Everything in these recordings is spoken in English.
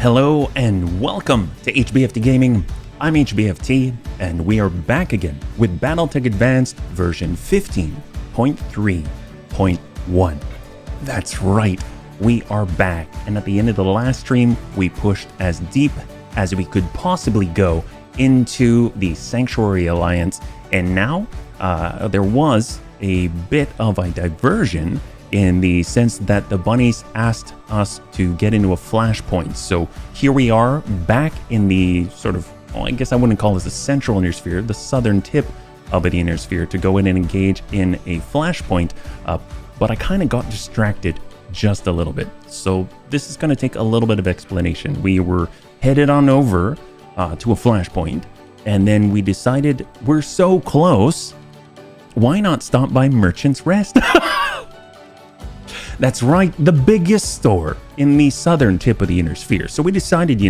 Hello and welcome to HBFT Gaming. I'm HBFT and we are back again with Battletech Advanced version 15.3.1. That's right, we are back, and at the end of the last stream we pushed as deep as we could possibly go into the Sanctuary Alliance, and now there was a bit of a diversion in the sense that the bunnies asked us to get into a flashpoint. So here we are back in the sort of, well, I guess I wouldn't call this the central inner sphere, the southern tip of the inner sphere, to go in and engage in a flashpoint. But I kind of got distracted just a little bit. So this is going to take a little bit of explanation. We were headed on over to a flashpoint, and then we decided we're so close, why not stop by Merchant's Rest? That's right, the biggest store in the southern tip of the inner sphere. So we decided,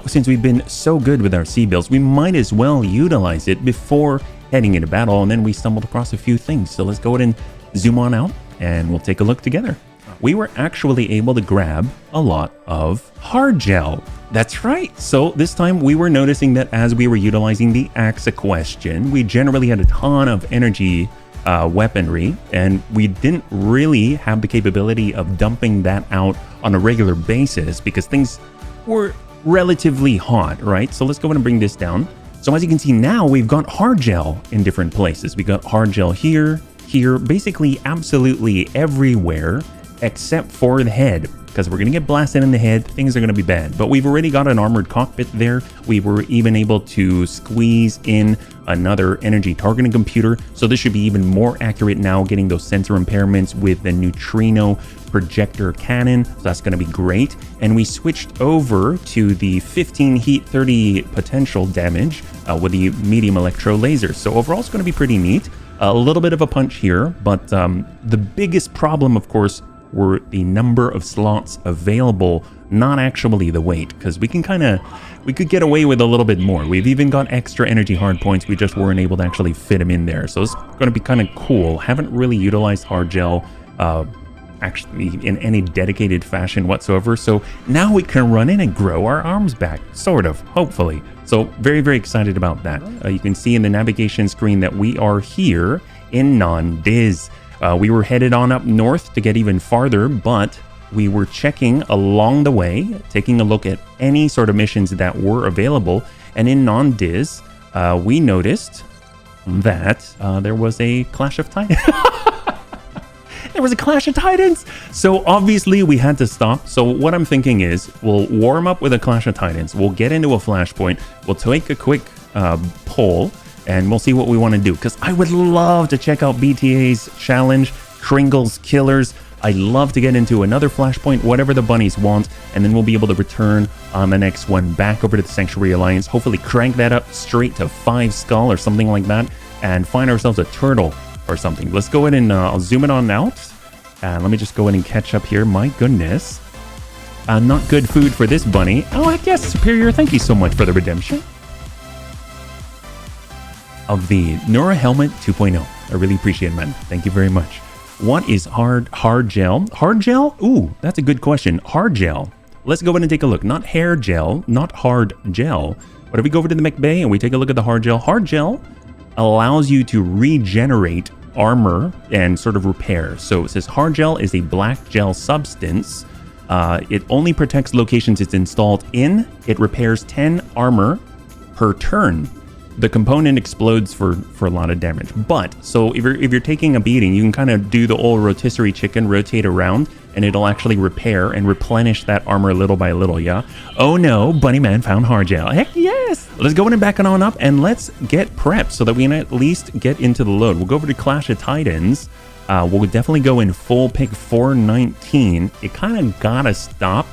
since we've been so good with our C-bills, we might as well utilize it before heading into battle. And then we stumbled across a few things. So let's go ahead and zoom on out and we'll take a look together. We were actually able to grab a lot of hard gel. That's right. So this time we were noticing that as we were utilizing the axe question, we generally had a ton of energy weaponry, and we didn't really have the capability of dumping that out on a regular basis because things were relatively hot, right? So let's go ahead and bring this down. So as you can see now, we've got hard gel in different places. We got hard gel here, basically absolutely everywhere except for the head, because we're gonna get blasted in the head, things are gonna be bad. But we've already got an armored cockpit there. We were even able to squeeze in another energy targeting computer, so this should be even more accurate now, getting those sensor impairments with the neutrino projector cannon. So that's gonna be great. And we switched over to the 15 heat, 30 potential damage with the medium electro laser. So overall it's gonna be pretty neat. A little bit of a punch here, but the biggest problem, of course, were the number of slots available, not actually the weight, because we could get away with a little bit more. We've even got extra energy hard points, we just weren't able to actually fit them in there. So it's going to be kind of cool. Haven't really utilized hard gel actually in any dedicated fashion whatsoever. So now we can run in and grow our arms back, sort of, hopefully. So very, very excited about that. You can see in the navigation screen that we are here in non-Diz. We were headed on up north to get even farther, but we were checking along the way, taking a look at any sort of missions that were available. And in non-Diz, we noticed that there was a Clash of Titans. There was a Clash of Titans! So obviously we had to stop. So what I'm thinking is we'll warm up with a Clash of Titans. We'll get into a flashpoint. We'll take a quick poll. And we'll see what we want to do, because I would love to check out BTA's challenge, Kringle's Killers. I'd love to get into another flashpoint, whatever the bunnies want, and then we'll be able to return on the next one back over to the Sanctuary Alliance, hopefully crank that up straight to 5 skull or something like that, and find ourselves a turtle or something. Let's go ahead and I'll zoom it on out. And let me just go ahead and catch up here. My goodness. Not good food for this bunny. Oh, I guess Superior, thank you so much for the redemption of the Nora Helmet 2.0. I really appreciate it, man. Thank you very much. What is hard gel? Hard gel? Ooh, that's a good question. Hard gel. Let's go ahead and take a look. Not hair gel, not hard gel. But if we go over to the mech bay and we take a look at the hard gel allows you to regenerate armor and sort of repair. So it says hard gel is a black gel substance. It only protects locations it's installed in. It repairs 10 armor per turn. The component explodes for a lot of damage. But, so if you're taking a beating, you can kind of do the old rotisserie chicken, rotate around, and it'll actually repair and replenish that armor little by little, yeah? Oh no, Bunny Man found hard gel. Heck yes! Let's go in and back it on up, and let's get prepped so that we can at least get into the load. We'll go over to Clash of Titans. We'll definitely go in full pick 419. It kind of gotta stop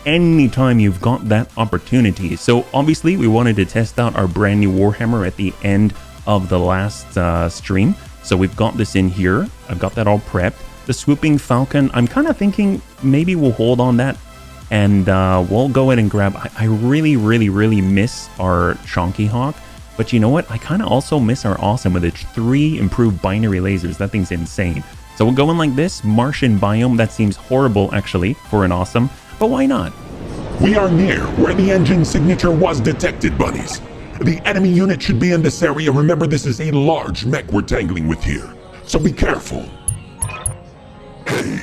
anytime you've got that opportunity. So obviously we wanted to test out our brand new Warhammer at the end of the last stream. So we've got this in here. I've got that all prepped. The Swooping Falcon, I'm kind of thinking maybe we'll hold on that and we'll go ahead and grab. I really, really, really miss our Chonky Hawk. But you know what? I kind of also miss our Awesome with its 3 improved binary lasers. That thing's insane. So we'll go in like this. Martian biome. That seems horrible actually for an Awesome. But why not? We are near where the engine signature was detected, bunnies. The enemy unit should be in this area. Remember, this is a large mech we're tangling with here, so be careful. Hey,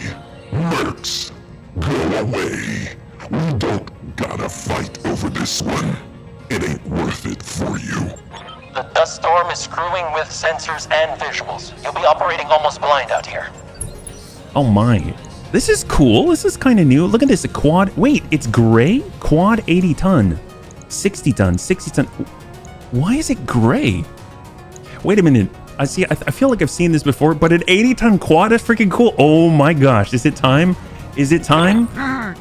mercs, go away. We don't gotta fight over this one. It ain't worth it for you. The dust storm is screwing with sensors and visuals. You'll be operating almost blind out here. Oh my. This is cool. This is kind of new. Look at this. A quad. Wait, it's gray? Quad 80 ton. 60 ton. 60 ton. Why is it gray? Wait a minute. I feel like I've seen this before, but an 80 ton quad is freaking cool. Oh my gosh. Is it time? Is it time?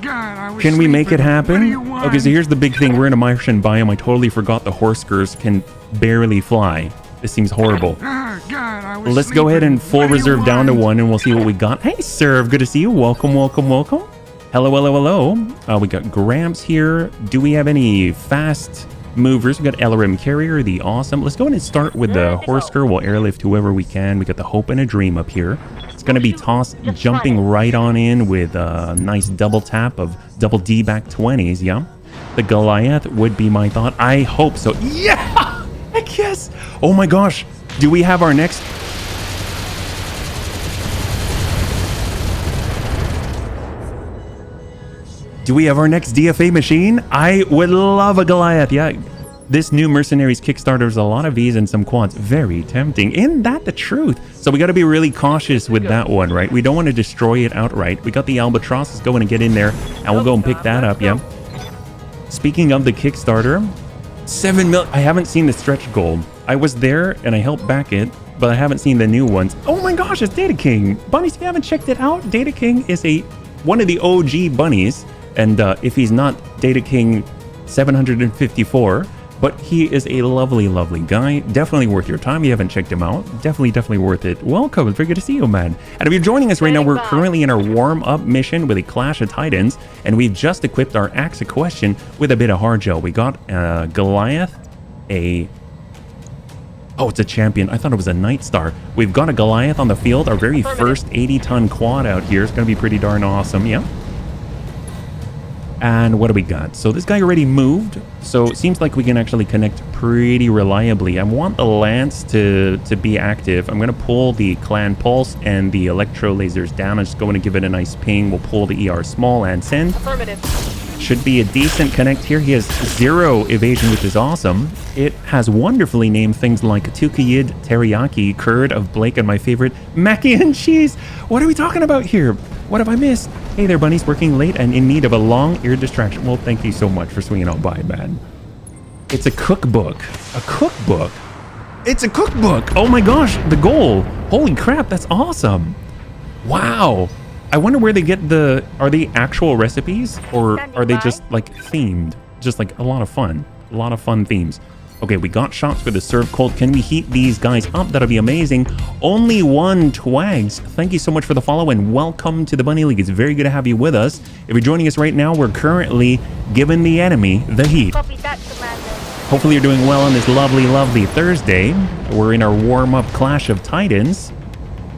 God, can we make it happen? Okay, so here's the big thing. We're in a Martian biome. I totally forgot the Horskers can barely fly. This seems horrible. God, let's go ahead and full reserve down to 1 and we'll see what we got. Hey, Serve, good to see you. Welcome, welcome, welcome. Hello, hello, hello. We got Gramps here. Do we have any fast movers? We got LRM Carrier, the awesome. Let's go ahead and start with the Horsker. We'll airlift whoever we can. We got the Hope and a Dream up here. It's going to be tossed, jumping right on in with a nice double tap of double D back 20s, yeah? The Goliath would be my thought. I hope so. Yeah! Heck yes! Oh my gosh. Do we have our next... Do we have our next DFA machine? I would love a Goliath, yeah. This new Mercenaries Kickstarter is a lot of V's and some quads. Very tempting. Isn't that the truth? So we got to be really cautious with that one, right? We don't want to destroy it outright. We got the Albatross. Let's go in and get in there, and we'll go and pick that up, yeah. Speaking of the Kickstarter, 7 mil. I haven't seen the stretch goal. I was there and I helped back it, but I haven't seen the new ones. Oh my gosh, it's Data King. Bunnies, if you haven't checked it out, Data King is one of the OG bunnies. And if he's not Data King 754, but he is a lovely, lovely guy. Definitely worth your time. If you haven't checked him out, definitely worth it. Welcome. It's very good to see you, man. And if you're joining us right now, we're currently in our warm-up mission with a Clash of Titans, and we've just equipped our Axe of Question with a bit of hard gel. We got Goliath, oh, it's a champion. I thought it was a Night Star. We've got a Goliath on the field. Our very first 80-ton quad out here. It's going to be pretty darn awesome, yeah. And what do we got? So this guy already moved, so it seems like we can actually connect pretty reliably. I want the Lance to be active. I'm going to pull the Clan Pulse and the Electro Lasers down. I'm just going to give it a nice ping. We'll pull the ER Small and send. Affirmative. Should be a decent connect here. He has 0 evasion, which is awesome. It has wonderfully named things like Tukayid, Teriyaki, Curd of Blake, and my favorite, Mackie and Cheese. What are we talking about here? What have I missed? Hey there, bunnies, working late and in need of a long ear distraction. Well, thank you so much for swinging on by, man. It's a cookbook. A cookbook? It's a cookbook! Oh my gosh, the goal. Holy crap, that's awesome. Wow. I wonder where they get are they actual recipes or are they just like themed? Just like a lot of fun. A lot of fun themes. Okay, we got shots for the Serve Cold. Can we heat these guys up? That'll be amazing. Only 1 Twags. Thank you so much for the follow and welcome to the Bunny League. It's very good to have you with us. If you're joining us right now, we're currently giving the enemy the heat. Copy that, Commander. Hopefully you're doing well on this lovely, lovely Thursday. We're in our warm-up Clash of Titans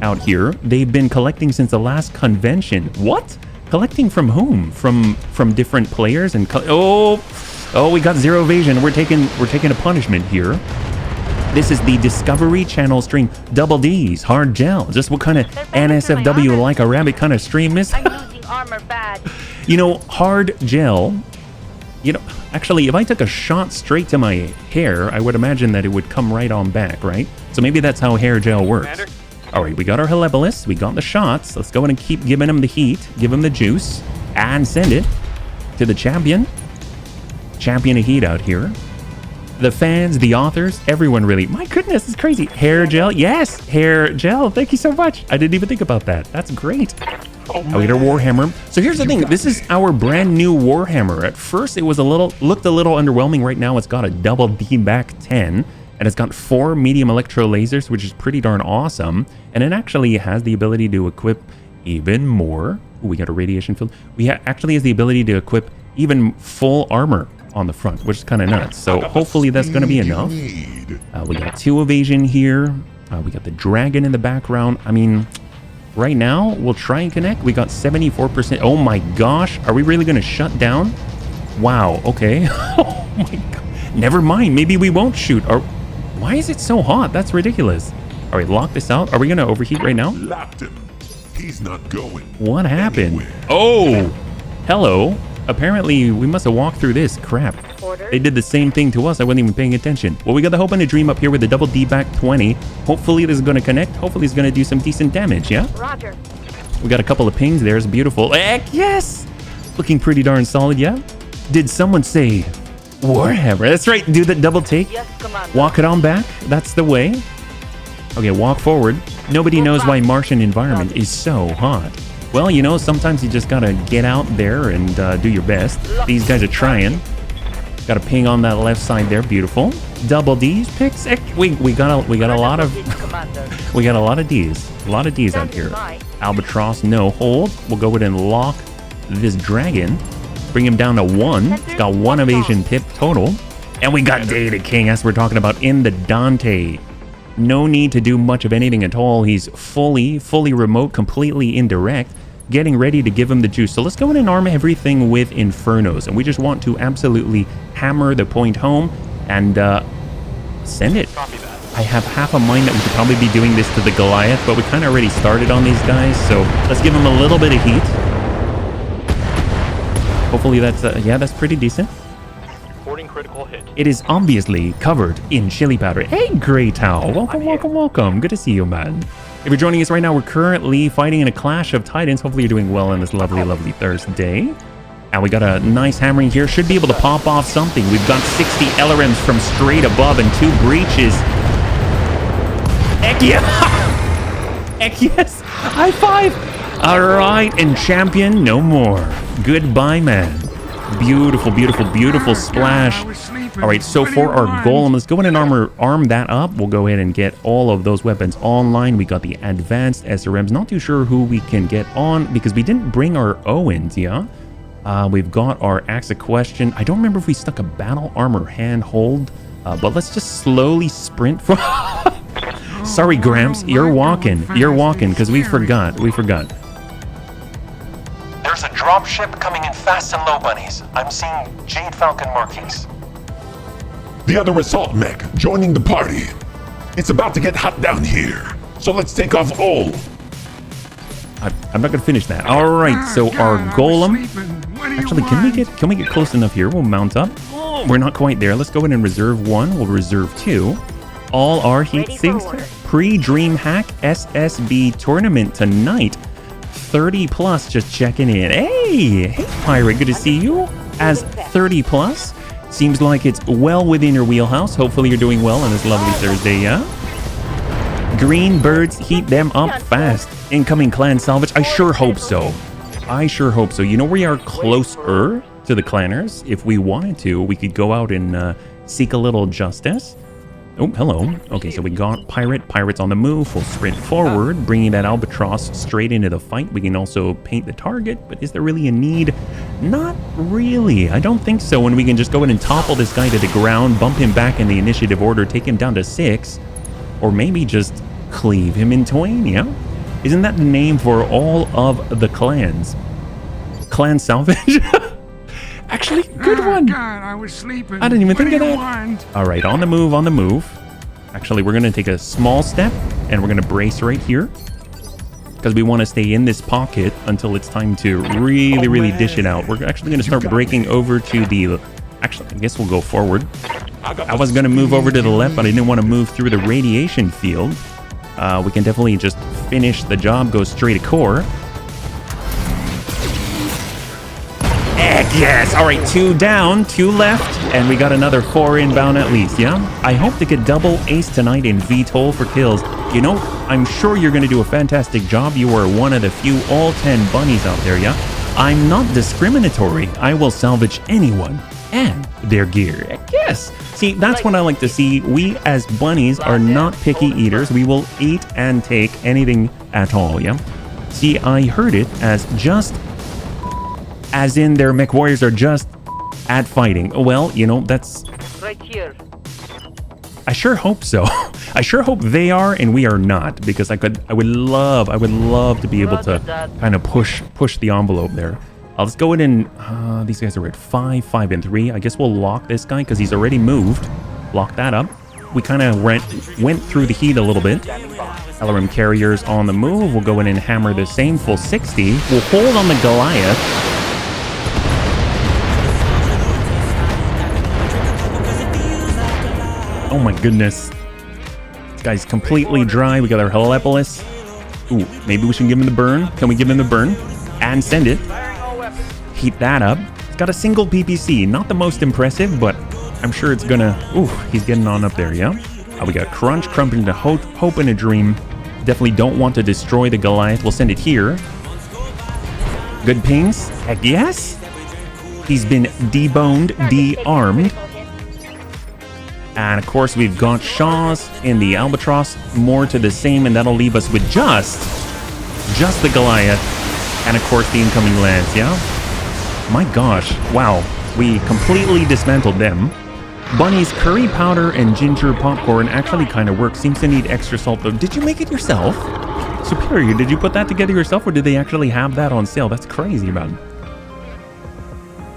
out here. They've been collecting since the last convention. What? Collecting from whom? From different players and Oh, we got 0 evasion. We're taking a punishment here. This is the Discovery Channel stream. Double D's, hard gel. Just what kind of NSFW like a rabbit kind of stream is? I'm using armor badge. You know, hard gel. You know, actually, if I took a shot straight to my hair, I would imagine that it would come right on back, right? So maybe that's how hair gel works. Commander? All right, we got our Helebolus. We got the shots. Let's go in and keep giving him the heat. Give him the juice. And send it to the champion. Champion of heat out here. The fans, the authors, everyone really. My goodness, it's crazy. Hair gel. Yes, hair gel. Thank you so much. I didn't even think about that. That's great. Oh, we got our Warhammer. So here's the thing. This is our brand new Warhammer. At first, it was looked a little underwhelming. Right now, it's got a double D back 10. And it's got 4 medium electro lasers, which is pretty darn awesome. And it actually has the ability to equip even more. Ooh, we got a radiation field. Actually has the ability to equip even full armor on the front, which is kind of nuts. So hopefully that's going to be enough. We got 2 evasion here. We got the dragon in the background. I mean, right now we'll try and connect. We got 74%. Oh my gosh, are we really going to shut down Wow, okay. Oh my god. Never mind, maybe we won't shoot. Or why is it so hot? That's ridiculous. All right, lock this out. Are we gonna overheat right now? Lapped him. He's not going. What happened? anywhere. Oh, hello. Apparently, we must have walked through this. Crap. Order. They did the same thing to us. I wasn't even paying attention. Well, we got the Hope and a Dream up here with the double D-back 20. Hopefully, this is going to connect. Hopefully, it's going to do some decent damage, yeah? Roger. We got a couple of pings there. It's beautiful. Heck, yes! Looking pretty darn solid, yeah? Did someone say Warhammer? That's right. Do the double take. Yes, Commander. Walk it on back. That's the way. Okay, walk forward. Nobody knows why Martian environment is so hot. Well, you know, sometimes you just gotta get out there and do your best. These guys are trying. Got a ping on that left side there. Beautiful. Double D's picks. We got a lot of Commander. we got a lot of D's. A lot of D's out here. Albatross, no hold. We'll go ahead and lock this dragon. Bring him down to 1. It's got 1 evasion pip total. And we got Data King, as we're talking about, in the Dante. No need to do much of anything at all. He's fully remote, completely indirect, getting ready to give him the juice. So let's go in and arm everything with Infernos. And we just want to absolutely hammer the point home and send it. I have half a mind that we could probably be doing this to the Goliath, but we kind of already started on these guys. So let's give them a little bit of heat. Hopefully that's, yeah, that's pretty decent. Reporting critical hit. It is obviously covered in chili powder. Hey, Grey Towel. Welcome. Good to see you, man. If you're joining us right now, we're currently fighting in a clash of titans. Hopefully you're doing well on this lovely Thursday. And we got a nice hammering here. Should be able to pop off something. We've got 60 LRMs from straight above and 2 breaches. Heck yeah! Heck yes! High five! All right, and champion no more. Goodbye, man. Beautiful splash. All right, so for our golem, let's go in and arm that up. We'll go ahead and get all of those weapons online. We got the advanced SRMs. Not too sure who we can get on because we didn't bring our Owens, yeah? We've got our Axe of Question. I don't remember if we stuck a battle armor handhold, but let's just slowly sprint for... Sorry, Gramps, you're walking because we forgot. There's a drop ship coming in fast and low, bunnies. I'm seeing Jade Falcon markings. The other assault mech joining the party. It's about to get hot down here. So let's take off all. I'm not gonna finish that. All right, so our golem. Actually, can we get close enough here? We'll mount up. Oh, we're not quite there. Let's go in and reserve 1. We'll reserve 2. All our heat sinks. Pre-DreamHack SSB tournament tonight. 30 plus just checking in. Hey Pirate, good to see you. As 30 plus. Seems like it's well within your wheelhouse. Hopefully you're doing well on this lovely Thursday, yeah? Green birds, heat them up fast. Incoming clan salvage. I sure hope so. You know, we are closer to the clanners. If we wanted to, we could go out and seek a little justice. Oh, hello. Okay, so we got Pirates on the move. We'll sprint forward, bringing that Albatross straight into the fight. We can also paint the target, but is there really a need? Not really. I don't think so. And we can just go in and topple this guy to the ground, bump him back in the initiative order, take him down to 6, or maybe just cleave him in twain, yeah? Isn't that the name for all of the clans? Clan salvage? Actually, good one. God, I was sleeping. I didn't even think of that. Want? All right, on the move. Actually, we're going to take a small step and we're going to brace right here because we want to stay in this pocket until it's time to really dish it out. We're actually going to start breaking over to the... Actually, I guess we'll go forward. I was going to move over to the left, but I didn't want to move through the radiation field. We can definitely just finish the job, go straight to core. Heck yes! All right, 2 down, 2 left, and we got another 4 inbound at least, yeah? I hope to get double ace tonight in VTOL for kills. You know, I'm sure you're going to do a fantastic job. You are one of the few all 10 bunnies out there, yeah? I'm not discriminatory. I will salvage anyone and their gear. Heck yes! See, that's what I like to see. We as bunnies are not picky eaters. We will eat and take anything at all, yeah? See, I heard it as just... as in their mech warriors are just at fighting. Well, you know, that's... Right here. I sure hope so. I sure hope they are and we are not, because I would love to be able to kind of push the envelope there. Let's go ahead and these guys are at 5, 5, and 3. I guess we'll lock this guy because he's already moved. Lock that up. We kind of went through the heat a little bit. LRM carriers on the move. We'll go in and hammer the same full 60. We'll hold on the Goliath. Oh my goodness. This guy's completely dry. We got our Helepolis. Ooh, maybe we should give him the burn. Can we give him the burn? And send it. Heat that up. It's got a single PPC. Not the most impressive, but I'm sure it's gonna... Ooh, he's getting on up there, yeah? We got Crunch, Crump into Hope and a Dream. Definitely don't want to destroy the Goliath. We'll send it here. Good pings. Heck yes. He's been deboned, de-armed. And of course, we've got Shaw's in the Albatross. More to the same, and that'll leave us with just the Goliath. And of course, the incoming Lance, yeah? My gosh, wow. We completely dismantled them. Bunny's curry powder and ginger popcorn actually kind of works. Seems to need extra salt though. Did you make it yourself? Superior, did you put that together yourself, or did they actually have that on sale? That's crazy, man.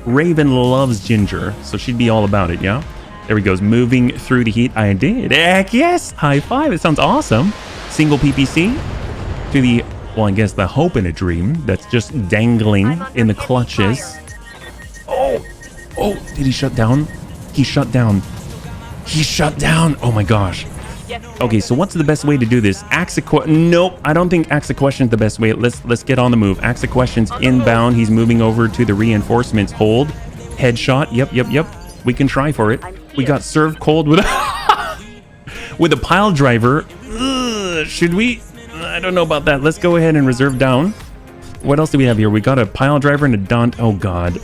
Raven loves ginger, so she'd be all about it, yeah? There he goes, moving through the heat. I did. Heck yes! High five, it sounds awesome. Single PPC to the, well, I guess the Hope in a Dream that's just dangling in the clutches. Oh, did he shut down? He shut down. He shut down. Oh my gosh. Okay, so what's the best way to do this? Nope, I don't think Axe of Question's the best way. Let's get on the move. Axe of Question's inbound. He's moving over to the reinforcements. Hold. Headshot. Yep. We can try for it. We got served cold with with a pile driver. Should we? I don't know about that. Let's go ahead and reserve down. What else do we have here? We got a pile driver and a daunt. Oh god.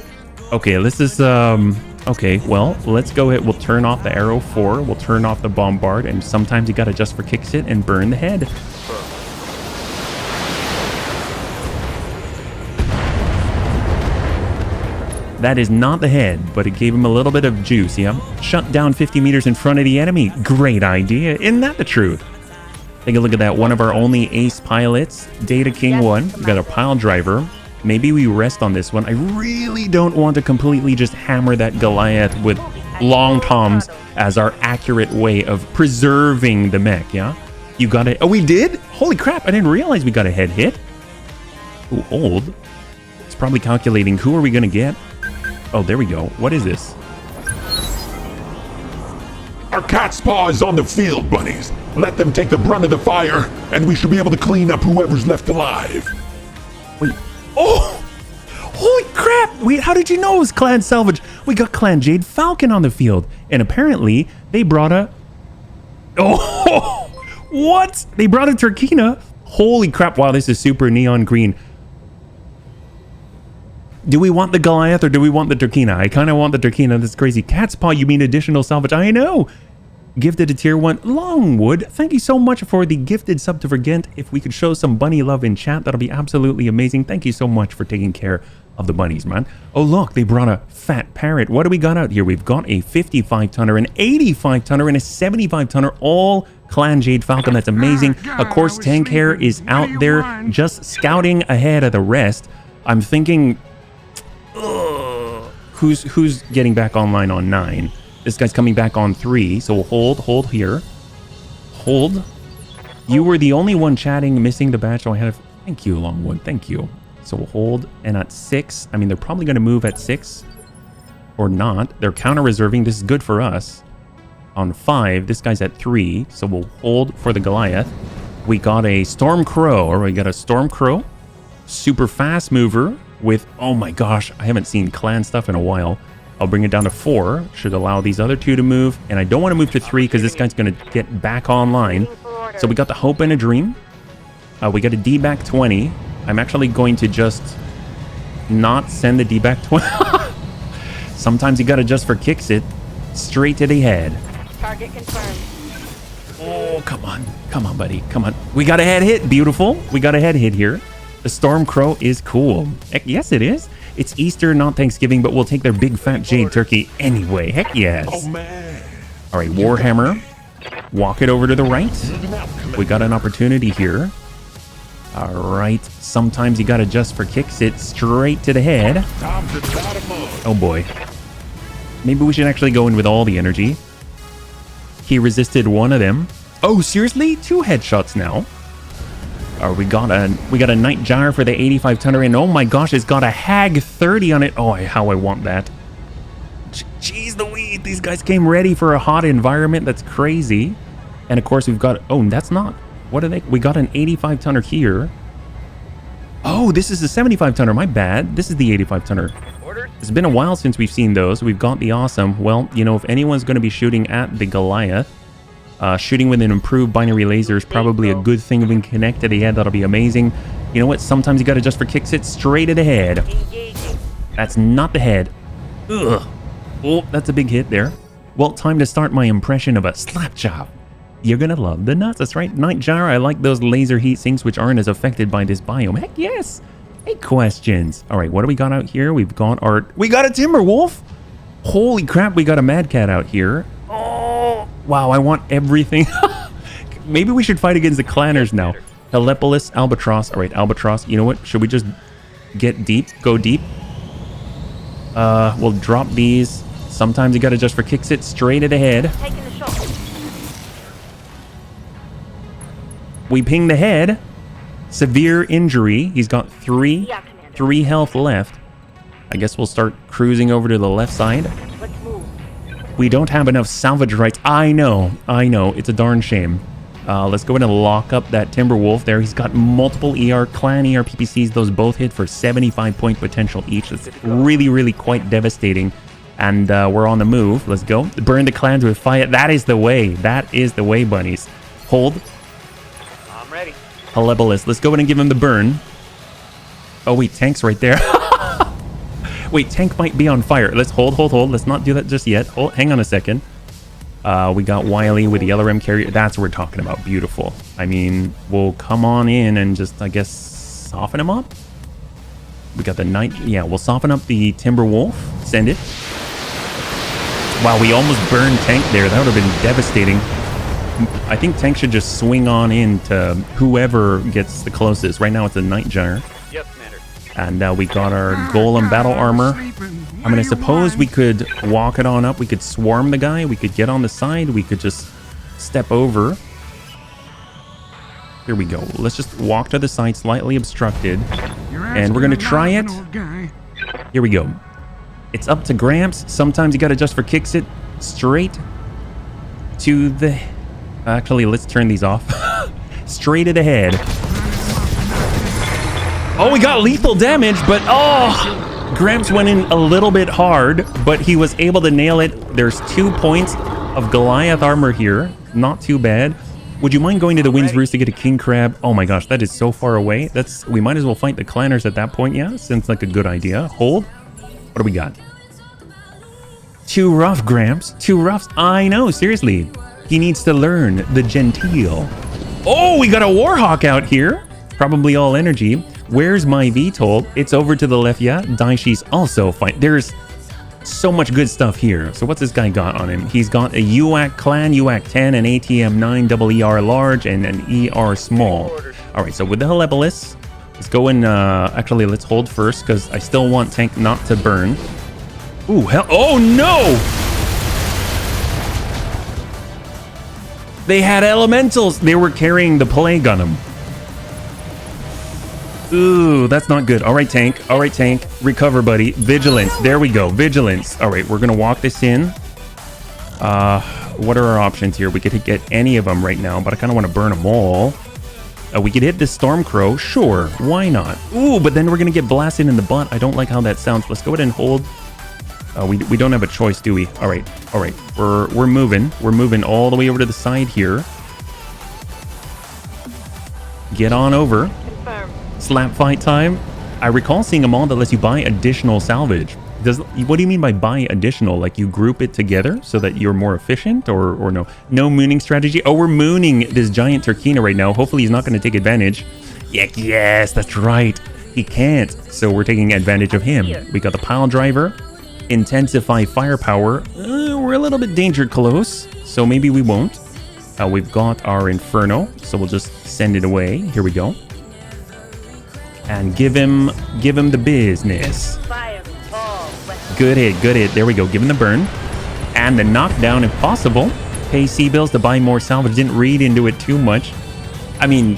Okay, this is okay, well, let's go ahead. We'll turn off the Arrow 4. We'll turn off the Bombard, and sometimes you gotta just for kicks it and burn the head. That is not the head, but it gave him a little bit of juice, yeah? Shut down 50 meters in front of the enemy. Great idea. Isn't that the truth? Take a look at that. One of our only ace pilots, Data King 1. We got a pile driver. Maybe we rest on this one. I really don't want to completely just hammer that Goliath with long toms as our accurate way of preserving the mech, yeah? You got it. Oh, we did? Holy crap, I didn't realize we got a head hit. Ooh, hold. It's probably calculating who are we going to get. Oh, there we go. What is this? Our cat's paw is on the field, bunnies. Let them take the brunt of the fire, and we should be able to clean up whoever's left alive. Wait. Oh! Holy crap! Wait, how did you know it was Clan Salvage? We got Clan Jade Falcon on the field. And apparently, they brought a... Oh! What? They brought a Turkina? Holy crap, wow, this is super neon green. Do we want the Goliath or do we want the Turkina? I kind of want the Turkina. That's crazy. Cat's Paw, you mean additional salvage? I know. Gifted to tier 1. Longwood, thank you so much for the gifted sub to Vergent. If we could show some bunny love in chat, that'll be absolutely amazing. Thank you so much for taking care of the bunnies, man. Oh, look, they brought a fat parrot. What do we got out here? We've got a 55-tonner, an 85-tonner, and a 75-tonner, all Clan Jade Falcon. That's amazing. Of course, Tank Hair is out there just scouting ahead of the rest. I'm thinking... Who's getting back online on 9? This guy's coming back on 3, so we'll hold here. Hold. You were the only one chatting, missing the batch, so I had a... Thank you, Longwood, thank you. So we'll hold, and at 6, I mean, they're probably going to move at 6, or not. They're counter-reserving, this is good for us. On 5, this guy's at 3, so we'll hold for the Goliath. We got a Storm Crow, or we got a Storm Crow. Super fast mover with, oh my gosh, I haven't seen clan stuff in a while. I'll bring it down to 4. Should allow these other 2 to move. And I don't want to move to 3 because this guy's going to get back online. So we got the Hope and a Dream. We got a D-back 20. I'm actually going to just not send the D-back 20. Sometimes you got to just for kicks it straight to the head. Target confirmed. Oh, come on. Come on, buddy. Come on. We got a head hit. Beautiful. We got a head hit here. The Storm Crow is cool. Heck yes, it is. It's Easter, not Thanksgiving, but we'll take their big fat jade turkey anyway. Heck yes. Oh, man. All right, Warhammer. Walk it over to the right. We got an opportunity here. All right. Sometimes you gotta just for kicks it straight to the head. Time to knot 'em up. Oh boy. Maybe we should actually go in with all the energy. He resisted one of them. Oh, seriously? 2 headshots now. Oh, we got a night jar for the 85 tonner, and oh my gosh, it's got a Hag 30 on it. Oh, how I want that. Jeez Louise, these guys came ready for a hot environment. That's crazy. And of course we've got, oh, that's not, what are they? We got an 85 tonner here. Oh, this is the 75 tonner, my bad. This is the 85 tonner. It's been a while since we've seen those. We've got the awesome. Well, you know, if anyone's going to be shooting at the Goliath, shooting with an improved binary laser is probably a good thing. If we can connect to the head, that'll be amazing. You know what? Sometimes you got to just for kicks it straight at the head. That's not the head. Ugh. Oh, that's a big hit there. Well, time to start my impression of a slap chop. You're going to love the nuts. That's right. Night jar. I like those laser heat sinks, which aren't as affected by this biome. Heck yes. Hey, questions. All right, what do we got out here? We got a timber wolf. Holy crap, we got a mad cat out here. Oh, wow, I want everything. Maybe we should fight against the clanners now. Helepolis, albatross. All right, albatross. You know what? Should we just get deep? Go deep? We'll drop these. Sometimes you gotta just for kicks it straight at the head. Taking the shot. We ping the head. Severe injury. He's got 3 health left. I guess we'll start cruising over to the left side. Let's move. We don't have enough salvage rights. I know. It's a darn shame. Let's go ahead and lock up that timber wolf there. He's got multiple clan ER PPCs. Those both hit for 75 point potential each. That's really, really quite devastating. And we're on the move. Let's go. Burn the clans with fire. That is the way. That is the way, bunnies. Hold. I'm ready. Helepolis. Let's go ahead and give him the burn. Oh, wait. Tank's right there. Wait, tank might be on fire. Let's hold. Let's not do that just yet. Hang on a second. We got Wiley with the LRM carrier. That's what we're talking about. Beautiful. I mean, we'll come on in and just, I guess, soften him up. We got the night. Yeah, we'll soften up the timber wolf. Send it. Wow, we almost burned tank there. That would have been devastating. I think tank should just swing on into whoever gets the closest. Right now it's a night jar. Yes, Commander. And we got our golem battle armor. I mean, I suppose we could walk it on up. We could swarm the guy. We could get on the side. We could just step over. Here we go. Let's just walk to the side, slightly obstructed. And we're going to try it. Here we go. It's up to Gramps. Sometimes you got to just for kicks it straight to the... Actually, let's turn these off. Straight at the head. Oh, we got lethal damage, but oh, Gramps went in a little bit hard, but he was able to nail it. There's 2 points of Goliath armor here. Not too bad. Would you mind going to the Wind's Roost to get a king crab? Oh my gosh, that is so far away. We might as well fight the clanners at that point. Yeah, seems like a good idea. Hold. What do we got? Too rough, Gramps. Too rough. I know, seriously. He needs to learn the genteel. Oh, we got a Warhawk out here. Probably all energy. Where's my VTOL? It's over to the left, yeah. Daishi's also fine. There's so much good stuff here. So what's this guy got on him? He's got a UAC clan, UAC 10, an ATM 9, double ER large, and an ER small. All right, so with the Helepolis, let's go and actually let's hold first because I still want tank not to burn. Ooh, hell! Oh no! They had elementals. They were carrying the plague on them. Ooh, that's not good. All right, tank. All right, tank. Recover, buddy. Vigilance. There we go. Vigilance. All right, we're going to walk this in. What are our options here? We could get any of them right now, but I kind of want to burn them all. We could hit this Stormcrow. Sure. Why not? Ooh, but then we're going to get blasted in the butt. I don't like how that sounds. Let's go ahead and hold. We don't have a choice, do we? All right. All right. We're moving. We're moving all the way over to the side here. Get on over. Confirm. Slap fight time. I recall seeing a mod that lets you buy additional salvage. What do you mean by buy additional? Like you group it together so that you're more efficient, or no? No mooning strategy. Oh, we're mooning this giant Turkina right now. Hopefully he's not going to take advantage. Yes, that's right. He can't. So we're taking advantage of him. We got the pile driver. Intensify firepower. We're a little bit danger close, so maybe we won't. We've got our Inferno, so we'll just send it away. Here we go. And give him the business. Fire in all. Good hit, good hit. There we go. Give him the burn. And the knockdown if possible. Pay C-bills to buy more salvage. Didn't read into it too much. I mean,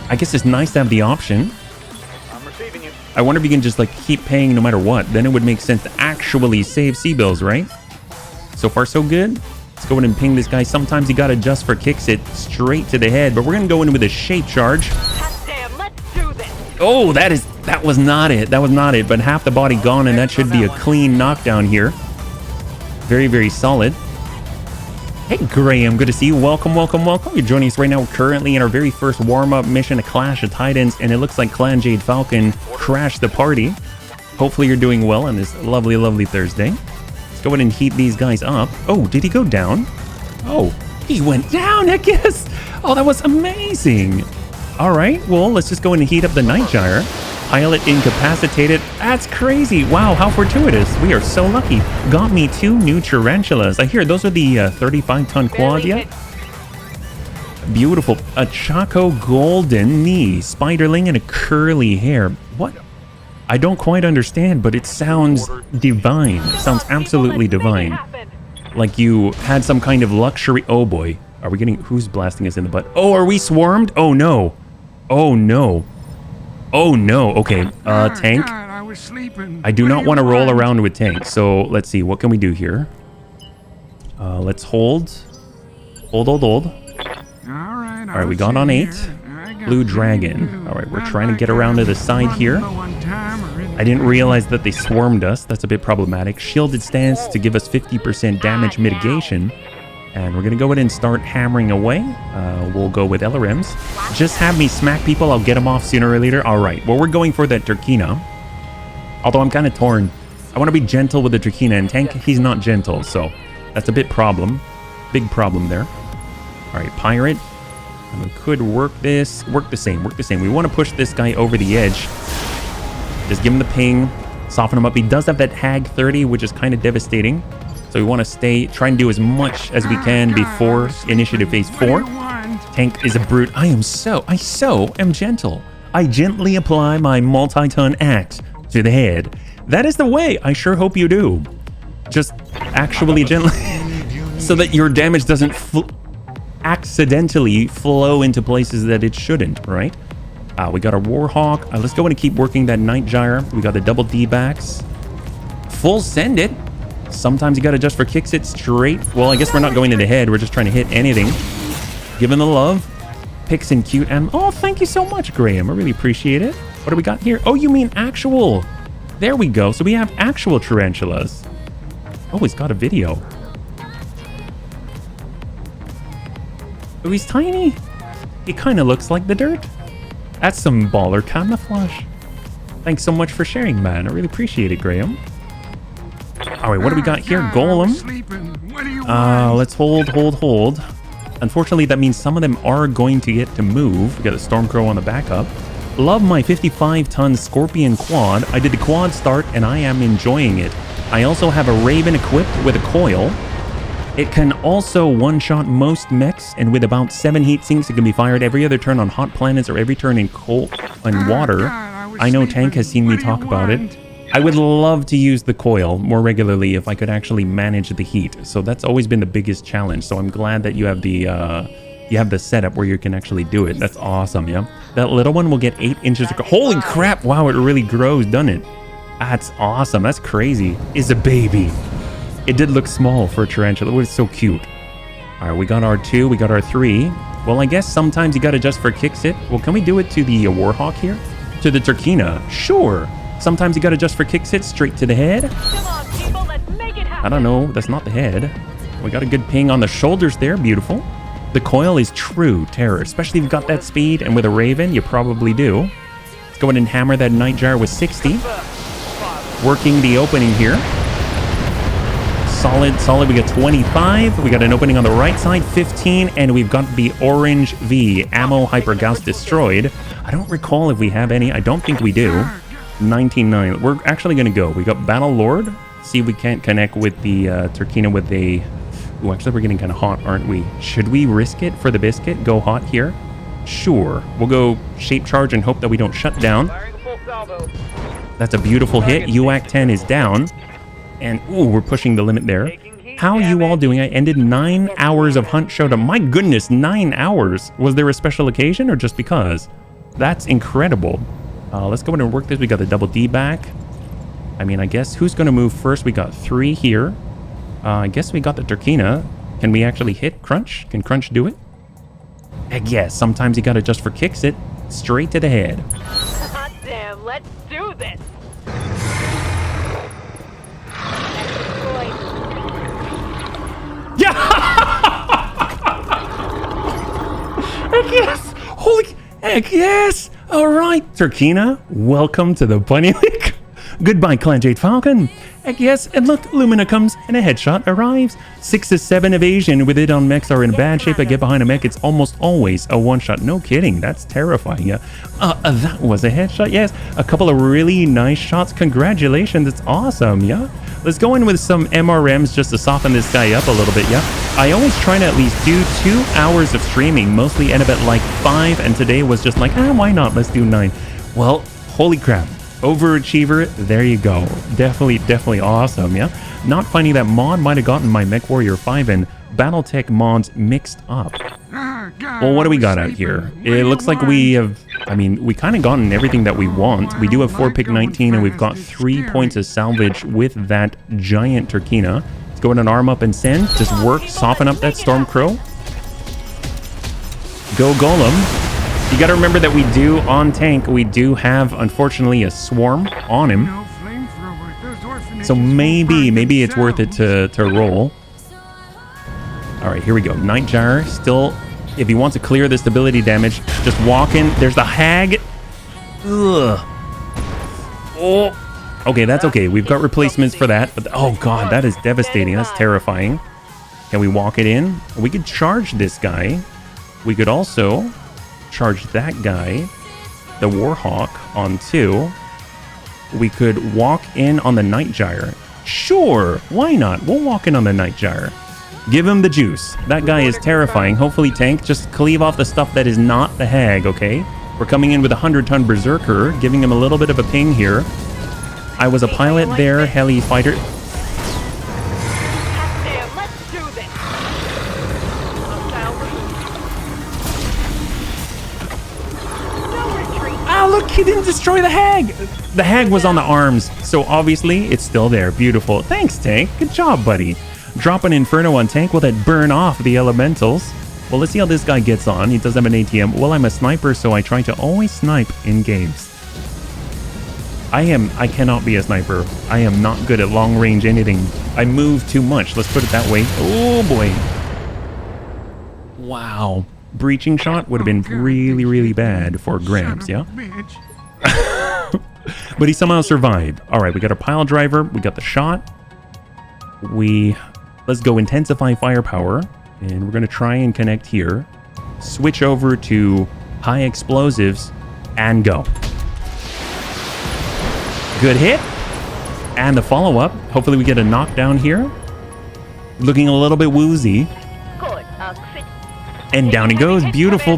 I guess it's nice to have the option. I'm receiving you. I wonder if you can just like keep paying no matter what. Then it would make sense to actually save C-bills, right? So far so good. Let's go in and ping this guy. Sometimes you gotta just for kicks it straight to the head, but we're gonna go in with a shape charge. Damn, let's do this. Oh, that was not it. That was not it, but half the body gone, and that should be a clean knockdown here. Very, very solid. Hey, Graham, good to see you. Welcome, welcome, welcome. You're joining us right now currently in our very first warm-up mission, a Clash of Titans, and it looks like Clan Jade Falcon crashed the party. Hopefully you're doing well on this lovely, lovely Thursday. Let's go ahead and heat these guys up. Oh, did he go down? Oh, he went down, I guess. Oh, that was amazing. All right, well, let's just go in and heat up the Night Gyre. Pilot incapacitated. That's crazy. Wow, how fortuitous. We are so lucky. Got me 2 new tarantulas. I hear those are the 35-ton quad, yeah? Beautiful. A Chaco golden knee, spiderling, and a curly hair. What? I don't quite understand, but it sounds divine. It sounds absolutely divine. Like you had some kind of luxury. Oh boy. Are we getting... Who's blasting us in the butt? Oh, are we swarmed? Oh no. Oh no. Oh no. Okay. Tank. God, I was sleeping. I do What not do you want to roll want? around with tanks. So let's see. What can we do here? Let's hold. Hold. All right. All right, we got on 8. Blue Dragon. All right, we're trying to get around to the side here. I didn't realize that they swarmed us. That's a bit problematic. Shielded stance to give us 50% damage mitigation. And we're going to go ahead and start hammering away. We'll go with LRMs. Just have me smack people. I'll get them off sooner or later. All right. Well, we're going for that Turkina. Although I'm kind of torn. I want to be gentle with the Turkina. And Tank, he's not gentle. So that's a bit problem. Big problem there. All right. Pirate. And we could work this. Work the same. Work the same. We want to push this guy over the edge. Just give him the ping. Soften him up. He does have that Hag 30, which is kind of devastating. So we want to try and do as much as we can before initiative phase 4. Tank is a brute. I so am gentle. I gently apply my multi-ton axe to the head. That is the way. I sure hope you do. Just actually gently so that your damage doesn't accidentally flow into places that it shouldn't, right? We got our Warhawk. Let's go and keep working that Night Gyre. We got the double D-backs. Full send it. Sometimes you got to adjust for kicks it straight. Well, I guess we're not going to the head. We're just trying to hit anything. Giving the love. Picks and cute. And oh, thank you so much, Graham. I really appreciate it. What do we got here? Oh, you mean actual. There we go. So we have actual tarantulas. Oh, he's got a video. Oh, he's tiny. He kind of looks like the dirt. That's some baller camouflage. Thanks so much for sharing, man. I really appreciate it, Graham. All right, what do we got here? Golem. Let's hold. Unfortunately, that means some of them are going to get to move. We got a Stormcrow on the backup. Love my 55-ton Scorpion quad. I did the quad start, and I am enjoying it. I also have a Raven equipped with a coil. It can also one-shot most mechs, and with about 7 heat sinks, it can be fired every other turn on hot planets or every turn in cold and water. I know Tank has seen me talk about it. I would love to use the coil more regularly if I could actually manage the heat. So that's always been the biggest challenge. So I'm glad that you have the setup where you can actually do it. That's awesome, yeah. That little one will get 8 inches of... Holy crap! Wow, it really grows, doesn't it? That's awesome. That's crazy. Is a baby. It did look small for a tarantula. It was so cute. All right, we got our 2. We got our 3. Well, I guess sometimes you got to adjust for kicks it. Well, can we do it to the Warhawk here? To the Turkina? Sure. Sometimes you got to adjust for kicks hit straight to the head. Come on, people, let's make it happen. I don't know. That's not the head. We got a good ping on the shoulders there. Beautiful. The coil is true terror, especially if you've got that speed, and with a Raven, you probably do. Let's go ahead and hammer that Night Gyre with 60. Working the opening here. Solid. We got 25. We got an opening on the right side, 15, and we've got the orange V, ammo Hypergauss destroyed. I don't recall if we have any. I don't think we do. 19.9. We're actually going to go. We got Battle Lord. See if we can't connect with the Turkina with a... Ooh, actually, we're getting kind of hot, aren't we? Should we risk it for the biscuit? Go hot here? Sure. We'll go shape charge and hope that we don't shut down. Firing a full salvo. That's a beautiful hit. UAC 10 is down. And, ooh, we're pushing the limit there. How are you all doing? I ended 9 hours of hunt showdown. My goodness, 9 hours. Was there a special occasion or just because? That's incredible. Let's go ahead and work this. We got the double D back. I mean, I guess who's going to move first? We got 3 here. I guess we got the Turkina. Can we actually hit Crunch? Can Crunch do it? Heck yes. Sometimes you got to just for kicks it straight to the head. Hot damn, let's do this. Yeah! Heck yes! Holy heck yes! Alright, Turkina, welcome to the Bunny League. Goodbye, Clan Jade Falcon. Heck yes, and look, Lumina comes and a headshot arrives. 6 to 7 evasion with it on mechs are in bad shape. I get behind a mech, it's almost always a one-shot. No kidding, that's terrifying. Yeah, that was a headshot, yes. A couple of really nice shots. Congratulations, it's awesome, yeah. Let's go in with some MRMs just to soften this guy up a little bit, yeah. I always try to at least do 2 hours of streaming, mostly end up at like 5, and today was just like, why not? Let's do 9. Well, holy crap. Overachiever, there you go. Definitely awesome, yeah? Not finding that mod might have gotten my Mech Warrior 5 and Battletech mods mixed up. Well, what do we got out here? It looks like we have, I mean, we kind of gotten everything that we want. We do have 4 pick 19 and we've got 3 points of salvage with that giant Turkina. Let's go ahead and arm up and send. Just work, soften up that Stormcrow. Go Golem. You got to remember that we do, on tank, we do have, unfortunately, a swarm on him. So maybe it's worth it to roll. All right, here we go. Nightjar still, if he wants to clear the stability damage, just walk in. There's the Hag. Ugh. Oh. Okay, that's okay. We've got replacements for that. But oh god, that is devastating. That's terrifying. Can we walk it in? We could charge this guy. We could also charge that guy, the Warhawk, on 2. We could walk in on the Nightjar. Sure, why not? We'll walk in on the Nightjar. Give him the juice. That guy is terrifying. Hopefully, tank, just cleave off the stuff that is not the Hag, okay? We're coming in with a 100-ton Berserker, giving him a little bit of a ping here. I was a pilot there, heli fighter. Look, he didn't destroy the Hag. The Hag was on the arms, so obviously it's still there. Beautiful. Thanks, Tank. Good job, buddy. Drop an Inferno on Tank. Will that burn off the elementals? Well, let's see how this guy gets on. He does have an ATM. Well, I'm a sniper, so I try to always snipe in games. I cannot be a sniper. I am not good at long range anything. I move too much. Let's put it that way. Oh, boy. Wow. Breaching shot would have been really bad for Gramps, yeah? But he somehow survived. All right, we got a pile driver. We got the shot. Let's go intensify firepower. And we're going to try and connect here. Switch over to high explosives and go. Good hit. And the follow-up. Hopefully we get a knockdown here. Looking a little bit woozy. And down he goes. Beautiful.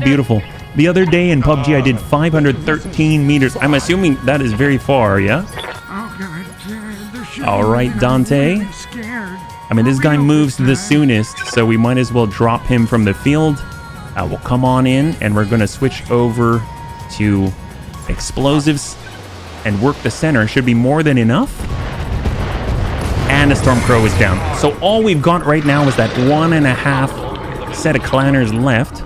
The other day in PUBG, I did 513 meters. I'm assuming that is very far, yeah? All right, Dante. I mean, this guy moves the soonest, so we might as well drop him from the field. We'll come on in, and we're going to switch over to explosives and work the center. Should be more than enough. And the Stormcrow is down. So all we've got right now is that 1.5 set of clanners left.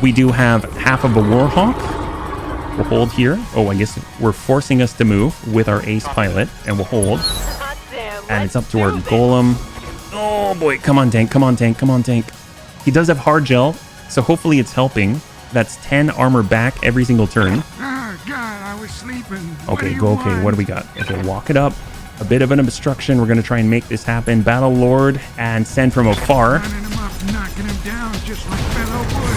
We do have half of a Warhawk. We'll hold here. Oh, I guess we're forcing us to move with our ace pilot, and we'll hold. And it's up to our golem. Oh boy, come on tank. He does have hard gel, so hopefully it's helping. That's 10 armor back every single turn. Oh god, I was sleeping. Okay, what do we got? Okay, walk it up. A bit of an obstruction. We're going to try and make this happen. Battle Lord and send from afar. Knocking him down just like fellow wood.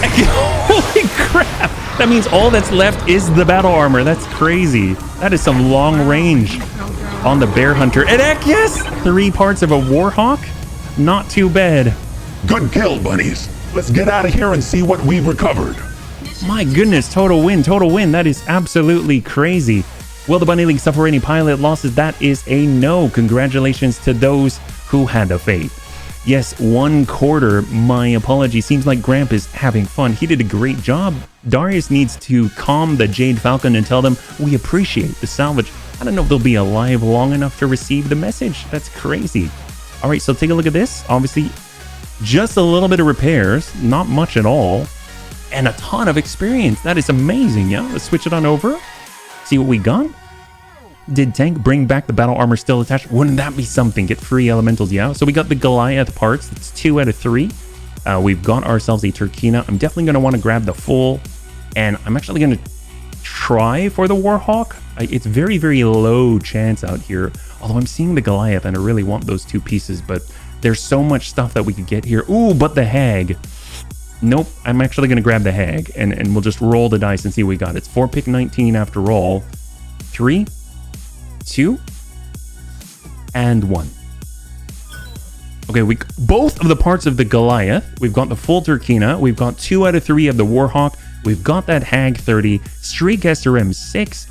Holy crap! That means all that's left is the battle armor. That's crazy. That is some long range on the Bear Hunter. And heck yes! 3 parts of a Warhawk? Not too bad. Good kill, bunnies. Let's get out of here and see what we've recovered. My goodness, total win, total win. That is absolutely crazy. Will the Bunny League suffer any pilot losses? That is a no. Congratulations to those who had the faith. Yes, 1/4. My apology. Seems like Gramp is having fun. He did a great job. Darius needs to calm the Jade Falcon and tell them we appreciate the salvage. I don't know if they'll be alive long enough to receive the message. That's crazy. All right, so take a look at this. Obviously, just a little bit of repairs, not much at all, and a ton of experience. That is amazing. Yeah, let's switch it on over. See what we got. Did tank bring back the battle armor still attached? Wouldn't that be something? Get 3 elementals, yeah. So we got the Goliath parts. That's 2 out of 3. We've got ourselves a Turkina. I'm definitely going to want to grab the full, and I'm actually going to try for the Warhawk. It's very, very low chance out here. Although I'm seeing the Goliath, and I really want those 2 pieces, but there's so much stuff that we could get here. Ooh, but the Hag. Nope, I'm actually going to grab the Hag, and we'll just roll the dice and see what we got. It's 4 pick 19 after all. 3, 2, and 1. Okay, both of the parts of the Goliath. We've got the full Turkina. We've got 2 out of 3 of the Warhawk. We've got that Hag 30, Streak SRM 6,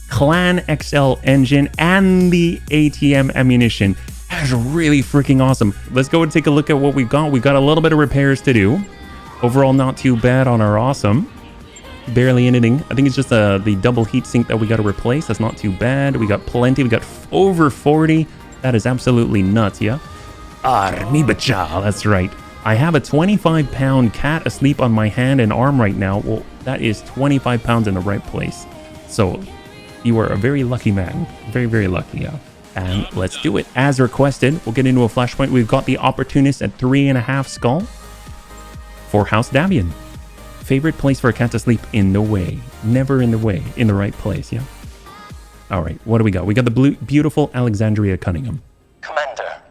Clan XL engine, and the ATM ammunition. That's really freaking awesome. Let's go and take a look at what we've got. We've got a little bit of repairs to do. Overall, not too bad on our awesome. Barely anything. I think it's just the double heat sink that we got to replace. That's not too bad. We got plenty. We got over 40. That is absolutely nuts, yeah? Mi bacha, that's right. I have a 25-pound cat asleep on my hand and arm right now. Well, that is 25 pounds in the right place. So, you are a very lucky man. Very, very lucky, yeah. And let's do it. As requested, we'll get into a flashpoint. We've got the Opportunist at 3.5 skull for House Davian. Favorite place for a cat to sleep? In the way. Never in the way. In the right place, yeah? All right, what do we got? We got the beautiful Alexandria Cunningham. Commander,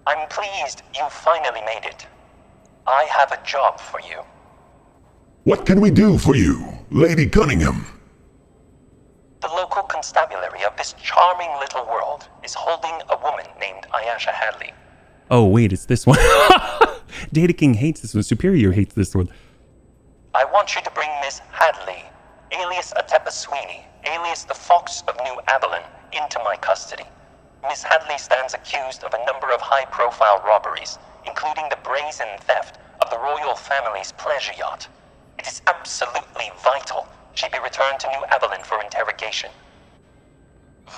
I'm pleased you finally made it. I have a job for you. What can we do for you, Lady Cunningham? The local constabulary of this charming little world is holding a woman named Ayasha Hadley. Oh, wait, it's this one. Data King hates this one. Superior hates this one. I want you to bring Miss Hadley, alias Atepa Sweeney, alias the Fox of New Abilene, into my custody. Miss Hadley stands accused of a number of high-profile robberies, including the brazen theft of the royal family's pleasure yacht. It is absolutely vital she be returned to New Abilene for interrogation.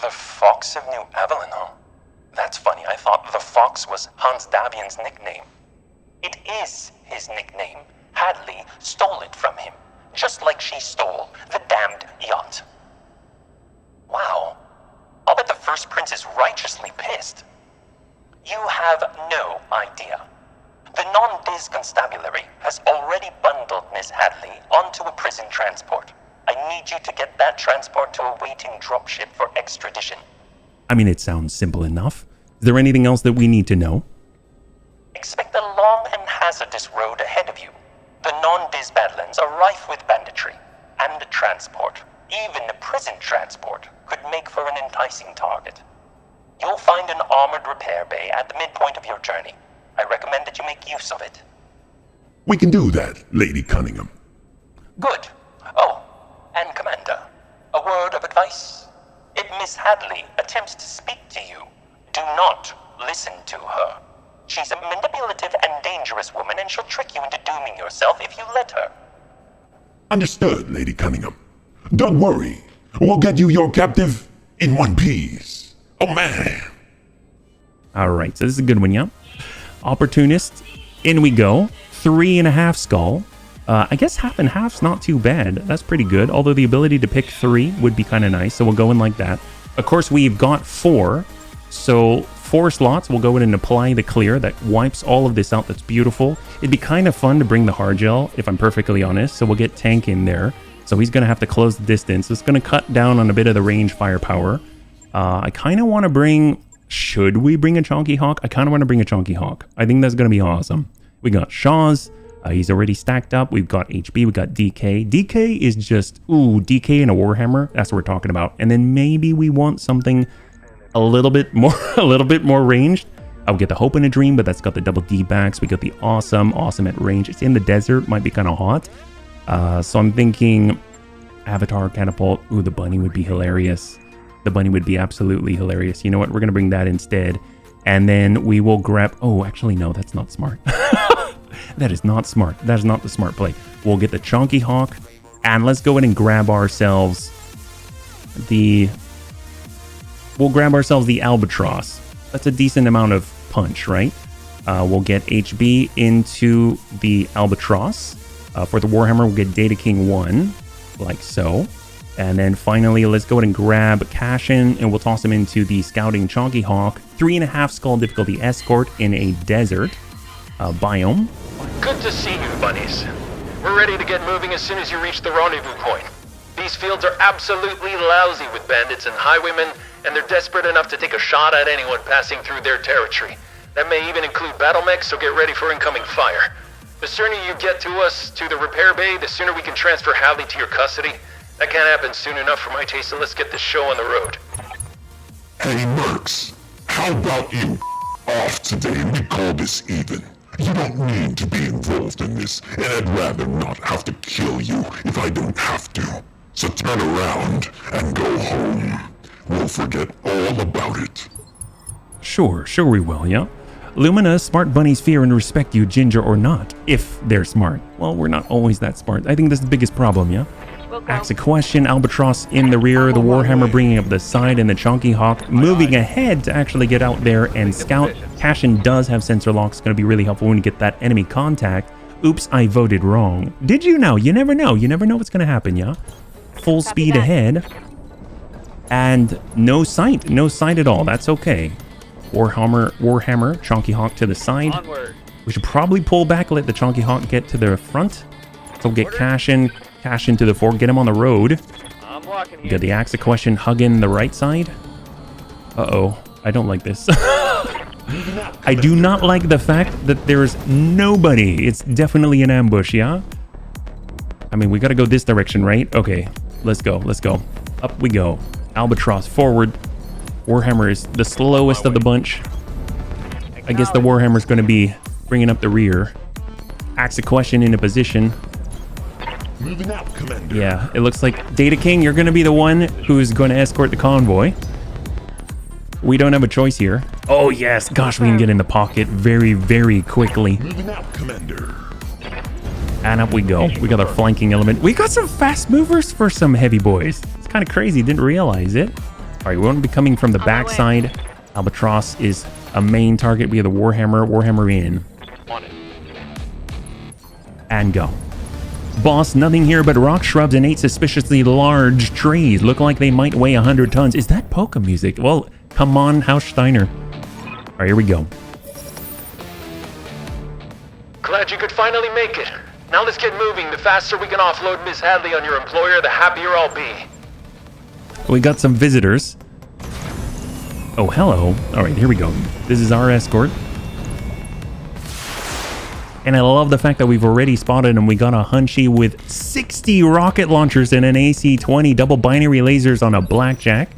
The Fox of New Abilene, huh? That's funny. I thought the Fox was Hans Davian's nickname. It is his nickname. Hadley stole it from him, just like she stole the damned yacht. Wow. I'll bet the First Prince is righteously pissed. You have no idea. The non-Diz Constabulary has already bundled Miss Hadley onto a prison transport. I need you to get that transport to a waiting dropship for extradition. I mean, it sounds simple enough. Is there anything else that we need to know? Expect a long and hazardous road ahead of you. The non-Diz Badlands are rife with banditry, and the transport, even the prison transport, could make for an enticing target. You'll find an armored repair bay at the midpoint of your journey. I recommend that you make use of it. We can do that, Lady Cunningham. Good. Oh, and Commander, a word of advice. If Miss Hadley attempts to speak to you, do not listen to her. She's a manipulative and dangerous woman, and she'll trick you into dooming yourself if you let her. Understood, Lady Cunningham. Don't worry. We'll get you your captive in one piece. Oh, man. All right, so this is a good one, yeah? Opportunist, in we go. 3.5 skull. I guess half and half's not too bad. That's pretty good, although the ability to pick 3 would be kind of nice, so we'll go in like that. Of course, we've got 4, so 4 slots. We'll go in and apply the clear. That wipes all of this out. That's beautiful. It'd be kind of fun to bring the hard gel, if I'm perfectly honest, so we'll get Tank in there. So he's going to have to close the distance. It's going to cut down on a bit of the range firepower. I kind of want to bring... Should we bring a Chonky Hawk? I kind of want to bring a Chonky Hawk. I think that's going to be awesome. We got Shaw's. He's already stacked up. We've got HB. We got DK. DK is just... Ooh, DK and a Warhammer. That's what we're talking about. And then maybe we want something a little bit more ranged. I'll get the Hope in a Dream, but that's got the double D backs. We got the Awesome at range. It's in the desert. Might be kind of hot. So I'm thinking Avatar Catapult. Ooh, the bunny would be hilarious. The bunny would be absolutely hilarious. You know what? We're going to bring that instead. And then we will grab... Oh, actually, no, that's not smart. That is not smart. That is not the smart play. We'll get the Chonky Hawk. And let's go ahead and grab ourselves the... We'll grab ourselves the Albatross. That's a decent amount of punch, right? We'll get HB into the Albatross. For the Warhammer, we'll get Data King 1, like so. And then finally, let's go ahead and grab Cashin, and we'll toss him into the Scouting Chonky Hawk. 3.5 skull difficulty escort in a desert biome. Good to see you, bunnies. We're ready to get moving as soon as you reach the rendezvous point. These fields are absolutely lousy with bandits and highwaymen, and they're desperate enough to take a shot at anyone passing through their territory. That may even include battle mechs, so get ready for incoming fire. The sooner you get to us, to the repair bay, the sooner we can transfer Hadley to your custody. That can't happen soon enough for my taste, so let's get this show on the road. Hey, Mercs, how about you off today and we call this even? You don't need to be involved in this, and I'd rather not have to kill you if I don't have to. So turn around and go home. We'll forget all about it. Sure we will, yeah? Lumina, smart bunnies fear and respect you, ginger or not, if they're smart. Well, we're not always that smart. I think that's the biggest problem, yeah? Ask a question, Albatross in the rear, the Warhammer bringing up the side, and the Chonky Hawk moving ahead to actually get out there and scout. Cashin does have sensor locks, going to be really helpful when you get that enemy contact. Oops, I voted wrong. Did you know? You never know. You never know what's going to happen, yeah? Full speed ahead. And no sight at all. That's okay. Warhammer, Chonky Hawk to the side. Onward. We should probably pull back, let the Chonky Hawk get to the front. So we'll get Cashin to the fore, get him on the road. I'm walking here. Get the Axe of Question hugging the right side. Uh-oh, I don't like this. I do not like the fact that there's nobody. It's definitely an ambush, yeah? I mean, we gotta go this direction, right? Okay, let's go. Up we go. Albatross forward. Warhammer is the slowest of the bunch. I guess the Warhammer's gonna be bringing up the rear. Axe of Question into position. Moving out, Commander. Yeah, it looks like Data King, you're going to be the one who's going to escort the convoy. We don't have a choice here. Oh, yes. Gosh, we can get in the pocket very, very quickly. Moving out, Commander. And up we go. We got our flanking element. We got some fast movers for some heavy boys. It's kind of crazy. Didn't realize it. All right, we want to be coming from the backside. Albatross is a main target. We have the Warhammer. Warhammer in. On it. And go. Boss, nothing here but rock shrubs and 8 suspiciously large trees. Look like they might weigh 100 tons. Is that polka music? Well, come on, House Steiner. All right, here we go. Glad you could finally make it. Now let's get moving. The faster we can offload Miss Hadley on your employer, the happier I'll be. We got some visitors. Oh, hello. All right, here we go. This is our escort. And I love the fact that we've already spotted him. We got a Hunchy with 60 rocket launchers and an AC-20 double binary lasers on a blackjack.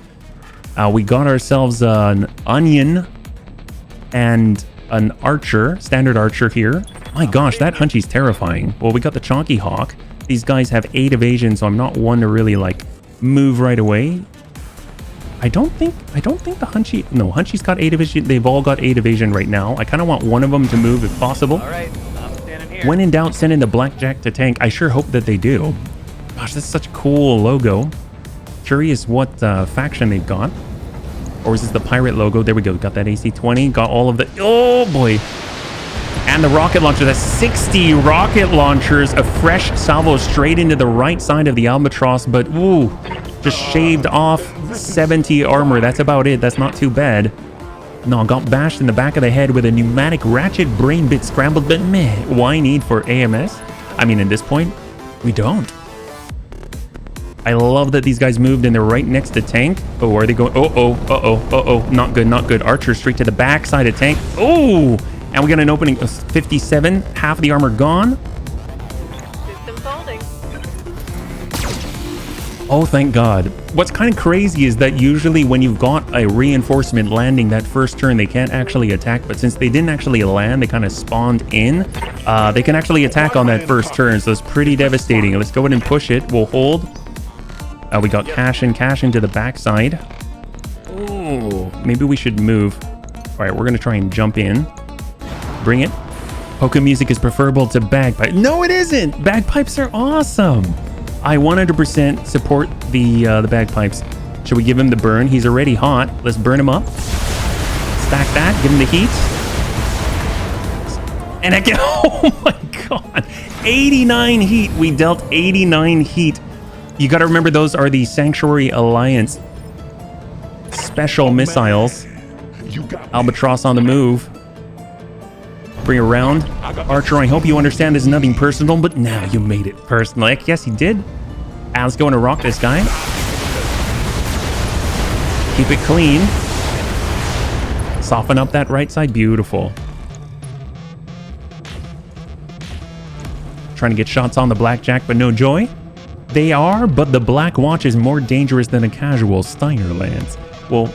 We got ourselves an Onion and an Archer, standard Archer here. My gosh, that Hunchy's terrifying. Well, we got the Chonky Hawk. These guys have 8 evasion, so I'm not one to really like move right away. I don't think the Hunchy... No, Hunchy's got 8 evasion. They've all got 8 evasion right now. I kind of want one of them to move if possible. All right, I'm standing here. When in doubt, send in the blackjack to tank. I sure hope that they do. Gosh, that's such a cool logo. Curious what faction they've got. Or is this the pirate logo? There we go. Got that AC-20. Got all of the... Oh, boy. And the rocket launcher. That's 60 rocket launchers. A fresh salvo straight into the right side of the Albatross. But, ooh, just shaved off 70 armor. That's about it. That's not too bad. No, got bashed in the back of the head with a pneumatic ratchet brain bit scrambled. But meh, why need for AMS? I mean, at this point, we don't. I love that these guys moved and they're right next to tank. Oh, are they going? Uh-oh. Not good. Archer straight to the back side of tank. Oh, and we got an opening of 57. Half of the armor gone. System folding. Oh, thank God. What's kind of crazy is that usually when you've got a reinforcement landing that first turn, they can't actually attack. But since they didn't actually land, they kind of spawned in. They can actually attack on that first turn. So it's pretty devastating. Let's go ahead and push it. We'll hold. We got cash into the backside. Oh, maybe we should move. All right, we're going to try and jump in. Bring it. Polka music is preferable to bagpipe. No, it isn't. Bagpipes are awesome. I 100% support the bagpipes. Should we give him the burn? He's already hot. Let's burn him up. Stack that. Give him the heat. And again, oh my God. 89 heat. We dealt 89 heat. You got to remember those are the Sanctuary Alliance special missiles. Albatross on the move. Bring it around. Archer, I hope you understand this is nothing personal, but now you made it personal. Like, yes, he did. And let's go in and rock this guy. Keep it clean. Soften up that right side. Beautiful. Trying to get shots on the blackjack, but no joy. They are, but the Black Watch is more dangerous than a casual Steiner Lance. Well,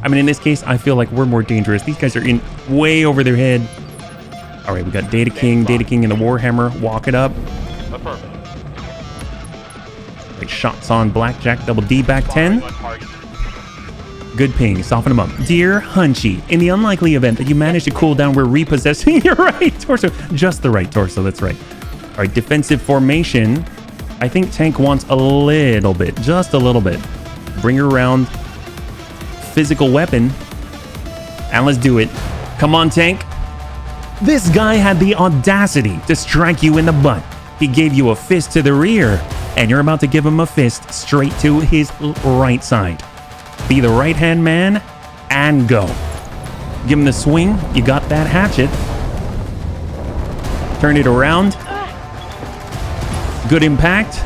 I mean, in this case, I feel like we're more dangerous. These guys are in way over their head. All right, we got Data King and the Warhammer. Walk it up. Like shots on Blackjack, double D back 10. Good ping, soften him up. Dear Hunchy, in the unlikely event that you manage to cool down, we're repossessing your right torso. Just the right torso, that's right. All right, defensive formation. I think Tank wants a little bit, just a little bit. Bring her around. Physical weapon. And let's do it. Come on, Tank. This guy had the audacity to strike you in the butt. He gave you a fist to the rear, and you're about to give him a fist straight to his right side. Be the right-hand man, and go. Give him the swing. You got that hatchet. Turn it around. Good impact.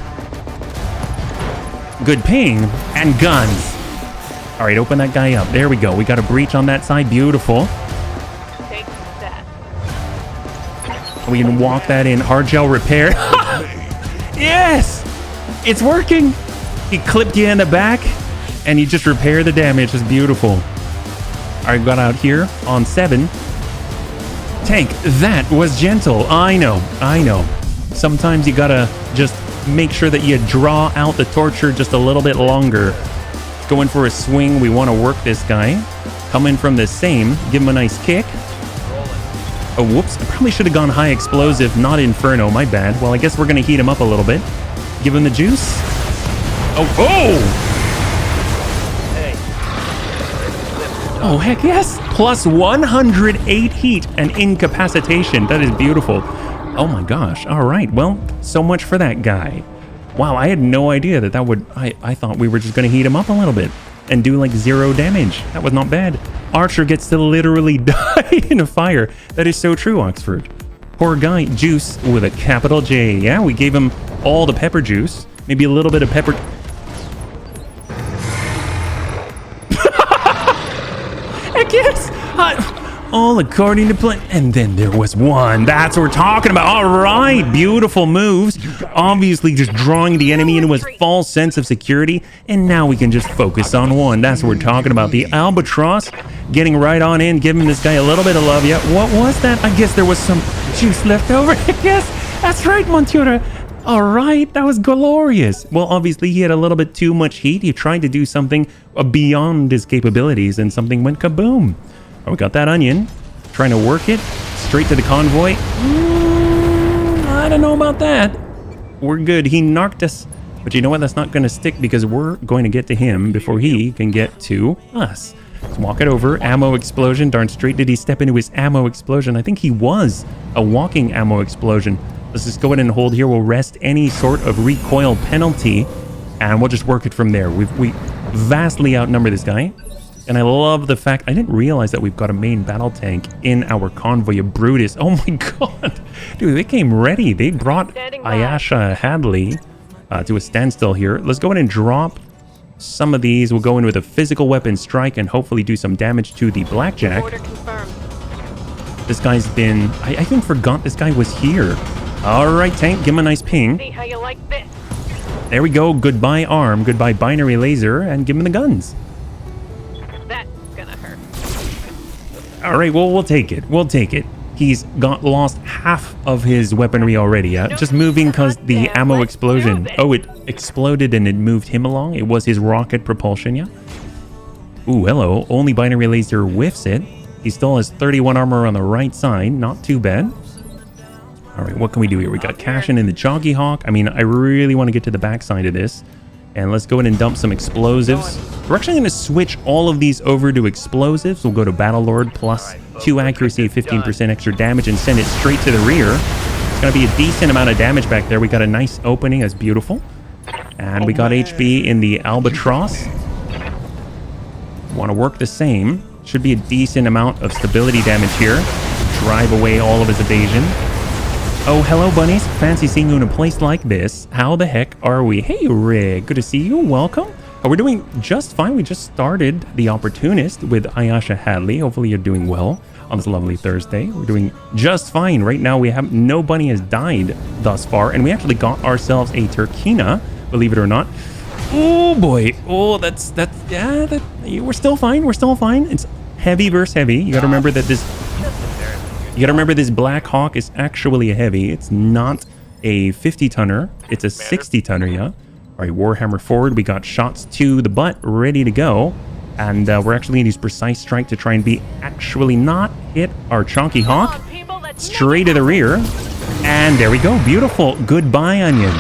Good ping, and guns. All right, open that guy up. There we go. We got a breach on that side. Beautiful. We can walk that in. Hard gel repair. Yes! It's working. He clipped you in the back, and you just repair the damage. It's beautiful. All right, got out here on 7. Tank, that was gentle. I know. Sometimes you gotta just make sure that you draw out the torture just a little bit longer. Going for a swing. We want to work this guy. Come in from the same. Give him a nice kick. Oh, whoops. I probably should have gone high explosive, not inferno. My bad. Well, I guess we're going to heat him up a little bit. Give him the juice. Oh! Oh, heck yes. Plus 108 heat and incapacitation. That is beautiful. Oh my gosh. All right. Well, so much for that guy. Wow, I had no idea that would... I thought we were just going to heat him up a little bit and do like 0 damage. That was not bad. Archer gets to literally die in a fire. That is so true, Oxford. Poor guy. Juice with a capital J. Yeah, we gave him all the pepper juice. Maybe a little bit of pepper... Heck yes! All according to plan. And then there was one. That's what we're talking about. All right. Beautiful moves. Obviously just drawing the enemy into his false sense of security. And now we can just focus on one. That's what we're talking about. The Albatross getting right on in. Giving this guy a little bit of love. Yeah. What was that? I guess there was some juice left over. Yes. That's right, Montura. All right. That was glorious. Well, obviously he had a little bit too much heat. He tried to do something beyond his capabilities and something went kaboom. Oh, we got that onion. Trying to work it. Straight to the convoy. I don't know about that. We're good. He narked us. But you know what? That's not going to stick because we're going to get to him before he can get to us. Let's walk it over. Ammo explosion. Darn straight did he step into his ammo explosion. I think he was a walking ammo explosion. Let's just go ahead and hold here. We'll rest any sort of recoil penalty. And we'll just work it from there. We vastly outnumber this guy. And I love the fact, I didn't realize that we've got a main battle tank in our convoy of Brutus. Oh my god. Dude, they came ready. They brought Ayasha Hadley to a standstill here. Let's go ahead and drop some of these. We'll go in with a physical weapon strike and hopefully do some damage to the Blackjack. This guy's been... I even forgot this guy was here. All right, tank, give him a nice ping. See how you like this. There we go. Goodbye arm, goodbye binary laser, and give him the guns. That's gonna hurt. All right, well, we'll take it. We'll take it. He's lost half of his weaponry already, yeah? Just moving because the ammo explosion. Oh, it exploded and it moved him along. It was his rocket propulsion, yeah? Ooh, hello. Only binary laser whiffs it. He still has 31 armor on the right side. Not too bad. All right, what can we do here? We got Cashin in the Jockey Hawk. I mean, I really want to get to the backside of this. And let's go ahead and dump some explosives. We're actually going to switch all of these over to explosives. We'll go to Battlelord plus 2 accuracy, 15% extra damage, and send it straight to the rear. It's going to be a decent amount of damage back there. We got a nice opening. That's beautiful. And we got HB in the Albatross. Want to work the same. Should be a decent amount of stability damage here. Drive away all of his evasion. Oh, hello, bunnies. Fancy seeing you in a place like this. How the heck are we? Hey, Rick. Good to see you. Welcome. Oh, we're doing just fine. We just started The Opportunist with Ayasha Hadley. Hopefully you're doing well on this lovely Thursday. We're doing just fine. Right now, we have no bunny has died thus far. And we actually got ourselves a Turkina, believe it or not. Oh, boy. Oh, we're still fine. We're still fine. It's heavy versus heavy. You got to remember that this... You gotta remember this Black Hawk is actually a heavy. It's not a 50-tonner. It's a 60-tonner, yeah? All right, Warhammer forward. We got shots to the butt ready to go. And we're actually gonna use Precise Strike to try and actually not hit our Chonky Hawk. Straight to the rear. And there we go. Beautiful. Goodbye, Onion.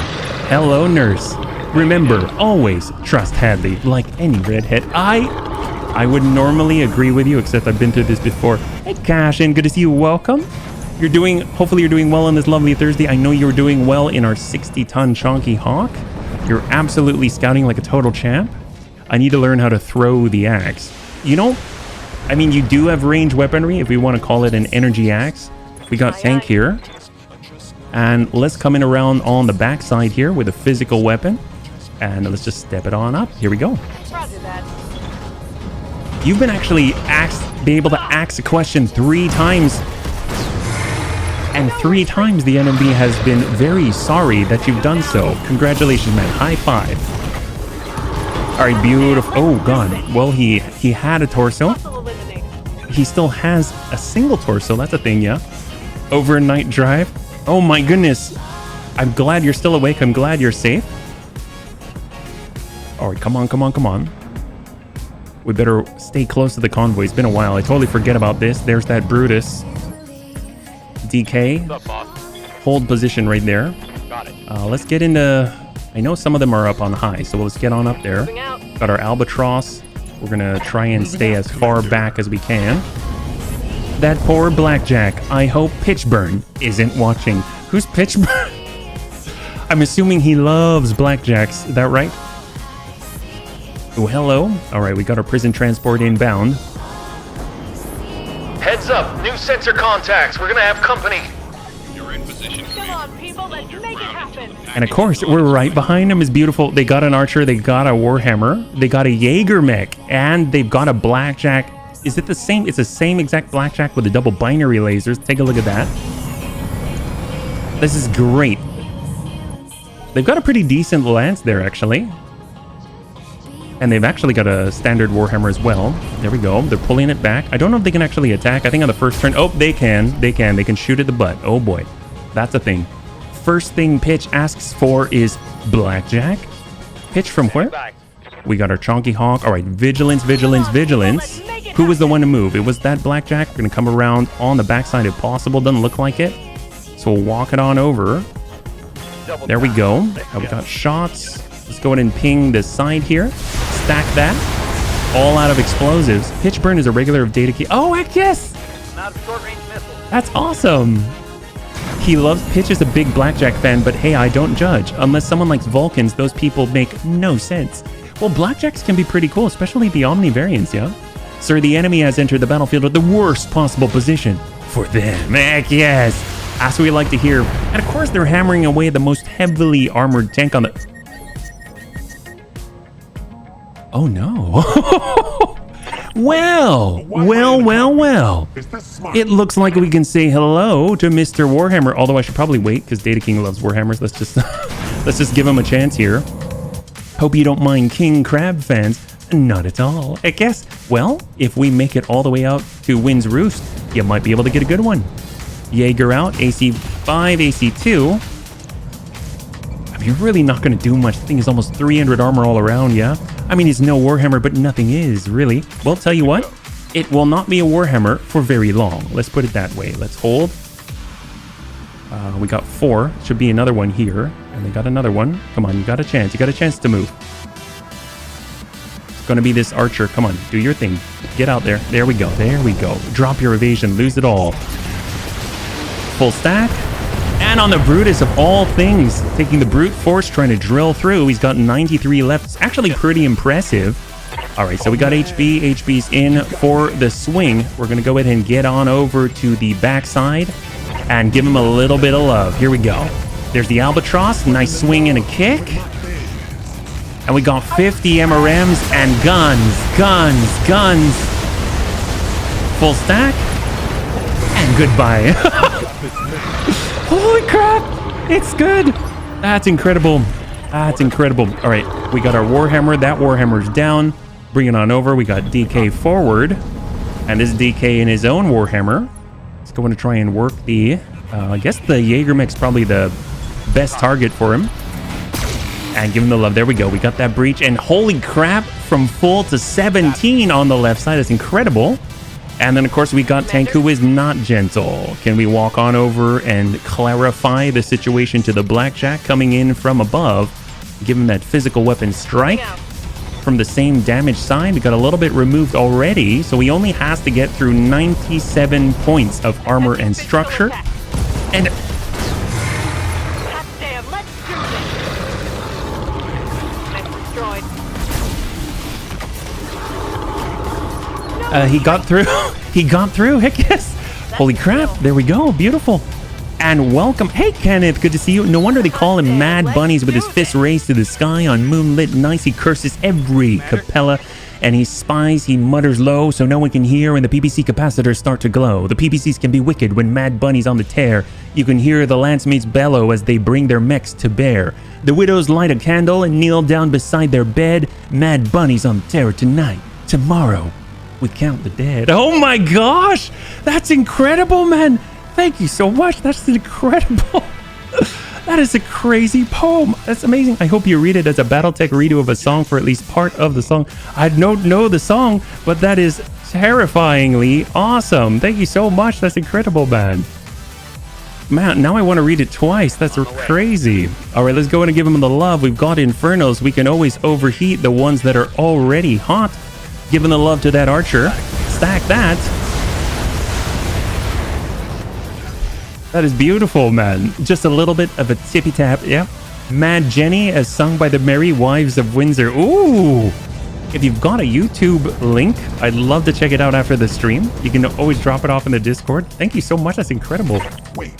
Hello, Nurse. Remember, always trust Hadley like any redhead. I would normally agree with you, except I've been through this before. Hey, Cashin, good to see you. Welcome. Hopefully you're doing well on this lovely Thursday. I know you're doing well in our 60-ton Chonky Hawk. You're absolutely scouting like a total champ. I need to learn how to throw the axe. You know, I mean, you do have range weaponry, if we want to call it an energy axe. We got tank here. And let's come in around on the backside here with a physical weapon. And let's just step it on up. Here we go. Roger that. You've been actually be able to ask a question 3 times. And 3 times the enemy has been very sorry that you've done so. Congratulations, man. High five. All right, beautiful. Oh, God. Well, he had a torso. He still has a single torso. That's a thing, yeah? Overnight drive. Oh, my goodness. I'm glad you're still awake. I'm glad you're safe. All right, come on, come on, come on. We better stay close to the convoy. It's been a while. I totally forget about this. There's that Brutus. DK. What's up, boss? Hold position right there. Got it. Let's get into... I know some of them are up on high, so let's get on up there. Moving out. Got our Albatross. We're going to try and stay as far back as we can. That poor Blackjack. I hope Pitchburn isn't watching. Who's Pitchburn? I'm assuming he loves Blackjacks. Is that right? Oh, hello. All right, we got our prison transport inbound. Heads up, new sensor contacts. We're gonna have company. You're in position. Come on, people, let's make it happen. And of course, we're right behind them. Is beautiful. They got an archer, they got a warhammer, they got a Jaeger mech, and they've got a blackjack. Is it the same? It's the same exact blackjack with the double binary lasers. Take a look at that. This is great. They've got a pretty decent lance there, actually. And they've actually got a standard warhammer as well. There we go. They're pulling it back. I don't know if they can actually attack. I think on the first turn... Oh, they can. They can. They can shoot at the butt. Oh, boy. That's a thing. First thing Pitch asks for is Blackjack. Pitch from where? We got our Chonky Hawk. All right. Vigilance, vigilance, vigilance. Who was the one to move? It was that Blackjack. We're going to come around on the backside if possible. Doesn't look like it. So we'll walk it on over. There we go. We got shots. Let's go ahead and ping this side here. Stack that. All out of explosives. Pitchburn is a regular of data key. Oh, heck yes! Not a short-range missile. That's awesome. He loves... Pitch is a big Blackjack fan, but hey, I don't judge. Unless someone likes Vulcans, those people make no sense. Well, Blackjacks can be pretty cool, especially the Omni variants, yeah? Sir, the enemy has entered the battlefield at the worst possible position. For them. Heck yes! That's what we like to hear. And of course, they're hammering away the most heavily armored tank on the... Oh, no. Well. It looks like we can say hello to Mr. Warhammer. Although I should probably wait because Data King loves Warhammers. Let's just Let's just give him a chance here. Hope you don't mind King Crab fans. Not at all. I guess, well, if we make it all the way out to Wind's Roost, you might be able to get a good one. Jaeger out, AC5, AC2. I mean, you're really not going to do much. The thing is almost 300 armor all around, yeah? I mean, it's no Warhammer, but nothing is, really. Well, tell you what, it will not be a Warhammer for very long. Let's put it that way. Let's hold. We got 4. Should be another one here. And they got another one. Come on, you got a chance. You got a chance to move. It's going to be this archer. Come on, do your thing. Get out there. There we go. There we go. Drop your evasion. Lose it all. Full stack. And on the Brutus of all things, taking the brute force, trying to drill through. He's got 93 left. It's actually pretty impressive. All right, so we got HB. HB's in for the swing. We're going to go ahead and get on over to the backside and give him a little bit of love. Here we go. There's the Albatross. Nice swing and a kick. And we got 50 MRMs and guns. Full stack. And goodbye. Holy crap. It's good. That's incredible. That's incredible. All right, we got our Warhammer. That Warhammer's down. Bring it on over. We got DK forward. And this DK in his own Warhammer. He's going to try and work the... I guess the Jaegermech's probably the best target for him. And give him the love. There we go. We got that breach. And holy crap, from full to 17 on the left side. That's incredible. And then, of course, we got Tank, who is not gentle. Can we walk on over and clarify the situation to the Blackjack coming in from above? Give him that physical weapon strike. From the same damage side, we got a little bit removed already. So he only has to get through 97 points of armor and structure. And Damn, let's do this. I'm destroyed. he got through. He got through. Heck yes. Holy crap. There we go. Beautiful. And welcome. Hey, Kenneth. Good to see you. No wonder they call him Mad Bunnies with his fist raised to the sky on moonlit nights. He curses every Capella. And he spies, he mutters low so no one can hear, and the PPC capacitors start to glow. The PPCs can be wicked when Mad Bunny's on the tear. You can hear the Lancemates bellow as they bring their mechs to bear. The widows light a candle and kneel down beside their bed. Mad Bunny's on terror tonight. Tomorrow, we count the dead. Oh my gosh! That's incredible, man! Thank you so much. That's incredible. That is a crazy poem. That's amazing. I hope you read it as a Battletech redo of a song for at least part of the song. I don't know the song, but that is terrifyingly awesome. Thank you so much. That's incredible, man. Man, now I want to read it twice. That's crazy. All right, let's go in and give him the love. We've got Infernos. We can always overheat the ones that are already hot. Giving the love to that archer. Stack that. That is beautiful, man. Just a little bit of a tippy tap. Yeah. Mad Jenny, as sung by the Merry Wives of Windsor. Ooh. If you've got a YouTube link, I'd love to check it out after the stream. You can always drop it off in the Discord. Thank you so much. That's incredible. Wait.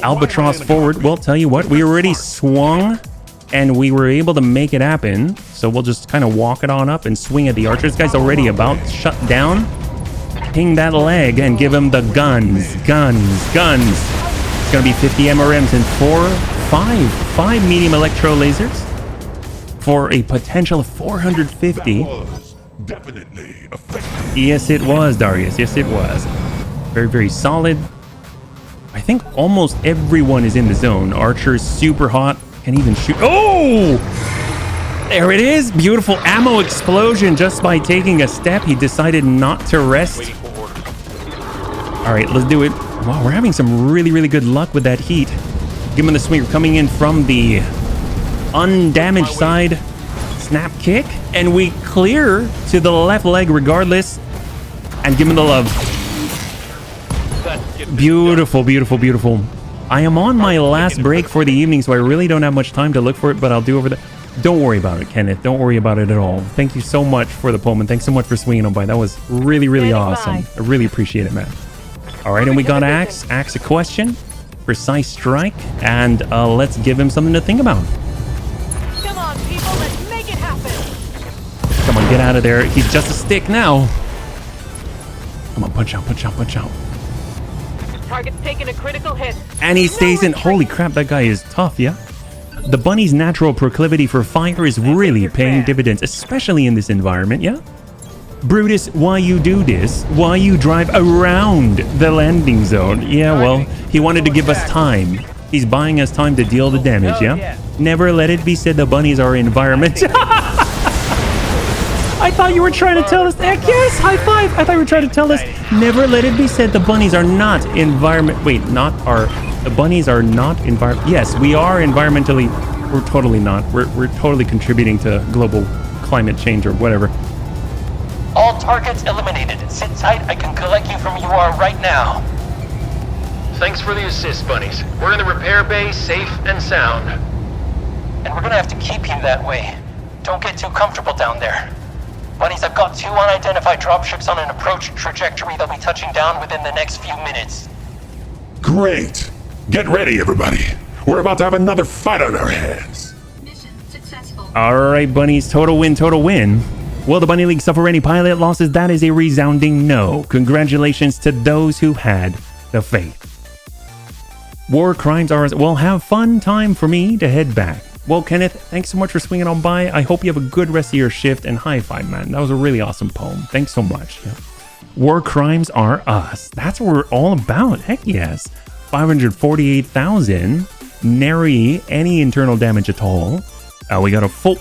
Albatross forward. Well, tell you what, we already swung and we were able to make it happen. So we'll just kind of walk it on up and swing at the archer. This guy's already about shut down. Ping that leg and give him the guns. It's going to be 50 MRMs and 5 medium electro lasers for a potential of 450. That was definitely effective. Yes, it was, Darius. Yes, it was. Very, very solid. I think almost everyone is in the zone. Archer's super hot. Can even shoot. Oh! There it is. Beautiful ammo explosion just by taking a step. He decided not to rest. All right, let's do it. Wow, we're having some really, really good luck with that heat. Give him the swinger coming in from the undamaged side. Snap kick. And we clear to the left leg regardless. And give him the love. Beautiful, beautiful, beautiful. I am on my last break for the evening, so I really don't have much time to look for it, but I'll do over the... Don't worry about it, Kenneth. Don't worry about it at all. Thank you so much for the poem, and thanks so much for swinging on by. That was really, really awesome. I really appreciate it, man. All right, and we got Axe. Axe a question. Precise strike. And let's give him something to think about. Come on, people, let's make it happen. Come on, get out of there. He's just a stick now. Come on, punch out, punch out, punch out. Target's taking a critical hit. And he stays in. Holy crap, that guy is tough, yeah? The bunny's natural proclivity for fire is really paying dividends, especially in this environment, yeah? Brutus, why you do this? Why you drive around the landing zone? Yeah, well, he wanted to give us time. He's buying us time to deal the damage, yeah? Never let it be said the bunnies are environment. I thought you were trying to tell us. Yes, high five. I thought you were trying to tell us. Never let it be said the bunnies are not environment. Wait, the bunnies are not environment. Yes, we are environmentally. We're totally not. We're totally contributing to global climate change or whatever. All targets eliminated. Sit tight. I can collect you from UR right now. Thanks for the assist, bunnies. We're in the repair bay, safe and sound. And we're gonna have to keep you that way. Don't get too comfortable down there. Bunnies, I've got 2 unidentified dropships on an approach trajectory. They'll be touching down within the next few minutes. Great. Get ready, everybody. We're about to have another fight on our hands. Mission successful. All right, bunnies. Total win, total win. Will the Bunny League suffer any pilot losses? That is a resounding no. Congratulations to those who had the faith. War crimes are... Well, have fun. Time for me to head back. Well, Kenneth, thanks so much for swinging on by. I hope you have a good rest of your shift, and high five, man. That was a really awesome poem. Thanks so much. Yeah. War crimes are us. That's what we're all about. Heck yes. 548,000. Nary any internal damage at all.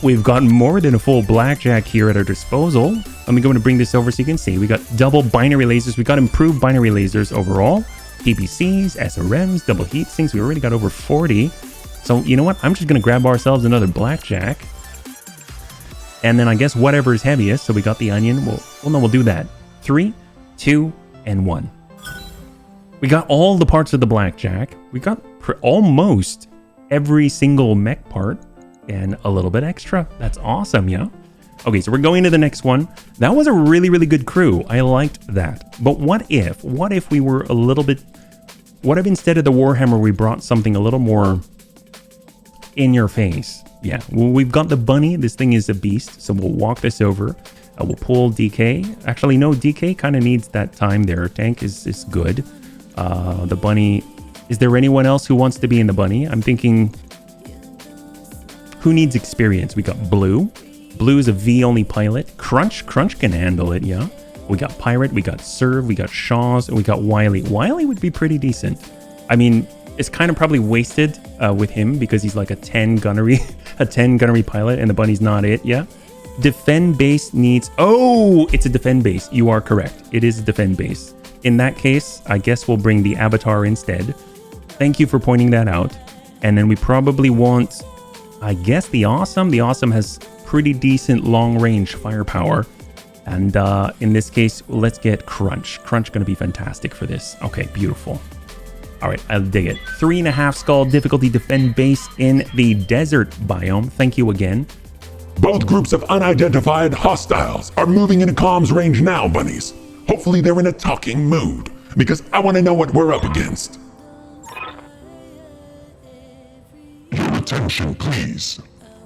We've got more than a full blackjack here at our disposal. Let me go and bring this over so you can see. We got double binary lasers. We got improved binary lasers overall. PPCs, SRMs, double heat sinks. We already got over 40. So, you know what? I'm just going to grab ourselves another blackjack. And then I guess whatever is heaviest. So we got the onion. We'll do that. 3, 2, and 1. We got all the parts of the blackjack. We got almost every single mech part and a little bit extra. That's awesome, yeah? Okay, so we're going to the next one. That was a really, really good crew. I liked that. But what if we were a little bit... What if instead of the Warhammer, we brought something a little more... in your face? Yeah, well, we've got the bunny. This thing is a beast, so we'll walk this over. We'll pull DK. Actually, no, DK kind of needs that time there. Tank is good. The bunny... Is there anyone else who wants to be in the bunny? I'm thinking... Who needs experience? We got Blue. Blue is a V-only pilot. Crunch can handle it, yeah. We got Pirate, we got Serve, we got Shaws, and we got Wiley. Wiley would be pretty decent. I mean... It's kind of probably wasted with him because he's like a 10 gunnery pilot, and the bunny's not it. Yeah. Defend base needs... Oh, it's a defend base. You are correct. It is a defend base. In that case, I guess we'll bring the Avatar instead. Thank you for pointing that out. And then we probably want, I guess, the Awesome. The Awesome has pretty decent long-range firepower. And in this case, let's get Crunch. Crunch going to be fantastic for this. Okay, beautiful. All right, I'll dig it. 3.5 skull difficulty defend base in the desert biome. Thank you again. Both groups of unidentified hostiles are moving into comms range now, bunnies. Hopefully they're in a talking mood, because I want to know what we're up against. Your attention, please.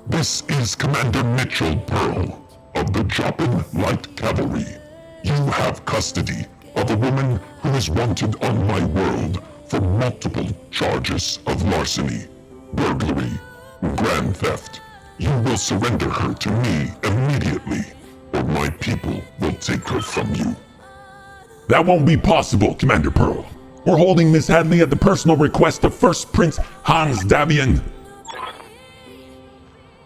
This is Commander Mitchell Pearl of the Joplin Light Cavalry. You have custody of a woman who is wanted on my world for multiple charges of larceny, burglary, grand theft. You will surrender her to me immediately, or my people will take her from you. That won't be possible, Commander Pearl. We're holding Miss Hadley at the personal request of First Prince Hans Davian.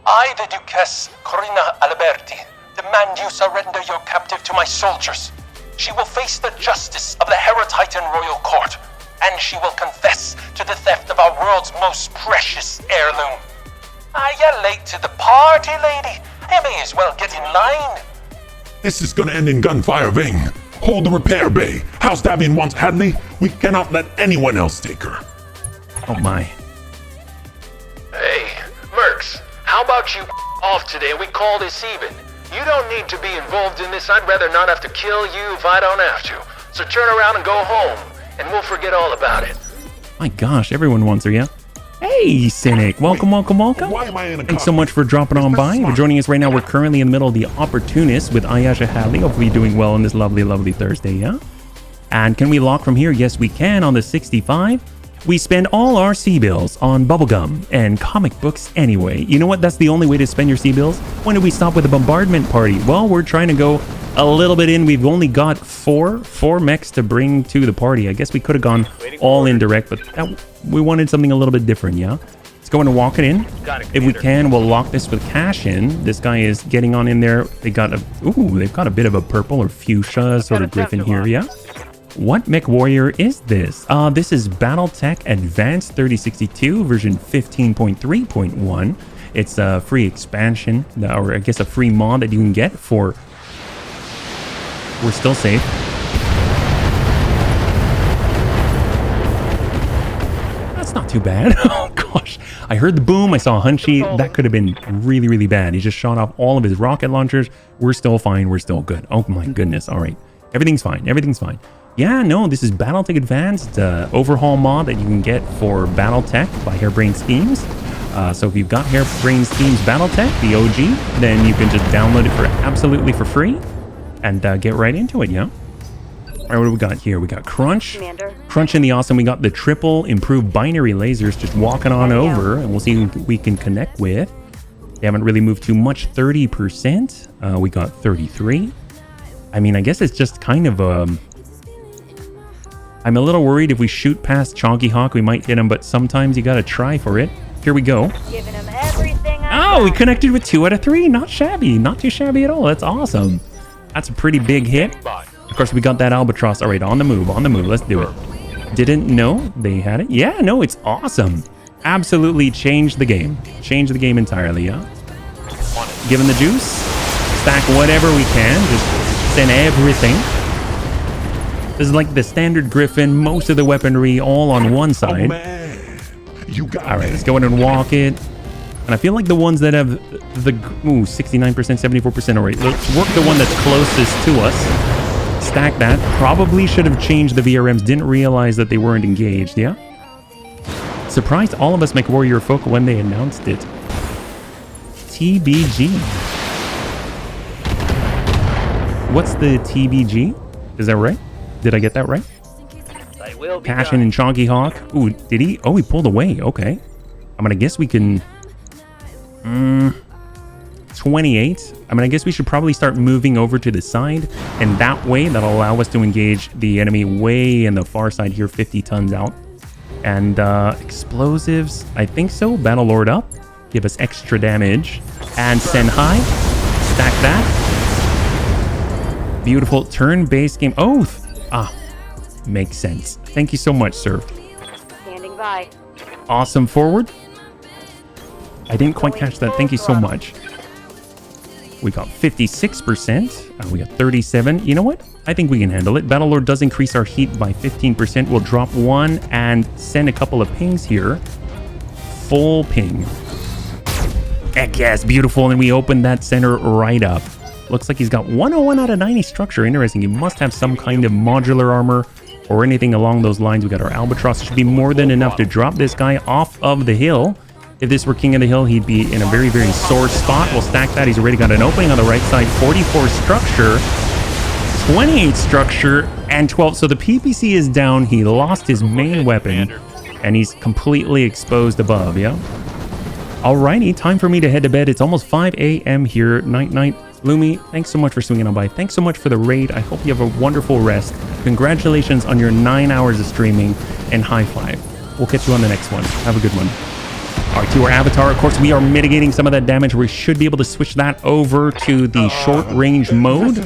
I, the Duchess Corina Alberti, demand you surrender your captive to my soldiers. She will face the justice of the Heretitan Royal Court, and she will confess to the theft of our world's most precious heirloom. You're late to the party, lady. You may as well get in line. This is gonna end in gunfire, Ving. Hold the repair bay. House Davian wants Hadley. We cannot let anyone else take her. Oh my. Hey, Mercs, how about you off today and we call this even? You don't need to be involved in this. I'd rather not have to kill you if I don't have to. So turn around and go home, and we'll forget all about it. My gosh, everyone wants her, yeah? Hey, Cynic. Welcome. Why am I in a Thanks so much for dropping on by. If you're joining us right now, we're currently in the middle of The Opportunist with Ayasha Hadley. Hopefully you're doing well on this lovely, lovely Thursday, yeah? And can we lock from here? Yes, we can on the 65. We spend all our C-bills on bubblegum and comic books anyway. You know what? That's the only way to spend your C-bills. When did we stop with the bombardment party? Well, we're trying to go a little bit in. We've only got four mechs to bring to the party. I guess we could have gone all indirect, but we wanted something a little bit different, yeah? Let's go and walk it in. If we can, we'll lock this with cash in. This guy is getting on in there. They've got a bit of a purple or fuchsia sort of griffin here, yeah? What mech warrior is this? This is Battletech Advanced 3062 version 15.3.1. It's a free expansion, or I guess a free mod that you can get for... We're still safe. That's not too bad. Oh gosh. I heard the boom. I saw a Hunchy. That could have been really, really bad. He just shot off all of his rocket launchers. We're still fine. We're still good. Oh my goodness. All right. Everything's fine. Everything's fine. Yeah, no, this is Battletech Advanced overhaul mod that you can get for Battletech by Hairbrained Schemes. So if you've got Hairbrained Schemes Battletech, the OG, then you can just download it for absolutely for free and get right into it, yeah? All right, what do we got here? We got Crunch. Commander. Crunch in the awesome. We got the triple improved binary lasers just walking on over, and we'll see who we can connect with. They haven't really moved too much. 30%. We got 33. I mean, I guess it's just kind of I'm a little worried if we shoot past Chonky Hawk, we might hit him, but sometimes you gotta try for it. Here we go. Giving him everything Oh, we connected with 2 out of 3. Not shabby. Not too shabby at all. That's awesome. That's a pretty big hit. Of course, we got that albatross. All right, on the move. On the move. Let's do it. Didn't know they had it. Yeah, no, it's awesome. Absolutely changed the game. Changed the game entirely, yeah? Given the juice. Stack whatever we can. Just send everything. This is like the standard Griffin, most of the weaponry all on one side. Oh, man. You got all right, let's go in and walk it. And I feel like the ones that have the 69%, 74%. All right, let's work the one that's closest to us. Stack that. Probably should have changed the VRMs. Didn't realize that they weren't engaged, yeah? Surprised all of us make Warrior Folk when they announced it. TBG. What's the TBG? Is that right? Did I get that right? I will be Cash in and Chonky Hawk. Ooh, did he? Oh, he pulled away. Okay. I'm gonna guess we can... 28. I mean, I guess we should probably start moving over to the side. And that way, that'll allow us to engage the enemy way in the far side here, 50 tons out. And explosives, I think so. Battlelord up. Give us extra damage. And send high. Stack that. Beautiful turn-based game. Oh, makes sense. Thank you so much, sir. Standing by. Awesome forward. I didn't quite catch that. Thank you so much. We got 56%. We got 37. You know what? I think we can handle it. Battlelord does increase our heat by 15%. We'll drop 1 and send a couple of pings here. Full ping. Heck yes, beautiful. And we open that center right up. Looks like he's got 101 out of 90 structure. Interesting. He must have some kind of modular armor or anything along those lines. We got our albatross. Should be more than enough to drop this guy off of the hill. If this were King of the Hill, he'd be in a very, very sore spot. We'll stack that. He's already got an opening on the right side. 44 structure, 28 structure, and 12. So the PPC is down. He lost his main weapon, and he's completely exposed above, yeah? Alrighty, time for me to head to bed. It's almost 5 a.m. here. Night. Lumi, thanks so much for swinging on by. Thanks so much for the raid. I hope you have a wonderful rest. Congratulations on your 9 hours of streaming, and high five. We'll catch you on the next one. Have a good one. All right, to our avatar. Of course, we are mitigating some of that damage. We should be able to switch that over to the short range mode.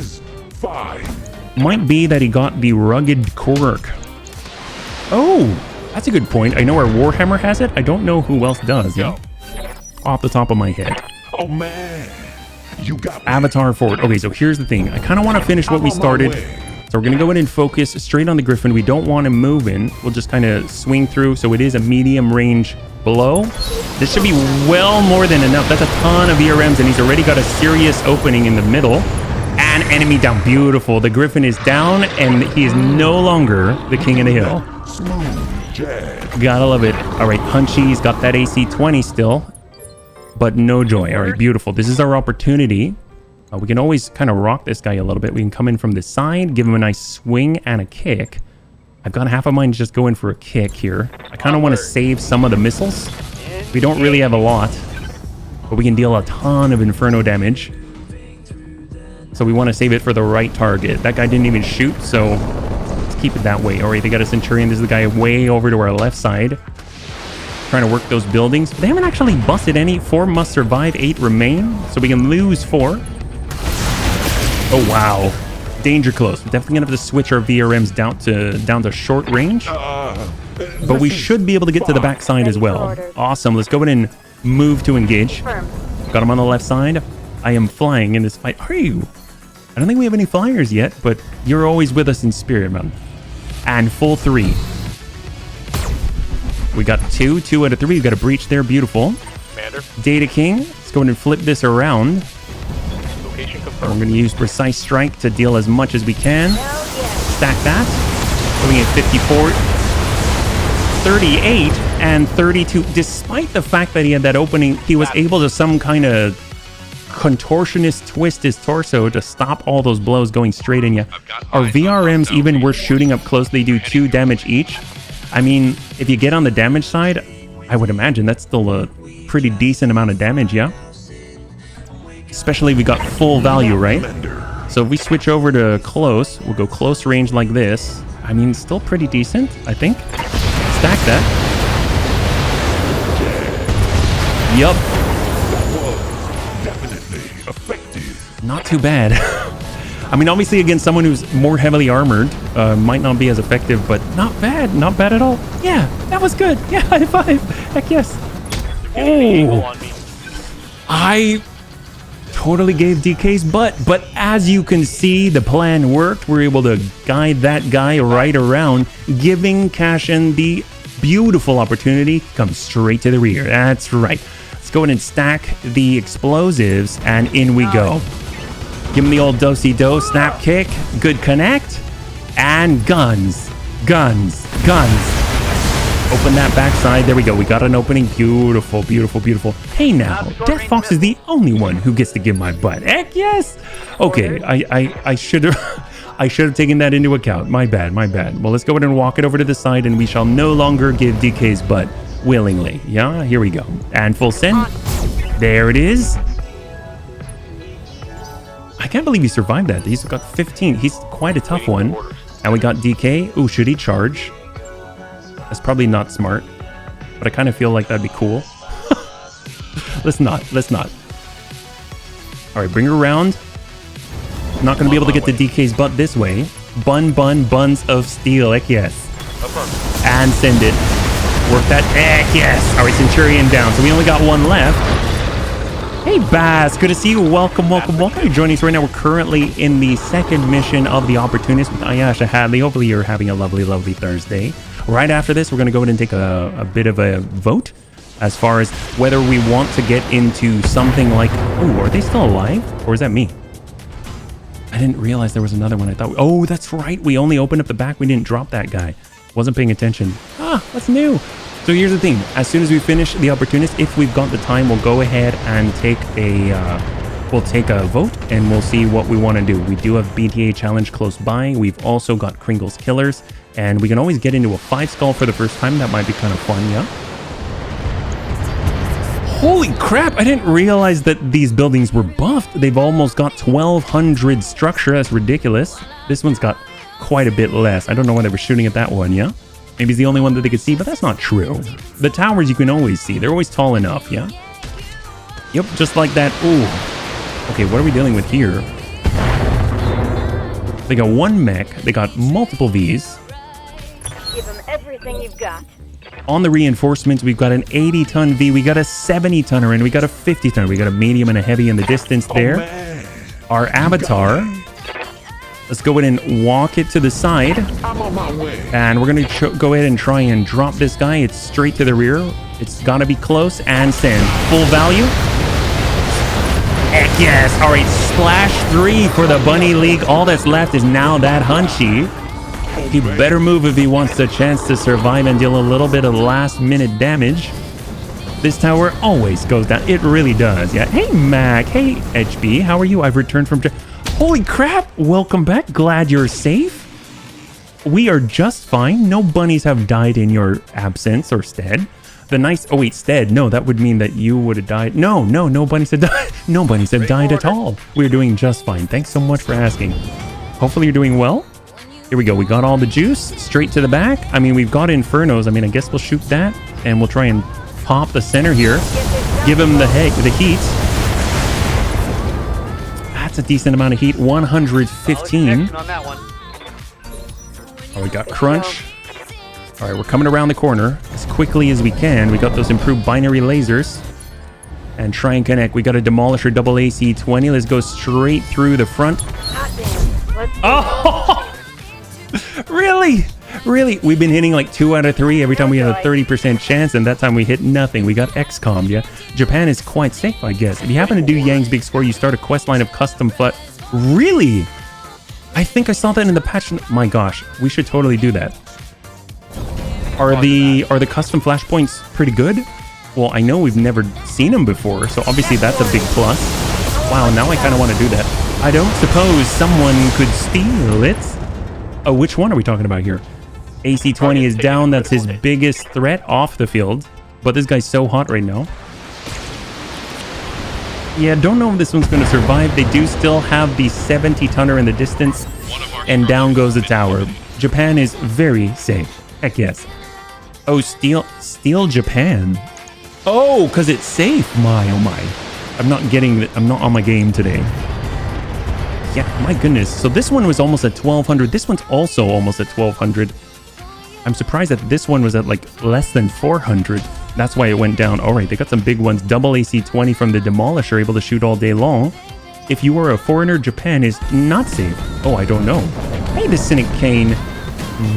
Might be that he got the rugged quirk. Oh, that's a good point. I know our Warhammer has it. I don't know who else does. Yeah? Off the top of my head. Oh man, you got me. Avatar forward. Okay, so here's the thing. I kind of want to finish what we started. So we're going to go in and focus straight on the Griffin. We don't want to move in. We'll just kind of swing through. So it is a medium range blow. This should be well more than enough. That's a ton of ERMs, and he's already got a serious opening in the middle. And enemy down. Beautiful. The Griffin is down, and he is no longer the King of the Hill. Gotta love it. All right, Hunchy's got that AC 20 still, but no joy. All right, beautiful. This is our opportunity. We can always kind of rock this guy a little bit. We can come in from the side, give him a nice swing and a kick. I've got half a mind to just go in for a kick here. I kind of want to save some of the missiles. We don't really have a lot, but we can deal a ton of Inferno damage. So we want to save it for the right target. That guy didn't even shoot, so let's keep it that way. All right, they got a Centurion. This is the guy way over to our left side, trying to work those buildings. They haven't actually busted any. 4 must survive, 8 remain, so we can lose 4. Oh, wow. Danger close. We're definitely gonna have to switch our VRMs down to short range. But we should be able to get to the backside as well. Awesome. Let's go ahead and move to engage. Got him on the left side. I am flying in this fight. Are you? I don't think we have any flyers yet, but you're always with us in spirit, man. And full 3. We got 2 out of 3. We got a breach there. Beautiful. Commander. Data King. Let's go ahead and flip this around. Location We're confirmed. going to use Precise Strike to deal as much as we can. Stack that. Going at 54, 38, and 32. Despite the fact that he had that opening, he was able to some kind of contortionist twist his torso to stop all those blows going straight in you. Our VRMs, even were shooting up close. They do 2 damage each. I mean, if you get on the damage side, I would imagine that's still a pretty decent amount of damage, yeah? Especially we got full value, right? So if we switch over to close, we'll go close range like this. I mean, still pretty decent, I think. Stack that. Yup. Definitely effective. Not too bad. I mean, obviously against someone who's more heavily armored, might not be as effective, but not bad. Not bad at all. Yeah, that was good. Yeah, high five. Heck yes. Eagle Oh, on me. I totally gave DK's butt, but as you can see, the plan worked. We're able to guide that guy right around, giving Cashin the beautiful opportunity to come straight to the rear. That's right. Let's go ahead and stack the explosives, and in we go. Give him the old do-si-do, snap kick, good connect, and guns, guns, guns. Open that backside. There we go. We got an opening. Beautiful, beautiful, beautiful. Hey now, Death Fox is the only one who gets to give my butt. Heck yes. Okay, I should have taken that into account. My bad, my bad. Well, let's go ahead and walk it over to the side, and we shall no longer give DK's butt willingly. Yeah, here we go. And full send. There it is. I can't believe he survived that. He's got 15. He's quite a tough one. And we got DK. Ooh, should he charge? That's probably not smart, but I kind of feel like that'd be cool. Let's not. All right, bring her around. Not going to be able to get the DK's butt this way. Buns of steel. Heck yes. And send it. Work that. Heck yes. All right, Centurion down. So we only got 1 left. Hey, Bass. Good to see you. Welcome. You're joining us right now. We're currently in the 2nd mission of the Opportunist with Ayasha Hadley. Hopefully you're having a lovely, lovely Thursday. Right after this, we're going to go ahead and take a bit of a vote as far as whether we want to get into something like... Oh, are they still alive? Or is that me? I didn't realize there was another one. I thought... Oh, that's right. We only opened up the back. We didn't drop that guy. Wasn't paying attention. Ah, that's new. So here's the thing. As soon as we finish the Opportunist, if we've got the time, we'll go ahead and take a vote, and we'll see what we want to do. We do have BTA Challenge close by. We've also got Kringle's Killers, and we can always get into a 5 skull for the first time. That might be kind of fun, yeah? Holy crap! I didn't realize that these buildings were buffed. They've almost got 1,200 structure. That's ridiculous. This one's got quite a bit less. I don't know why they were shooting at that one, yeah? Maybe it's the only one that they could see, but that's not true. The towers you can always see. They're always tall enough, yeah? Yep, just like that. Ooh. Okay, what are we dealing with here? They got 1 mech. They got multiple Vs. Give them everything you've got. On the reinforcements, we've got an 80-ton V. We got a 70-tonner, and we got a 50-tonner. We got a medium and a heavy in the distance there. Our avatar. Let's go ahead and walk it to the side. I'm on my way. And we're going to go ahead and try and drop this guy. It's straight to the rear. It's got to be close and send. Full value. Heck yes. All right, splash 3 for the Bunny League. All that's left is now that Hunchy. He better move if he wants the chance to survive and deal a little bit of last-minute damage. This tower always goes down. It really does, yeah. Hey, Mac. Hey, HB. How are you? I've returned from... Holy crap. Welcome back. Glad you're safe. we are just fine. No bunnies have died in your absence or stead. The nice, oh wait, stead. No, that would mean that you would have died. No bunnies have died. No bunnies have died at all. We're doing just fine. Thanks so much for asking. Hopefully you're doing well. Here we go. We got all the juice straight to the back. I mean, we've got infernos. I mean, I guess we'll shoot that and we'll try and pop the center here. Give him the heat. That's a decent amount of heat. 115. On that one. Oh, we got crunch. All right, we're coming around the corner as quickly as we can. We got those improved binary lasers. And try and connect. We got a Demolisher double AC-20. Let's go straight through the front. Oh! Really? We've been hitting like 2 out of 3 every time we had a 30% chance, and that time we hit nothing. We got XCOM, yeah? Japan is quite safe, I guess. If you happen to do Yang's Big Score, you start a quest line of custom flat. Really? I think I saw that in the patch. My gosh, we should totally do that. Are the custom flashpoints pretty good? Well, I know we've never seen them before, so obviously that's a big plus. Wow, now I kind of want to do that. I don't suppose someone could steal it. Oh, which one are we talking about here? AC-20 is down. That's his biggest threat off the field. But this guy's so hot right now. Yeah, don't know if this one's going to survive. They do still have the 70-tonner in the distance. And down goes the tower. Japan is very safe. Heck yes. Oh, steal Japan. Oh, because it's safe. My, oh my. I'm not on my game today. Yeah, my goodness. So this one was almost at 1200. This one's also almost at 1200. I'm surprised that this one was at like less than 400. That's why it went down. All right, they got some big ones. Double AC-20 from the Demolisher, able to shoot all day long. If you are a foreigner, Japan is not safe. Oh, I don't know. Hey, the Cynic Kane.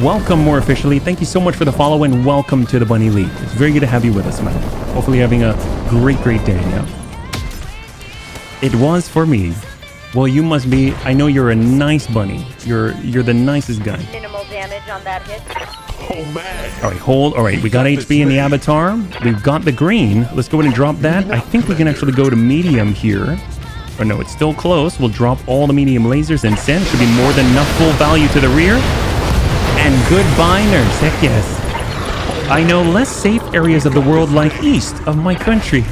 Welcome more officially. Thank you so much for the follow and welcome to the Bunny League. It's very good to have you with us, man. Hopefully having a great day, yeah? It was for me. Well, you must be. I know you're a nice bunny. You're the nicest guy. Minimal damage on that hit. Oh man. All right, hold. All right, we got HB in the avatar. We've got the green. Let's go ahead and drop that. I think we can actually go to medium here. Or no, it's still close. We'll drop all the medium lasers and send. Should be more than enough full value to the rear. And goodbye, nurse. Heck yes. I know less safe areas of the world like east of my country.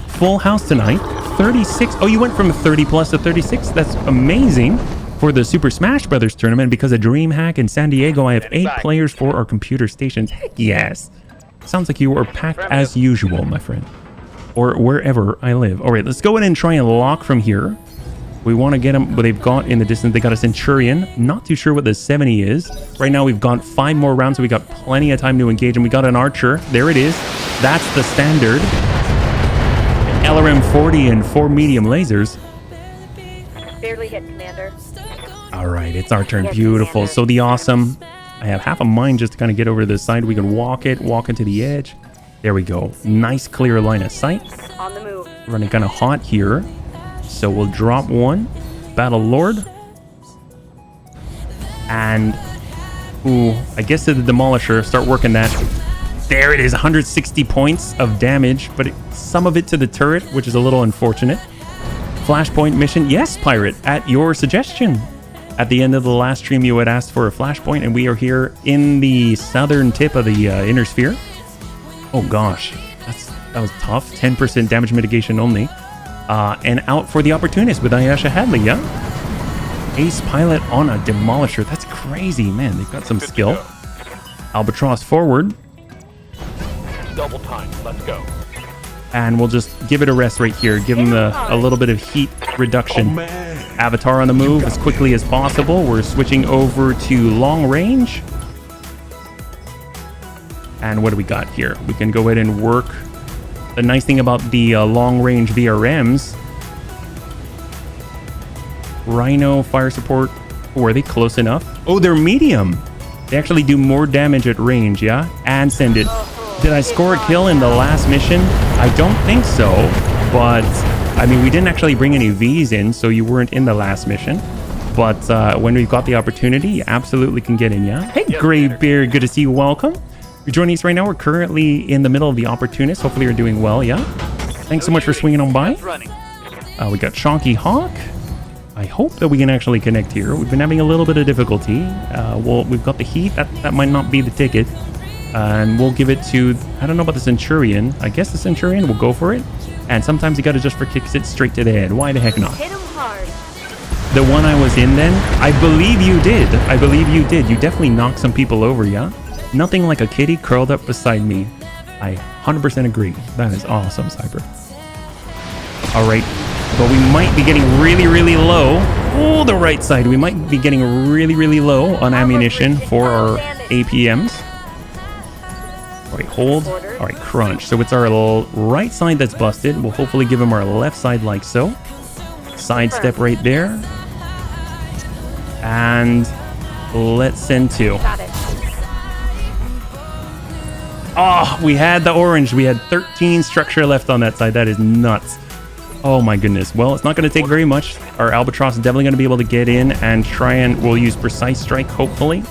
Full house tonight. 36. Oh, you went from 30 plus to 36. That's amazing for the Super Smash Brothers tournament. Because of DreamHack in San Diego, I have 8 players for our computer stations. Heck yes. Sounds like you are packed as usual, my friend. Or wherever I live. All right, let's go in and try and lock from here. We want to get them, but they've got in the distance. They got a Centurion. Not too sure what the 70 is. Right now, we've got 5 more rounds, so we got plenty of time to engage. And we got an Archer. There it is. That's the standard. LRM-40 and 4 medium lasers. Barely hit, Commander. All right, it's our turn. Beautiful. So the awesome. I have half a mind just to kind of get over to this side. We can walk into the edge. There we go. Nice clear line of sight. On the move. Running kind of hot here. So we'll drop one. Battle Lord. And, ooh, I guess to the Demolisher. Start working that. There it is. 160 points of damage. But some of it to the turret, which is a little unfortunate. Flashpoint mission. Yes, Pirate. At your suggestion. At the end of the last stream, you had asked for a flashpoint. And we are here in the southern tip of the inner sphere. Oh, gosh. That was tough. 10% damage mitigation only. And out for the Opportunist with Ayasha Hadley, yeah? Ace Pilot on a Demolisher. That's crazy, man. They've got some skill. Albatross forward. Double time. Let's go. And we'll just give it a rest right here. Give him a little bit of heat reduction. Oh, man. Avatar on the move as quickly as possible. We're switching over to long range. And what do we got here? We can go ahead and work. The nice thing about the long-range VRMs, Rhino, fire support. Oh, are they close enough? Oh, they're medium. They actually do more damage at range, yeah? And send it. Did I score a kill in the last mission? I don't think so, but I mean, we didn't actually bring any Vs in, so you weren't in the last mission. But when we've got the opportunity, you absolutely can get in, yeah? Hey, Greybeard, good to see you. Welcome. You're joining us right now. We're currently in the middle of the Opportunist. Hopefully you're doing well, yeah? Thanks so much for swinging on by. We got Shonky Hawk. I hope that we can actually connect here. We've been having a little bit of difficulty. Well, we've got the heat. That might not be the ticket. And we'll give it to, I don't know about the Centurion. I guess the Centurion will go for it. And sometimes you gotta just for kicks it straight to the head. Why the heck not? Hit him hard. The one I was in then, I believe you did. I believe you did. You definitely knocked some people over, yeah? Nothing like a kitty curled up beside me. I 100% agree. That is awesome, Cyber. All right, but we might be getting really, really low. Oh, the right side. We might be getting really, really low on ammunition for our APMs. All right, hold. All right, crunch. So it's our right side that's busted. We'll hopefully give him our left side like so. Sidestep right there. And let's send 2. Got it. Oh, we had the orange. We had 13 structure left on that side. That is nuts. Oh my goodness. Well, it's not going to take very much. Our Albatross is definitely going to be able to get in and try and we'll use precise strike, hopefully.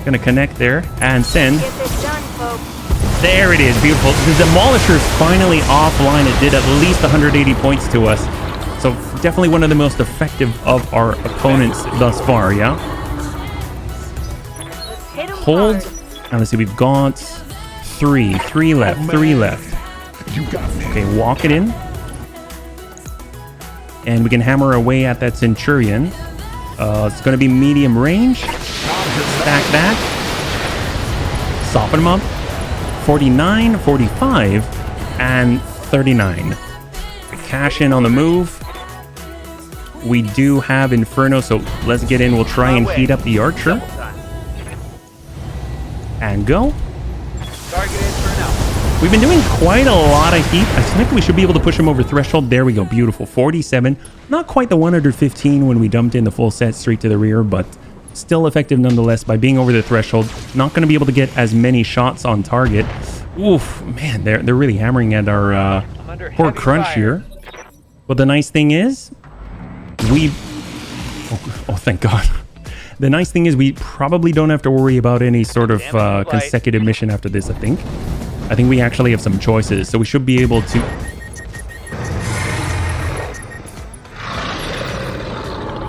Going to connect there and send. Get this done, folks. There it is. Beautiful. The Demolisher is finally offline. It did at least 180 points to us. So definitely one of the most effective of our opponents thus far, yeah? Let's hit him Hold. hard. And let's see, we've got 3 left. 3 left. You got me. Okay, walk it in. And we can hammer away at that Centurion. It's going to be medium range. Stack that. Soften him up. 49, 45, and 39. Cash in on the move. We do have Inferno, so let's get in. We'll try and heat up the Archer. And go. We've been doing quite a lot of heat. I think we should be able to push him over threshold. There we go. Beautiful. 47. Not quite the 115 when we dumped in the full set straight to the rear, but still effective nonetheless by being over the threshold. Not going to be able to get as many shots on target. Oof, man, they're really hammering at our poor crunch here. But the nice thing is, oh, thank God. The nice thing is we probably don't have to worry about any sort of consecutive mission after this, I think. I think we actually have some choices, so we should be able to...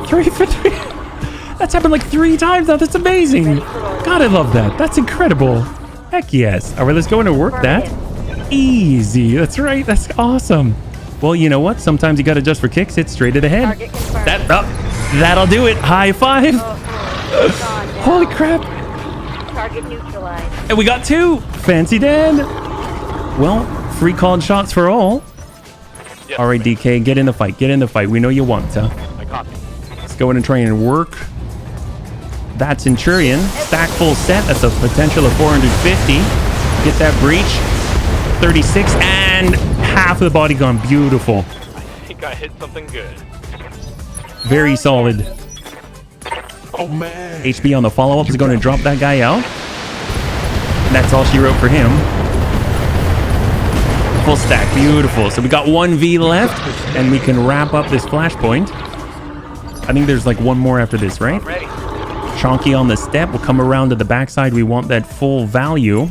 3 for 3. That's happened like 3 times now. That's amazing. God, I love that. That's incredible. Heck yes. All right, let's go in and work that. Easy. That's right. That's awesome. Well, you know what? Sometimes you got to just for kicks. Hit straight to the head. That'll do it. High five. Holy crap. Target neutralized. And we got 2. Fancy Dan. Well, free called shots for all. Yes, all right, DK, get in the fight. Get in the fight. We know you want to. I copy. Let's go in and try and work that Centurion. Stack full set. That's a potential of 450. Get that breach. 36 and half of the body gone. Beautiful. I think I hit something good. Very solid. Oh man. HB on the follow-up is going to drop that guy out. And that's all she wrote for him. Full stack. Beautiful. So we got 1 V left and we can wrap up this flashpoint. I think there's like 1 more after this, right? Ready. Chonky on the step. We'll come around to the backside. We want that full value.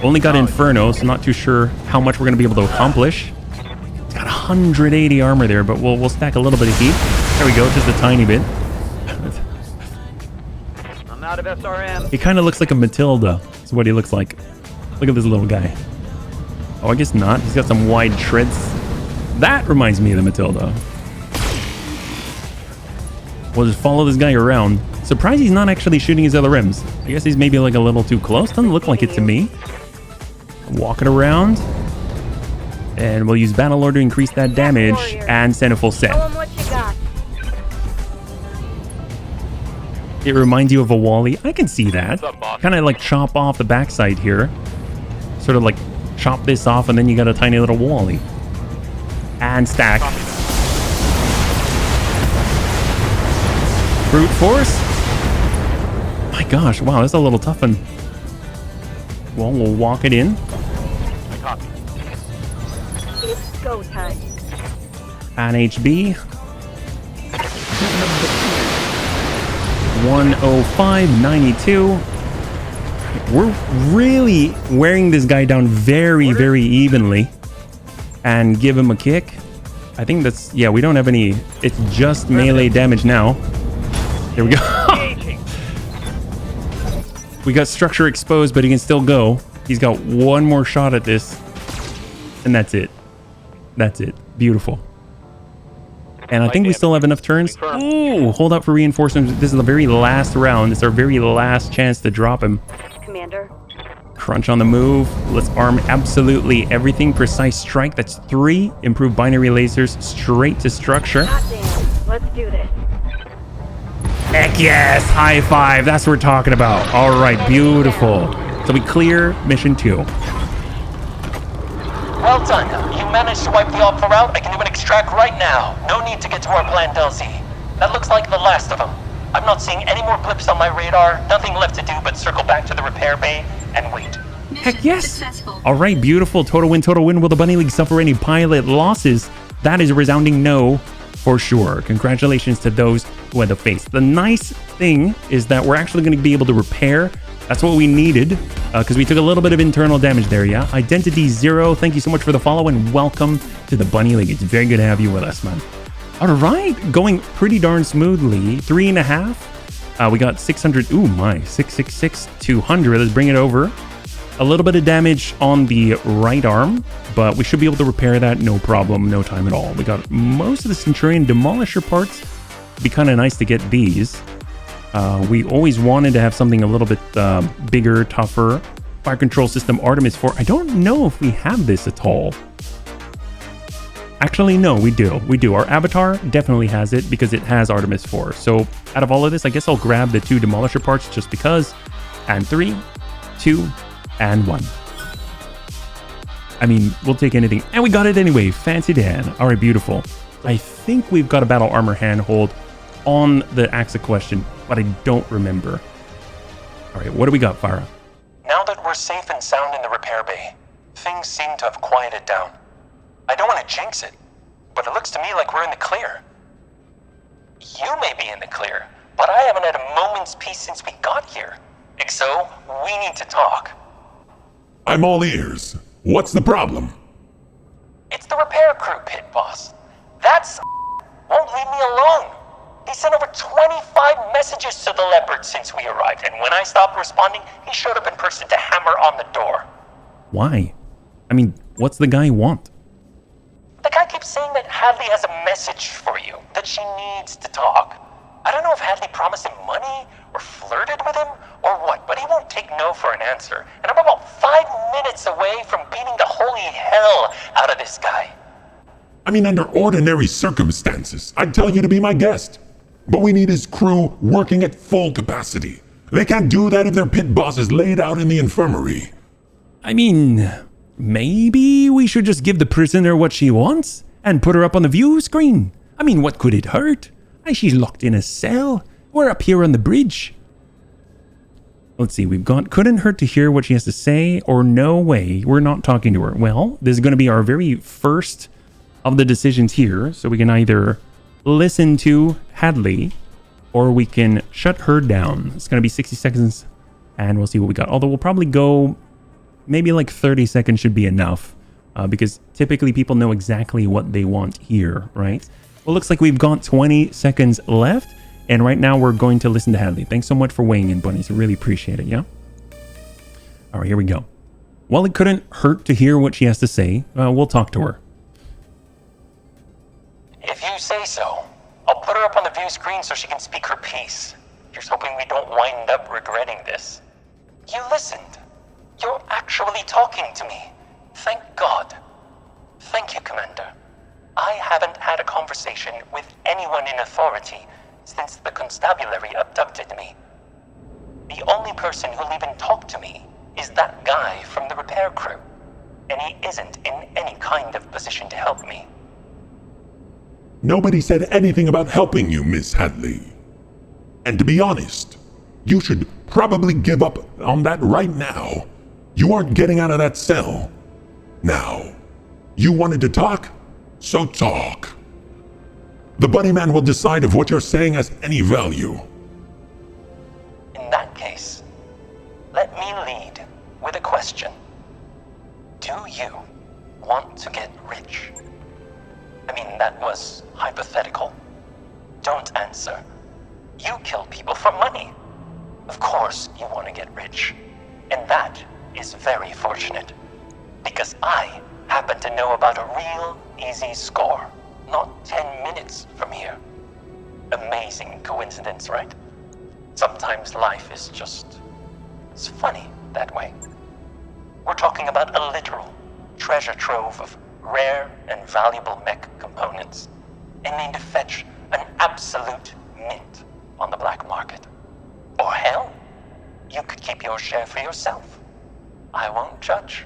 Only got Inferno, so not too sure how much we're going to be able to accomplish. It's got 180 armor there, but we'll stack a little bit of heat. There we go, just a tiny bit. I'm out of SRM. He kind of looks like a Matilda. That's what he looks like. Look at this little guy. Oh, I guess not. He's got some wide treads. That reminds me of the Matilda. We'll just follow this guy around. Surprised he's not actually shooting his LRMs. I guess he's maybe like a little too close. Doesn't look like it to me. Walk it around. And we'll use Battle Lord to increase that damage and send a full set. Show him what you got. It reminds you of a Wally. I can see that. What's up, boss? Kind of like chop off the backside here. Sort of like chop this off and then you got a tiny little Wally. And stack. Brute force. My gosh, wow, that's a little tough one. Well, we'll walk it in. I copy. It's go time. And HB. 105.92. We're really wearing this guy down very, very evenly. And give him a kick. I think that's... Yeah, we don't have any... It's just melee damage now. There we go. Engaging. We got structure exposed, but he can still go. He's got one more shot at this. And that's it. That's it. Beautiful. And I think we still have enough turns. Ooh, hold out for reinforcements. This is the very last round. It's our very last chance to drop him. Commander. Crunch on the move. Let's arm absolutely everything. Precise strike. That's 3. Improved binary lasers straight to structure. Hot damn. Let's do this. Heck yes! High five. That's what we're talking about. All right, beautiful. So we clear mission 2. Well done. You managed to wipe the Opera out. I can do an extract right now. No need to get to our planned LZ. That looks like the last of them. I'm not seeing any more blips on my radar. Nothing left to do but circle back to the repair bay and wait. Heck yes! All right, beautiful. Total win. Will the Bunny League suffer any pilot losses? That is a resounding no for sure. Congratulations to those who had the face. The nice thing is that we're actually going to be able to repair. That's what we needed because we took a little bit of internal damage there, yeah? Identity 0, thank you so much for the follow and welcome to the Bunny League. It's very good to have you with us, man. All right, going pretty darn smoothly. 3.5. We got 600. Ooh, my. 666, 200. Let's bring it over. A little bit of damage on the right arm, but we should be able to repair that. No problem, no time at all. We got most of the Centurion Demolisher parts. It'd be kind of nice to get these. We always wanted to have something a little bit bigger, tougher. Fire control system Artemis 4. I don't know if we have this at all. Actually, no, we do. We do. Our avatar definitely has it because it has Artemis 4. So out of all of this, I guess I'll grab the 2 Demolisher parts just because. And 3, 2, and 1. I mean, we'll take anything. And we got it anyway. Fancy Dan. All right, beautiful. I think we've got a battle armor handhold on the AXA question, but I don't remember. All right, what do we got, Farah? Now that we're safe and sound in the repair bay, things seem to have quieted down. I don't want to jinx it, but it looks to me like we're in the clear. You may be in the clear, but I haven't had a moment's peace since we got here. XO, we need to talk. I'm all ears. What's the problem? It's the repair crew, Pit Boss. That's won't leave me alone. He sent over 25 messages to the Leopard since we arrived, and when I stopped responding, he showed up in person to hammer on the door. Why? I mean, what's the guy want? The guy keeps saying that Hadley has a message for you, that she needs to talk. I don't know if Hadley promised him money, or flirted with him, or what, but he won't take no for an answer. And I'm about 5 minutes away from beating the holy hell out of this guy. I mean, under ordinary circumstances, I'd tell you to be my guest. But we need his crew working at full capacity. They can't do that if their pit boss is laid out in the infirmary. I mean, maybe we should just give the prisoner what she wants and put her up on the view screen. I mean, what could it hurt? She's locked in a cell. We're up here on the bridge. Let's see, we've got couldn't hurt to hear what she has to say, or no way, we're not talking to her. Well, this is going to be our very first of the decisions here, so we can either listen to Hadley or we can shut her down. It's going to be 60 seconds and we'll see what we got. Although we'll probably go maybe like 30 seconds should be enough because typically people know exactly what they want here, right? Well, looks like we've got 20 seconds left and right now we're going to listen to Hadley. Thanks so much for weighing in, bunnies. I really appreciate it, yeah? All right, here we go. Well, it couldn't hurt to hear what she has to say. We'll talk to her. If you say so, I'll put her up on the view screen so she can speak her piece. Here's hoping we don't wind up regretting this. You listened. You're actually talking to me. Thank God. Thank you, Commander. I haven't had a conversation with anyone in authority since the constabulary abducted me. The only person who'll even talk to me is that guy from the repair crew, and he isn't in any kind of position to help me. Nobody said anything about helping you, Miss Hadley. And to be honest, you should probably give up on that right now. You aren't getting out of that cell. Now, you wanted to talk? So talk. The Bunny Man will decide if what you're saying has any value. In that case, let me lead with a question. Do you want to get rich? I mean, that was hypothetical. Don't answer. You kill people for money. Of course you want to get rich. And that is very fortunate. Because I happen to know about a real easy score. Not 10 minutes from here. Amazing coincidence, right? Sometimes life is just... it's funny that way. We're talking about a literal treasure trove of rare and valuable mech components, aiming to fetch an absolute mint on the black market. Or hell, you could keep your share for yourself. I won't judge.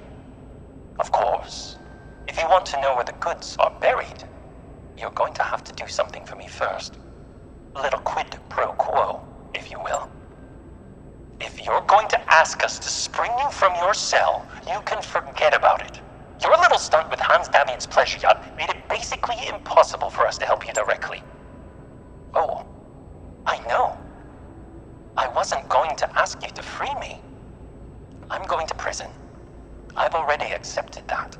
Of course, if you want to know where the goods are buried, you're going to have to do something for me first. A little quid pro quo, if you will. If you're going to ask us to spring you from your cell, you can forget about it. Your little stunt with Hans Davian's pleasure yacht made it basically impossible for us to help you directly. Oh, I know. I wasn't going to ask you to free me. I'm going to prison. I've already accepted that.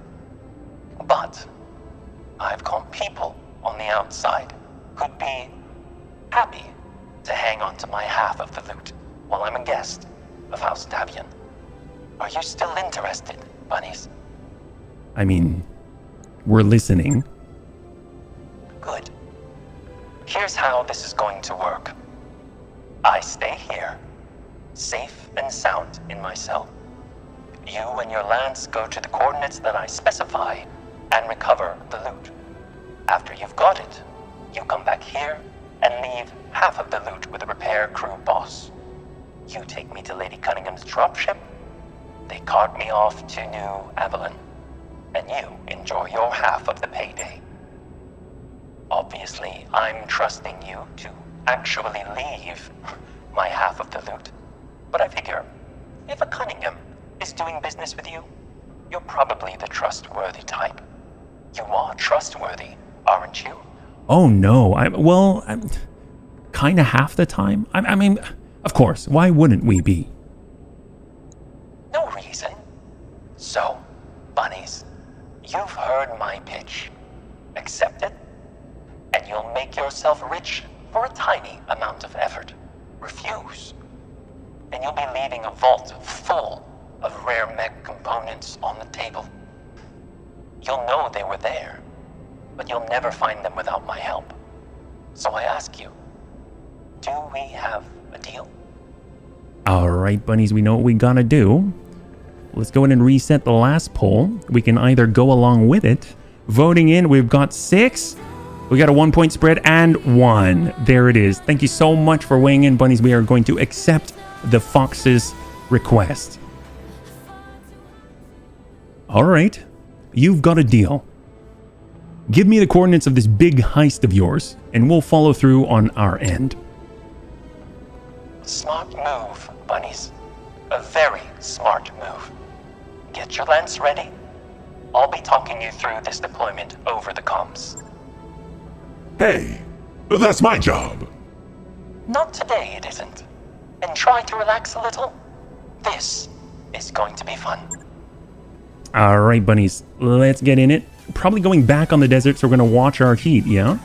But I've got people on the outside who'd be happy to hang on to my half of the loot while I'm a guest of House Davian. Are you still interested, bunnies? I mean, we're listening. Good. Here's how this is going to work. I stay here, safe and sound in my cell. You and your Lance go to the coordinates that I specify and recover the loot. After you've got it, you come back here and leave half of the loot with the repair crew boss. You take me to Lady Cunningham's dropship, they cart me off to New Avalon, and you enjoy your half of the payday. Obviously, I'm trusting you to actually leave my half of the loot, but I figure if a Cunningham is doing business with you, you're probably the trustworthy type. You are trustworthy, aren't you? Oh no, I'm kind of half the time. I mean, of course, why wouldn't we be? No reason. So, bunnies, you've heard my pitch. Accept it, and you'll make yourself rich for a tiny amount of effort. Refuse, and you'll be leaving a vault full of rare mech components on the table. You'll know they were there, but you'll never find them without my help. So I ask you, do we have a deal? All right, bunnies, we know what we gotta do. Let's go in and reset the last poll. We can either go along with it. Voting in, we've got 6. We got a 1-point spread and 1. There it is. Thank you so much for weighing in, bunnies. We are going to accept the Fox's request. All right, you've got a deal. Give me the coordinates of this big heist of yours, and we'll follow through on our end. Smart move, bunnies. A very smart move. Get your lance ready. I'll be talking you through this deployment over the comms. Hey, that's my job. Not today, it isn't. And try to relax a little. This is going to be fun. All right, bunnies, let's get in it. Probably going back on the desert, so we're going to watch our heat, yeah?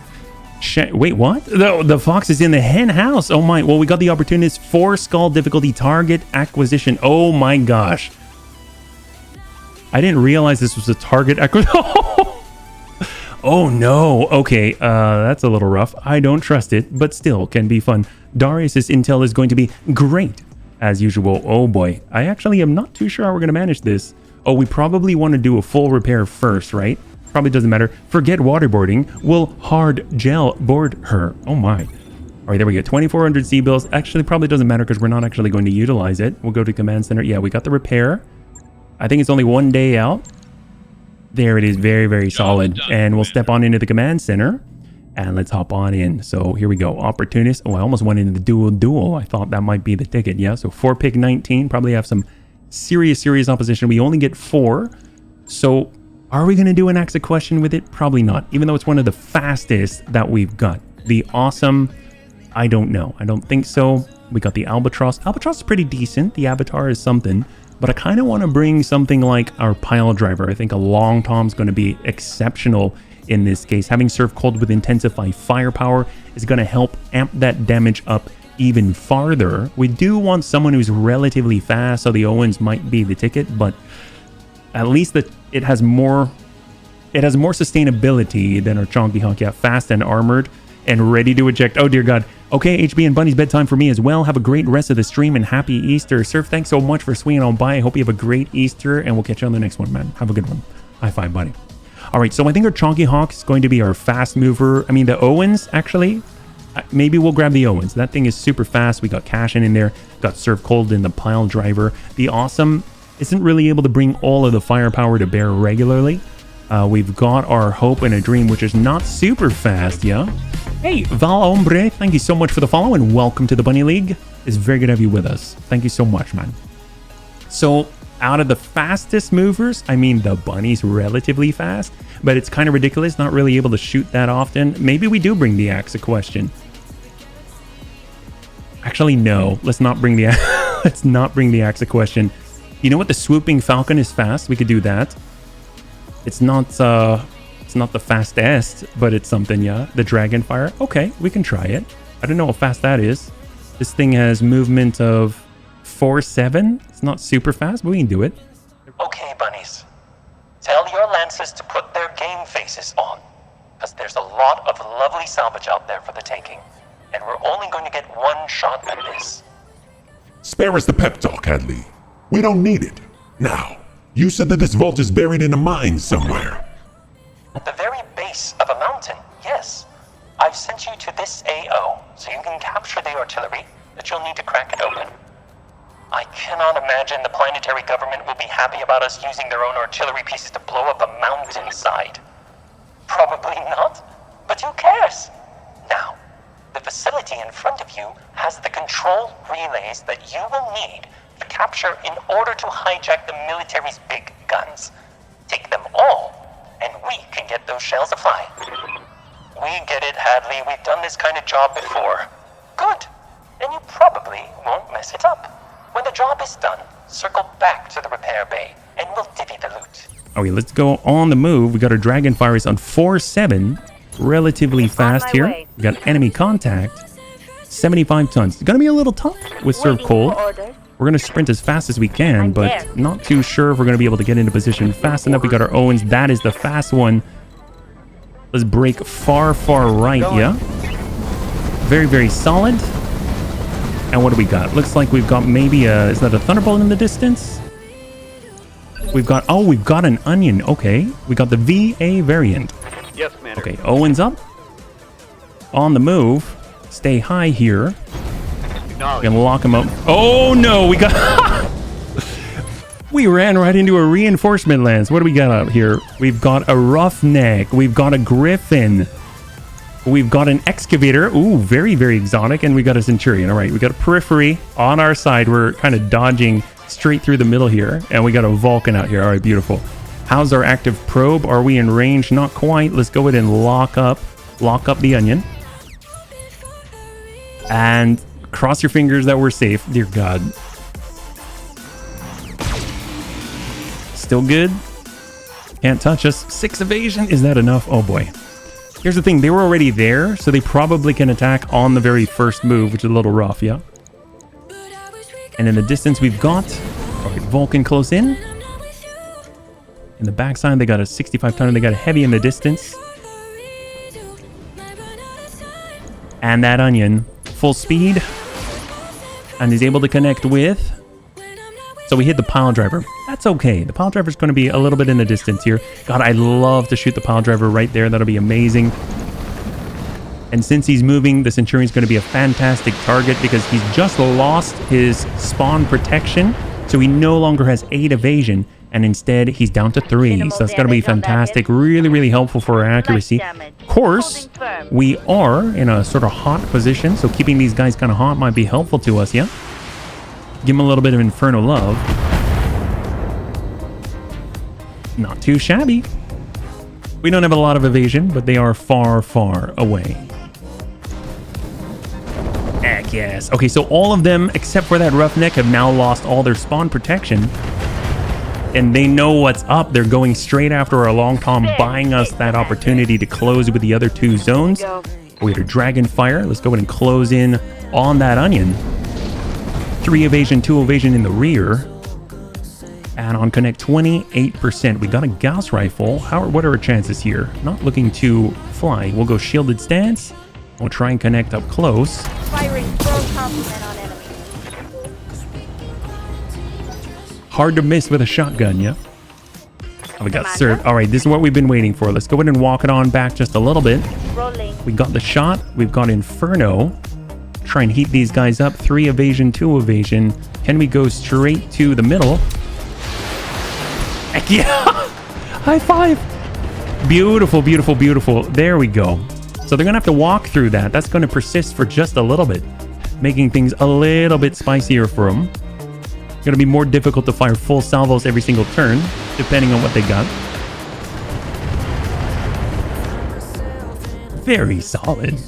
Wait, what? The fox is in the hen house. Oh my, well, we got the opportunist 4 skull difficulty target acquisition. Oh my gosh. I didn't realize this was a target acquisition. Oh no. Okay, that's a little rough. I don't trust it, but still can be fun. Darius's intel is going to be great, as usual. Oh boy. I actually am not too sure how we're going to manage this. Oh, we probably want to do a full repair first, right? Probably doesn't matter. Forget waterboarding. We'll hard gel board her. Oh my. All right, there we go. 2,400 C-bills. Actually, probably doesn't matter because we're not actually going to utilize it. We'll go to command center. Yeah, we got the repair. I think it's only 1 day out. There it is. Very, very solid. And we'll step on into the command center. And let's hop on in. So here we go. Opportunist. Oh, I almost went into the duel. I thought that might be the ticket. Yeah, so 4 pick 19. Probably have some serious opposition. We only get 4. So are we going to do an axe question with it? Probably not. Even though it's one of the fastest that we've got. The awesome, I don't know. I don't think so. We got the albatross. Albatross is pretty decent. The avatar is something. But I kind of want to bring something like our pile driver. I think a long tom's going to be exceptional in this case. Having Serve Cold with Intensify Firepower is going to help amp that damage up even farther. We do want someone who's relatively fast, so the Owens might be the ticket, but at least it has more sustainability than our Chonky Hawk. Yeah, fast and armored and ready to eject. Oh dear God. Okay, HB and Bunny's bedtime for me as well. Have a great rest of the stream and happy Easter. Surf, thanks so much for swinging on by. I hope you have a great Easter, and we'll catch you on the next one, man. Have a good one. High five, buddy. All right, so I think our Chonky Hawk is going to be our fast mover. I mean, the Owens, actually, maybe we'll grab the Owens. That thing is super fast. We got Cashin in there. Got Serve Cold in the Pile Driver. The Awesome isn't really able to bring all of the firepower to bear regularly. We've got our Hope and a Dream, which is not super fast, yeah? Hey, Val Hombre, thank you so much for the follow and welcome to the Bunny League. It's very good to have you with us. Thank you so much, man. So, out of the fastest movers, I mean, the Bunny's relatively fast, but it's kind of ridiculous, not really able to shoot that often. Maybe we do bring the Axe a question. Actually, no. Let's not bring the Axe a question. You know what? The Swooping Falcon is fast. We could do that. It's not the fastest, but it's something, yeah. The Dragonfire. Okay, we can try it. I don't know how fast that is. This thing has movement of 4-7. It's not super fast, but we can do it. Okay, bunnies. Tell your Lancers to put their game faces on, because there's a lot of lovely salvage out there for the taking, and we're only going to get one shot at this. Spare us the pep talk, Hadley. We don't need it. Now, you said that this vault is buried in a mine somewhere. At the very base of a mountain, yes. I've sent you to this AO, so you can capture the artillery, but you'll need to crack it open. I cannot imagine the planetary government will be happy about us using their own artillery pieces to blow up a mountainside. Probably not, but who cares? Now, the facility in front of you has the control relays that you will need to capture in order to hijack the military's big guns. Take them all, and we can get those shells afly. We get it, Hadley. We've done this kind of job before. Good. Then you probably won't mess it up. When the job is done, circle back to the repair bay, and we'll divvy the loot. Okay, let's go on the move. We got our Dragonfire is on 4-7. Relatively fast here. We got enemy contact. 75 tons. It's going to be a little tough with Serve Cold. We're going to sprint as fast as we can, but not too sure if we're going to be able to get into position fast enough. We got our Owens. That is the fast one. Let's break far, far right, yeah? Very, very solid. And what do we got? Looks like we've got maybe a... Is that a Thunderbolt in the distance? We've got... Oh, we've got an Onion. Okay. We got the VA variant. Yes, Commander. Okay, Owens up. On the move. Stay high here. Acknowledge. Gonna lock him up. Oh no, we got... We ran right into a reinforcement lance. What do we got out here? We've got a Roughneck. We've got a Griffin. We've got an Excavator. Ooh, very, very exotic. And we got a Centurion. All right, we got a Periphery on our side. We're kind of dodging straight through the middle here. And we got a Vulcan out here. All right, beautiful. How's our active probe? Are we in range? Not quite. Let's go ahead and lock up the Onion. And cross your fingers that we're safe. Dear God. Still good. Can't touch us. 6 evasion. Is that enough? Oh boy. Here's the thing. They were already there, so they probably can attack on the very first move, which is a little rough, yeah? And in the distance we've got... Alright, Vulcan close in. In the backside, they got a 65 ton. They got a heavy in the distance. And that Onion. Full speed. And he's able to connect with... So we hit the Pile Driver. That's okay. The Pile Driver is going to be a little bit in the distance here. God, I'd love to shoot the Pile Driver right there. That'll be amazing. And since he's moving, the Centurion's going to be a fantastic target because he's just lost his spawn protection. So he no longer has 8 evasion. And instead, he's down to 3. So that's going to be fantastic. Really, really helpful for our accuracy. Of course, we are in a sort of hot position. So keeping these guys kind of hot might be helpful to us, yeah? Give him a little bit of Inferno love. Not too shabby. We don't have a lot of evasion, but they are far, far away. Heck yes. Okay, so all of them, except for that Roughneck, have now lost all their spawn protection. and they know what's up. They're going straight after our long tom, buying us that opportunity to close with the other two zones. We had a dragon fire. Let's go ahead and close in on that onion. 3 evasion, 2 evasion in the rear. And on connect, 28%. We got a Gauss rifle. What are our chances here? Not looking to fly. We'll go shielded stance. We'll try and connect up close. Firing full complement on enemy. Hard to miss with a shotgun, yeah? Oh, we got served. All right, this is what we've been waiting for. Let's go ahead and walk it on back just a little bit. Rolling. We got the shot. We've got Inferno. Try and heat these guys up. 3 evasion, 2 evasion. Can we go straight to the middle? Heck yeah! High five! Beautiful, beautiful, beautiful. There we go. So they're going to have to walk through that. That's going to persist for just a little bit, making things a little bit spicier for them. Going to be more difficult to fire full salvos every single turn, depending on what they got. Very solid.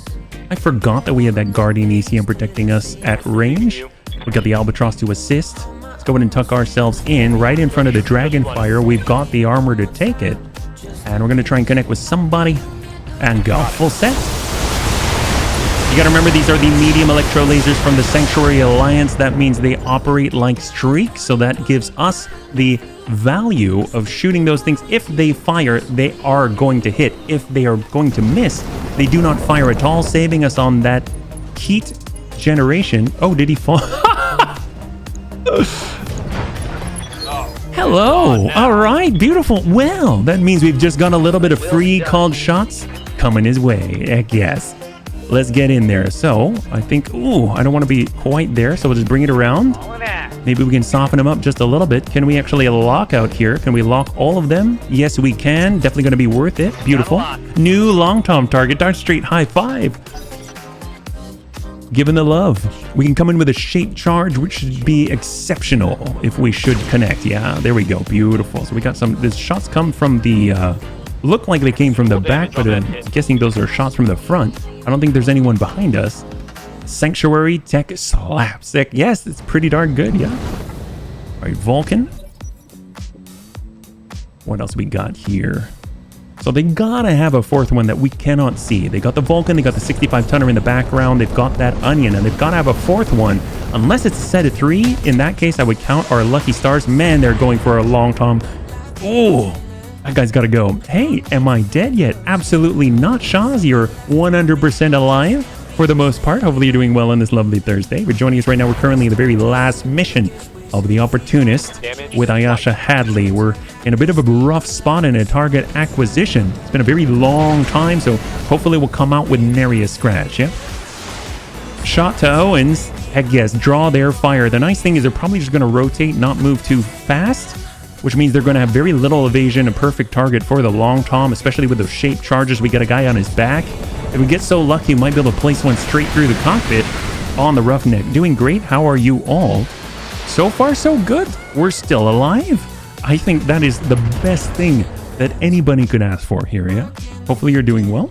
I forgot that we had that Guardian ECM protecting us at range. We got the Albatross to assist. Let's go ahead and tuck ourselves in right in front of the Dragonfire. We've got the armor to take it. And we're going to try and connect with somebody and go. Full set. You gotta remember, these are the medium electro lasers from the Sanctuary Alliance. That means they operate like streaks, so that gives us the value of shooting those things. If they fire, they are going to hit. If they are going to miss, they do not fire at all, saving us on that heat generation. Oh, did he fall? Hello. All right, beautiful. Well, that means we've just got a little bit of free called shots coming his way. Heck yes. Let's get in there. So I think, I don't want to be quite there, so we'll just bring it around. Maybe we can soften them up just a little bit. Can we actually lock out here? Can we lock all of them? Yes, we can. Definitely going to be worth it. Beautiful. New long tom target. Dart Street high five. Given the love. We can come in with a shape charge, which should be exceptional if we should connect. Yeah, there we go. Beautiful. So we got some, the shots come from the, look like they came from the back, but I'm guessing those are shots from the front. I don't think there's anyone behind us. Sanctuary Tech slapstick. Yes, it's pretty darn good, yeah. All right, Vulcan. What else we got here? So they gotta have a fourth one that we cannot see. They got the Vulcan, they got the 65-tonner in the background, they've got that Onion, and they've gotta have a fourth one. Unless it's a set of 3, in that case, I would count our lucky stars. Man, they're going for a long tom. Oh, that guy's gotta go. Hey, am I dead yet? Absolutely not, Shaz. You're 100% alive for the most part. Hopefully you're doing well on this lovely Thursday. We're joining us right now. We're currently in the very last mission of the Opportunist with Ayasha Hadley. We're in a bit of a rough spot in a target acquisition. It's been a very long time, so hopefully we'll come out with nary a scratch, yeah? Shot to Owens. Heck yes, draw their fire. The nice thing is they're probably just going to rotate, not move too fast, which means they're going to have very little evasion, a perfect target for the long tom, especially with those shape charges. We got a guy on his back. If we get so lucky, we might be able to place one straight through the cockpit on the roughneck. Doing great. How are you all? So far, so good. We're still alive. I think that is the best thing that anybody could ask for here, yeah? Hopefully you're doing well.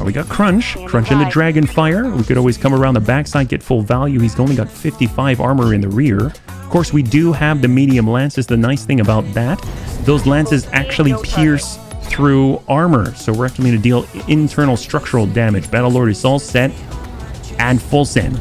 We got Crunch. Crunch in the Dragon Fire. We could always come around the backside, get full value. He's only got 55 armor in the rear. Of course, we do have the medium lances. The nice thing about that, those lances actually pierce through armor. So we're actually going to deal internal structural damage. Battlelord is all set and full send.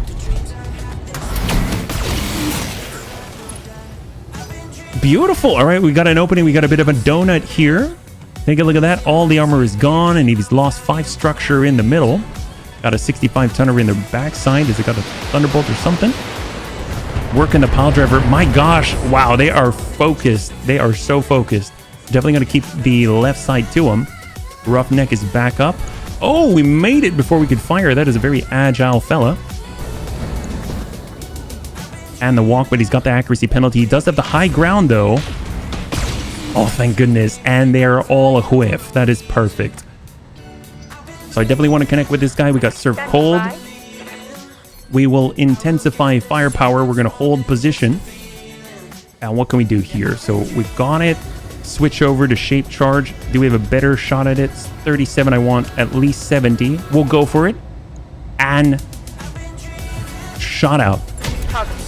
Beautiful. All right, we got an opening. We got a bit of a donut here. Take a look at that. All the armor is gone, and he's lost 5 structure in the middle. Got a 65-tonner in the backside. Has it got a Thunderbolt or something? Working the pile driver. My gosh. Wow, they are focused. They are so focused. Definitely going to keep the left side to him. Roughneck is back up. Oh, we made it before we could fire. That is a very agile fella. And the walk, but he's got the accuracy penalty. He does have the high ground, though. Oh, thank goodness. And they're all a whiff. That is perfect. So I definitely want to connect with this guy. We got Serve Cold. We will intensify firepower. We're going to hold position. And what can we do here? So we've got it. Switch over to Shape Charge. Do we have a better shot at it? It's 37. I want at least 70. We'll go for it. And shot out.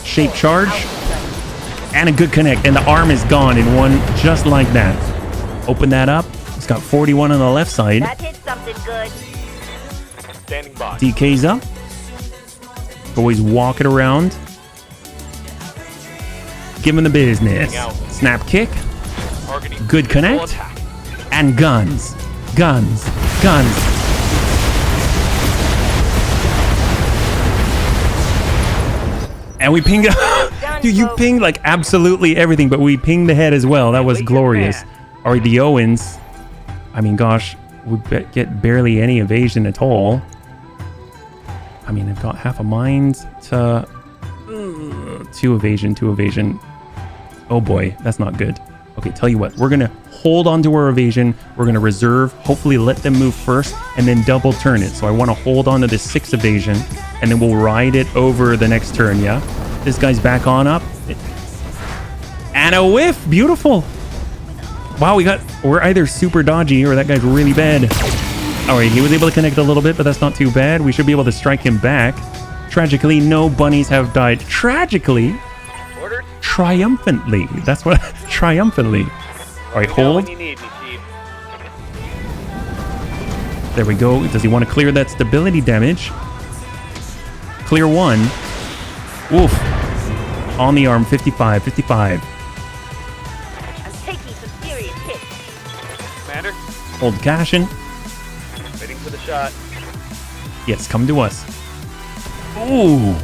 Shape Charge. And a good connect. And the arm is gone in one just like that. Open that up. It's got 41 on the left side. That hit something good. Standing by. DK's up. Boys walking around. Give him the business. Snap kick. Targeting. Good connect. And guns. Guns. Guns. And we pinged. Dude, you pinged like absolutely everything, but we pinged the head as well. That was glorious. All right, the Owens. I mean, gosh, we get barely any evasion at all. I mean, I've got half a mind to 2 evasion, 2 evasion. Oh boy, that's not good. Okay, tell you what, we're gonna hold on to our evasion. We're gonna reserve, hopefully let them move first, and then double turn it. So I want to hold on to this 6 evasion, and then we'll ride it over the next turn. Yeah, this guy's back on up, and a whiff. Beautiful. Wow, we're either super dodgy or that guy's really bad. All right, he was able to connect a little bit, but that's not too bad. We should be able to strike him back. Tragically, no bunnies have died. Tragically, triumphantly. That's what, triumphantly. All right, hold. You need me, Chief. There we go. Does he want to clear that stability damage? Clear 1. Oof. On the arm, 55, 55. I'm taking some serious hits. Commander, Hold caution. waiting for the shot. Yes, come to us. Ooh.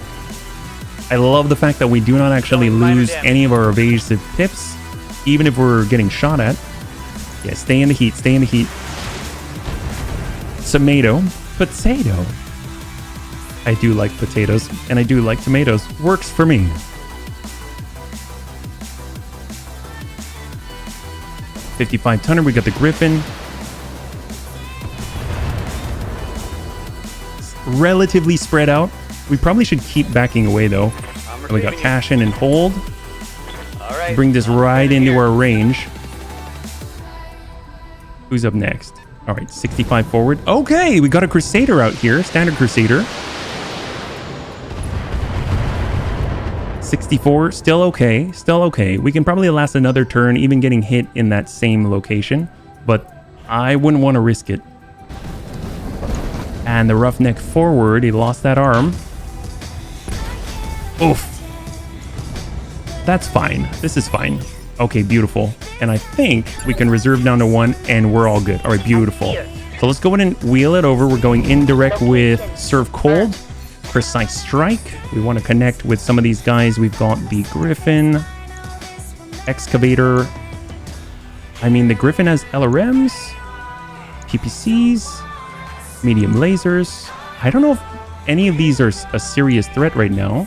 I love the fact that we do not actually lose any of our evasive pips, even if we're getting shot at. Yeah, stay in the heat, stay in the heat. Tomato. Potato. I do like potatoes, and I do like tomatoes. Works for me. $55 tonner, we got the Griffin. Relatively spread out. We probably should keep backing away though. We got cash in and hold. All right. Bring this right into our range. Who's up next? All right, 65 forward. Okay, we got a Crusader out here. Standard Crusader. 64, still okay. Still okay. We can probably last another turn, even getting hit in that same location. But I wouldn't want to risk it. And the roughneck forward, he lost that arm. Oof. That's fine. This is fine. Okay, beautiful. And I think we can reserve down to 1 and we're all good. All right, beautiful. So let's go in and wheel it over. We're going indirect with Serve Cold. Precise Strike. We want to connect with some of these guys. We've got the Griffin. Excavator. I mean, the Griffin has LRMs. PPCs. Medium lasers. I don't know if any of these are a serious threat right now.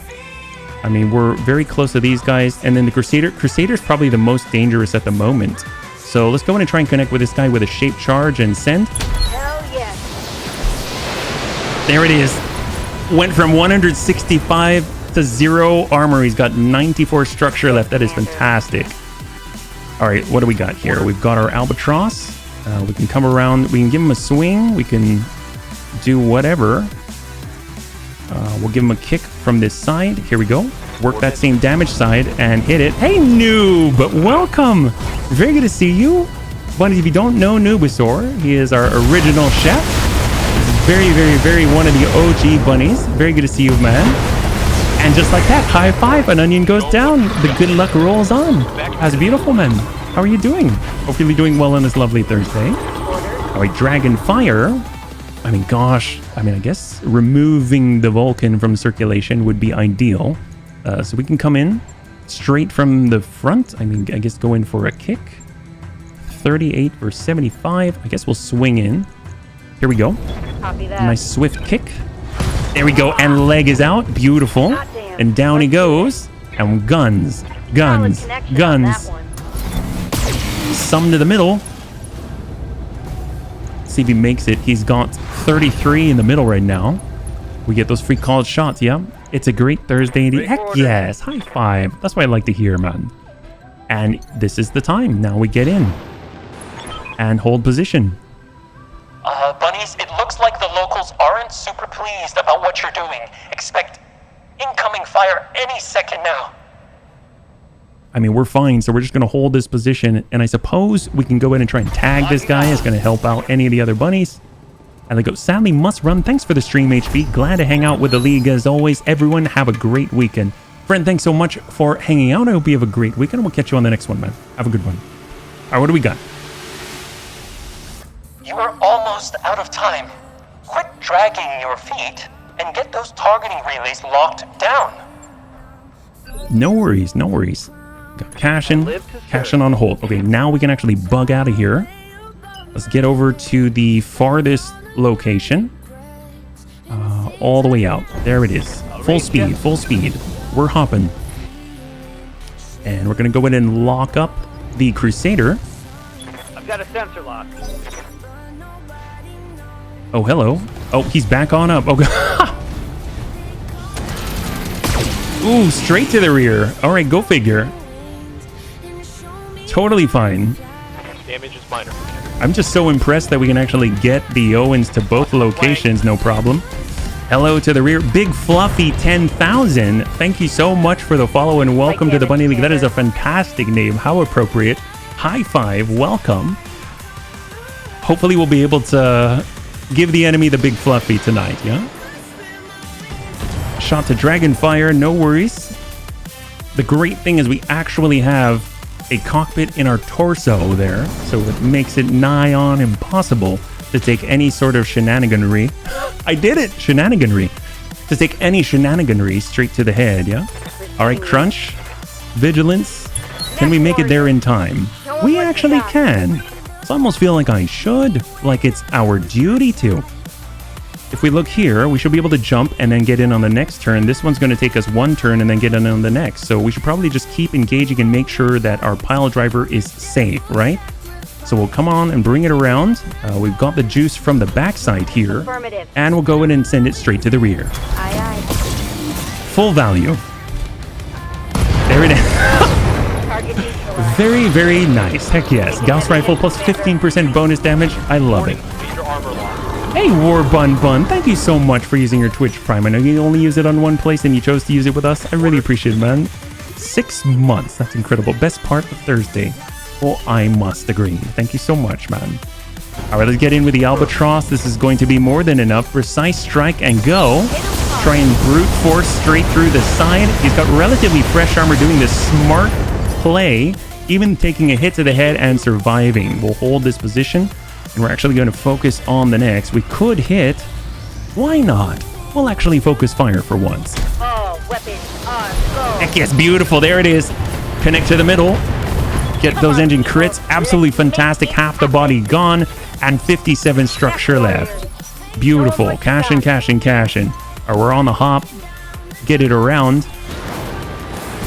I mean, we're very close to these guys. And then the Crusader. Crusader's probably the most dangerous at the moment. So let's go in and try and connect with this guy with a shape charge and send. Hell yes. There it is. Went from 165 to 0 armor. He's got 94 structure left. That is fantastic. All right, what do we got here? We've got our Albatross. We can come around. We can give him a swing. We can do whatever. We'll give him a kick from this side. Here we go. Work that same damage side and hit it. Hey, Noob! Welcome! Very good to see you. But if you don't know Noobasaur, he is our original chef. He's very, very, very one of the OG bunnies. Very good to see you, man. And just like that, high five, an onion goes down. The good luck rolls on. That's beautiful, man. How are you doing? Hopefully you're doing well on this lovely Thursday. All right, Dragon Fire. I mean, gosh. I mean, I guess removing the Vulcan from circulation would be ideal. So we can come in straight from the front. I mean, I guess go in for a kick. 38 or 75. I guess we'll swing in. Here we go. Copy that. Nice swift kick. There we go. And leg is out. Beautiful. And down he goes. And guns. Guns. Guns. Some to the middle. See if he makes it. He's got 33 in the middle right now. We get those free called shots, yeah? It's a great Thursday. Heck yes. High five. That's what I like to hear, man. And this is the time. Now we get in. And hold position. Bunnies, it looks like the locals aren't super pleased about what you're doing. Expect incoming fire any second now. I mean, we're fine. So we're just going to hold this position. And I suppose we can go in and try and tag this guy. It's going to help out any of the other bunnies. And they go, sadly, must run. Thanks for the stream, HB. Glad to hang out with the league as always. Everyone, have a great weekend. Friend, thanks so much for hanging out. I hope you have a great weekend. We'll catch you on the next one, man. Have a good one. All right, what do we got? You are almost out of time. Quit dragging your feet and get those targeting relays locked down. No worries, no worries. Got Cashin on hold. Okay, now we can actually bug out of here. Let's get over to the farthest location. All the way out. There it is. Full speed, full speed. We're hopping. And we're going to go in and lock up the Crusader. I've got a sensor lock. Oh, hello. Oh, he's back on up. Oh, God. Ooh, straight to the rear. All right, go figure. Totally fine. Damage is minor. I'm just so impressed that we can actually get the Owens to both locations, no problem. Hello to the rear. Big Fluffy 10,000. Thank you so much for the follow and welcome to the Bunny League. That is a fantastic name. How appropriate. High five. Welcome. Hopefully we'll be able to give the enemy the Big Fluffy tonight, yeah? Shot to Dragonfire. No worries. The great thing is we actually have a cockpit in our torso there, so it makes it nigh on impossible to take any sort of shenaniganry. I did it! Shenaniganry. To take any shenaniganry straight to the head, yeah? Alright, Crunch. Vigilance. Can we make it there in time? We actually can. So I almost feel like I should. Like it's our duty to. If we look here, we should be able to jump and then get in on the next turn. This one's going to take us one turn and then get in on the next. So we should probably just keep engaging and make sure that our pile driver is safe, right? So we'll come on and bring it around. We've got the juice from the backside here. And we'll go in and send it straight to the rear. Aye, aye. Full value. There it is. Target neutralized. Very, very nice. Heck yes. Gauss rifle plus 15% bonus damage. I love it. Major armor lock. Hey, War Bun, thank you so much for using your Twitch Prime. I know you only use it on one place and you chose to use it with us. I really appreciate it, man. 6 months. That's incredible. Best part of Thursday. Well, I must agree. Thank you so much, man. All right, let's get in with the Albatross. This is going to be more than enough. Precise strike and go. Try and brute force straight through the side. He's got relatively fresh armor doing this smart play, even taking a hit to the head and surviving. We'll hold this position. And we're actually going to focus on the next. We could hit. Why not? We'll actually focus fire for once. All weapons are go. Heck yes, beautiful. There it is. Connect to the middle. Get those engine crits. Absolutely fantastic. Half the body gone. And 57 structure left. Beautiful. Cash in, cash in, cash in. We're on the hop. Get it around.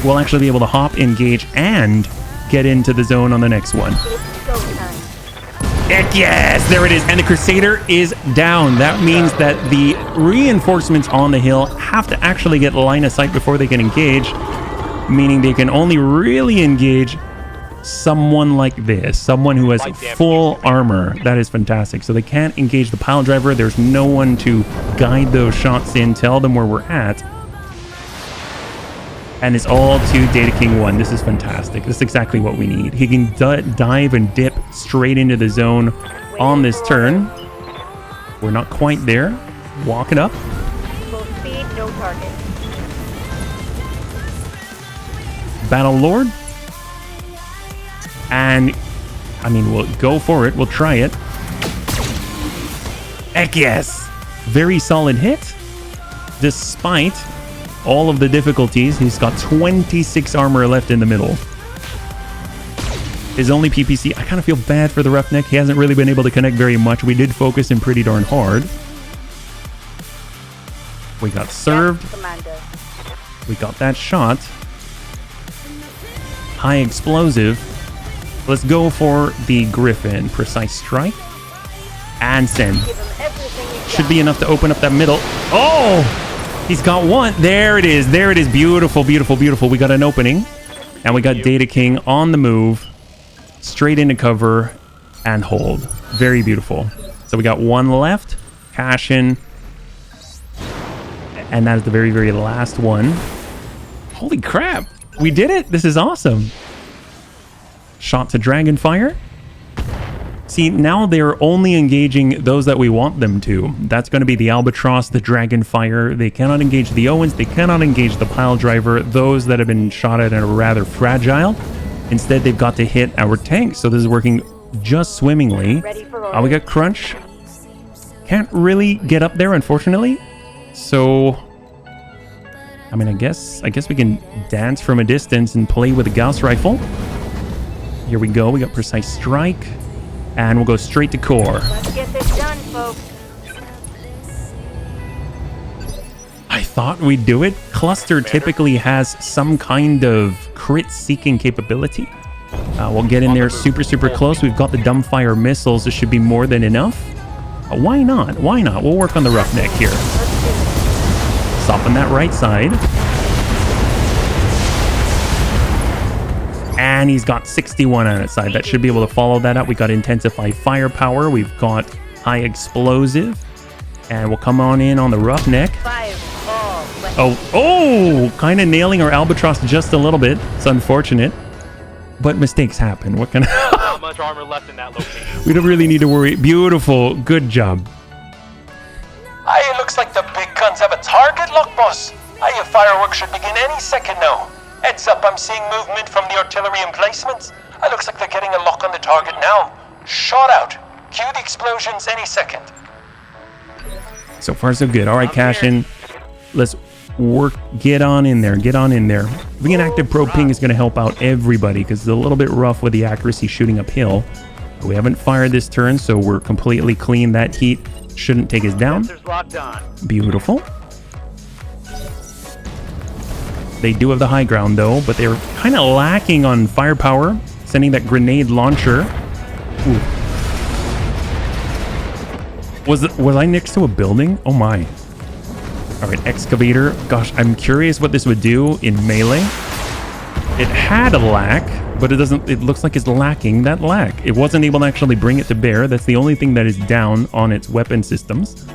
We'll actually be able to hop, engage, and get into the zone on the next one. It's go time. Heck yes, there it is. And the Crusader is down. That means that the reinforcements on the hill have to actually get line of sight before they can engage, meaning they can only really engage someone like this, someone who has full armor. That is fantastic. So they can't engage the pile driver. There's no one to guide those shots in, tell them where we're at. And it's all to Data King 1. This is fantastic. This is exactly what we need. He can dive and dip straight into the zone on this turn. We're not quite there. Walk it up. Full speed, no target. Battle Lord. And, I mean, we'll go for it. We'll try it. Heck yes. Very solid hit. Despite all of the difficulties, he's got 26 armor left in the middle. His only PPC, I kind of feel bad for the Roughneck. He hasn't really been able to connect very much. We did focus him pretty darn hard. We got served. Yes, Commander. We got that shot. High explosive. Let's go for the Griffin. Precise strike. And send. Give him everything he's Should got. be enough to open up that middle. Oh! He's got one. There it is. There it is. Beautiful, beautiful, beautiful. We got an opening. And we got Data King on the move. Straight into cover and hold. Very beautiful. So we got one left. Cash in. And that is the very, very last one. Holy crap. We did it. This is awesome. Shot to Dragonfire. See, now they're only engaging those that we want them to. That's going to be the Albatross, the Dragonfire. They cannot engage the Owens. They cannot engage the Pile Driver. Those that have been shot at are rather fragile. Instead, they've got to hit our tanks. So this is working just swimmingly. We got Crunch. Can't really get up there, unfortunately. So, I mean, I guess we can dance from a distance and play with the Gauss Rifle. Here we go. We got Precise Strike. And we'll go straight to core. Let's get this done, folks. I thought we'd do it. Cluster typically has some kind of crit-seeking capability. We'll get in there super close. We've got the dumbfire missiles. This should be more than enough. Why not? Why not? We'll work on the roughneck here. Soften that right side. And he's got 61 on its side. That should be able to follow that up. We got Intensify Firepower. We've got High Explosive. And we'll come on in on the roughneck. Oh, kind of nailing our Albatross just a little bit. It's unfortunate. But mistakes happen. What can Not much armor left in that location. We don't really need to worry. Beautiful. Good job. It looks like the big guns have a target lock, boss. Your fireworks should begin any second now. Heads up, I'm seeing movement from the artillery emplacements. It looks like they're getting a lock on the target now. Shot out. Cue the explosions any second. So far, so good. All right, cash in. Let's work. Get on in there. Get on in there. Being an active probe ping is going to help out everybody because it's a little bit rough with the accuracy shooting uphill. We haven't fired this turn, so we're completely clean. That heat shouldn't take us down. Locked on. Beautiful. They do have the high ground though, but they're kind of lacking on firepower. Sending that grenade launcher. Ooh. Was I next to a building? Oh my. All right, excavator. Gosh, I'm curious what this would do in melee. It had a lack, but it doesn't. It looks like it's lacking that lack. It wasn't able to actually bring it to bear. That's the only thing that is down on its weapon systems.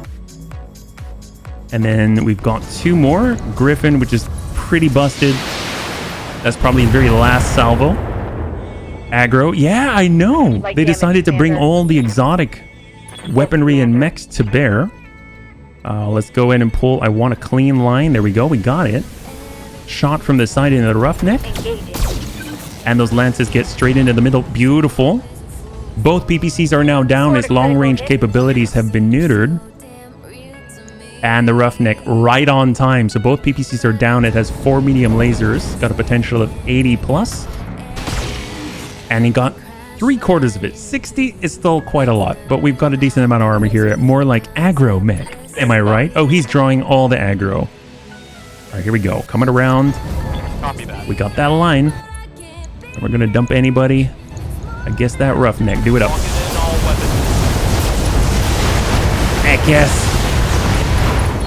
And then we've got two more. Griffin, which is pretty busted. That's probably the very last salvo. Aggro. Yeah, I know. They decided to bring all the exotic weaponry and mechs to bear. Let's go in and pull. I want a clean line. There we go. We got it. Shot from the side into the roughneck. And those lances get straight into the middle. Beautiful. Both PPCs are now down as long-range capabilities have been neutered. And the roughneck right on time. So both PPCs are down. It has 4 medium lasers. Got a potential of 80 plus. And he got 3/4 of it. 60 is still quite a lot. But we've got a decent amount of armor here. More like aggro mech. Am I right? Oh, he's drawing all the aggro. All right, here we go. Coming around. Copy that. We got that line. And we're going to dump anybody. I guess that roughneck. Do it up. Heck yes.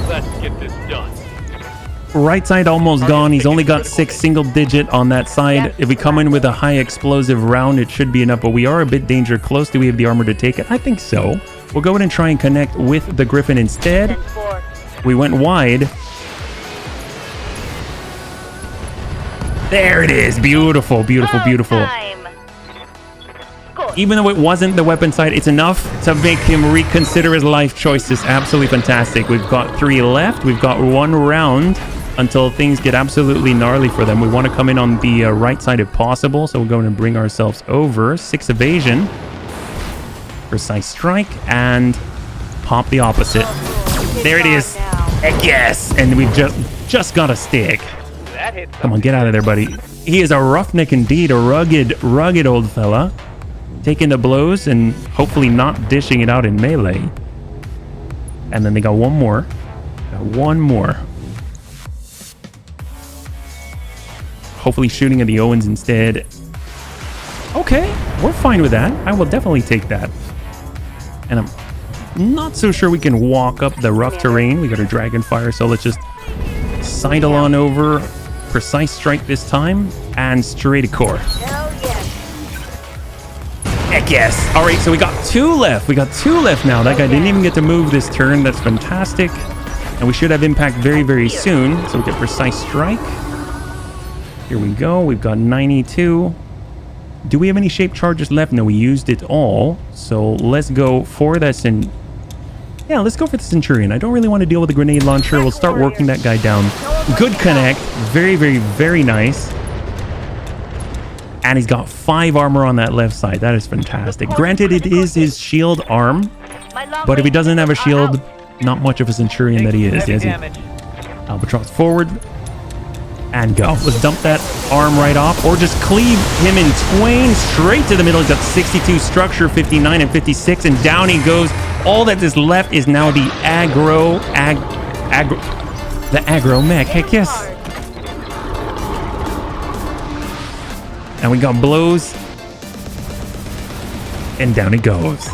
Let's get this done. Right side almost gone. He's only got 6 single digit on that side. If we come in with a high explosive round, it should be enough, but we are a bit danger close. Do we have the armor to take it? I think so. We'll go in and try and connect with the Griffin instead. We went wide. There it is. Beautiful, beautiful, beautiful. Even though it wasn't the weapon side, it's enough to make him reconsider his life choices. Absolutely fantastic. We've got 3 left. We've got 1 round until things get absolutely gnarly for them. We want to come in on the right side if possible. So we're going to bring ourselves over. 6 evasion. Precise strike. And pop the opposite. There it is. Heck yes. And we've just got a stick. Come on, get out of there, buddy. He is a roughneck indeed. A rugged old fella. Taking the blows and hopefully not dishing it out in melee. And then they got 1 more. Got 1 more. Hopefully shooting at the Owens instead. Okay, we're fine with that. I will definitely take that. And I'm not so sure we can walk up the rough terrain. We got a Dragonfire, so let's just sidle on over. Precise strike this time. And straight to core. Heck yes. All right, so we got 2 left. We got 2 left now. That guy didn't even get to move this turn. That's fantastic. And we should have impact very, very soon. So we get precise strike. Here we go. We've got 92. Do we have any shape charges left? No, we used it all. So let's go for that. Yeah, let's go for the Centurion. I don't really want to deal with the grenade launcher. We'll start working that guy down. Good connect. Very, very, very nice. And he's got 5 armor on that left side. That is fantastic. Granted, it is his shield arm. But if he doesn't have a shield, not much of a Centurion that he is, is he? Albatross forward. And go. Let's dump that arm right off. Or just cleave him in twain. Straight to the middle. He's got 62 structure, 59 and 56. And down he goes. All that is left is now the aggro mech. Heck yes. And we got blows. And down it goes.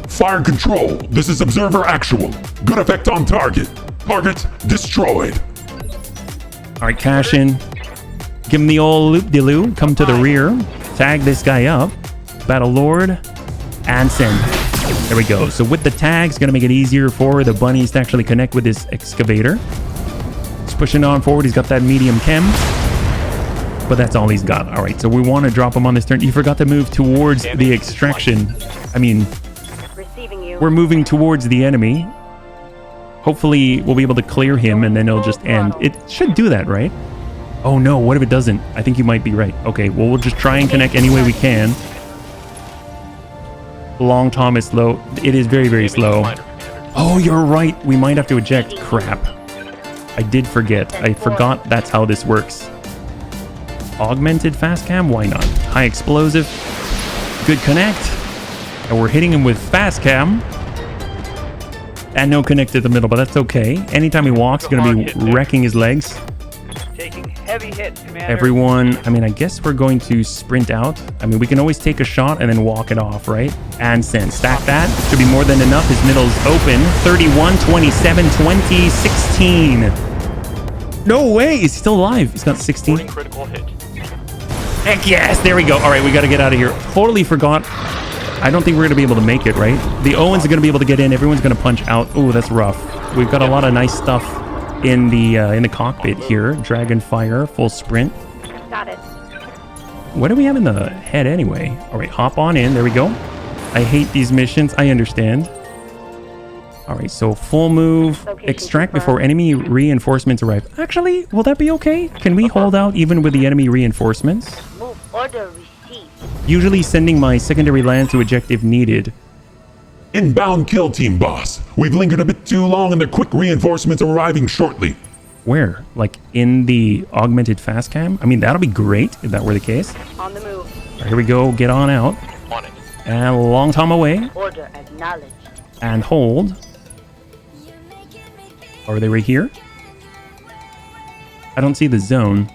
Fire control. This is observer actual. Good effect on target. Target destroyed. All right, cash in. Give him the old loop-de-loo. Come to the rear. Tag this guy up. Battle Lord. And send. There we go. So with the tags, going to make it easier for the bunnies to actually connect with this excavator. He's pushing on forward. He's got that medium chem. But that's all he's got. All right, so we want to drop him on this turn. You forgot to move towards the extraction. I mean, we're moving towards the enemy. Hopefully, we'll be able to clear him, and then it'll just end. It should do that, right? Oh, no. What if it doesn't? I think you might be right. Okay, well, we'll just try and connect any way we can. Long Tom is slow. It is very, very slow. Oh, you're right. We might have to eject. Crap. I did forget. I forgot that's how this works. Augmented fast cam? Why not? High explosive. Good connect. And we're hitting him with fast cam. And no connect at the middle, but that's okay. Anytime he walks, going to be wrecking his legs. Taking heavy hits, Commander. Everyone, I mean, I guess we're going to sprint out. I mean, we can always take a shot and then walk it off, right? And send. Stack that. Should be more than enough. His middle's open. 31, 27, 20, 16. No way. He's still alive. He's got 16. Critical hit. Heck yes. There we go. All right, we got to get out of here. Totally forgot. I don't think we're going to be able to make it, right? The Owens are going to be able to get in. Everyone's going to punch out. Oh, that's rough. We've got a lot of nice stuff in the cockpit here. Dragonfire, full sprint. Got it. What do we have in the head anyway? All right, hop on in. There we go. I hate these missions. I understand. All right, so full move. Extract before enemy reinforcements arrive. Actually, will that be okay? Can we hold out even with the enemy reinforcements? Move order received. Usually sending my secondary land to eject if needed. Inbound kill team, boss. We've lingered a bit too long and the quick reinforcements are arriving shortly. Where? Like in the augmented fast cam? I mean, that'll be great if that were the case. On the move. All right, here we go. Get on out. On it. And long time away. Order acknowledged. And hold. Are they right here? I don't see the zone.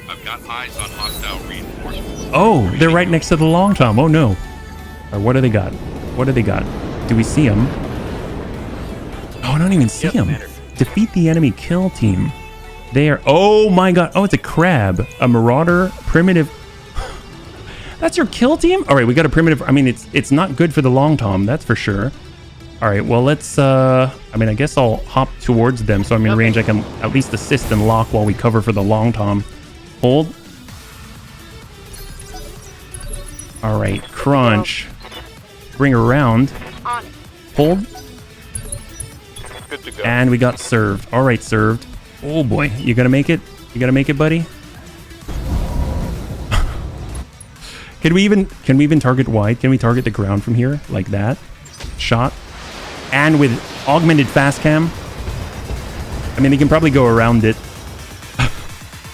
I've got eyes on hostile reinforcements. Oh, they're right next to the long tom. Oh no. Or what do they got? What do they got? Do we see them? Oh, I don't even see them. Defeat the enemy kill team. They are. Oh my god. Oh, it's a crab. A marauder. Primitive. That's your kill team? All right, we got a primitive. I mean, it's not good for the long tom. That's for sure. All right, well, let's, I mean, I guess I'll hop towards them so I'm in range. I can at least assist and lock while we cover for the long tom. Hold. All right, crunch. Bring her around. Hold. Good to go. And we got served. All right, served. Oh boy, you gonna make it? You gonna make it, buddy? Can we even target wide? Can we target the ground from here like that? Shot. And with augmented fast cam, I mean, they can probably go around it.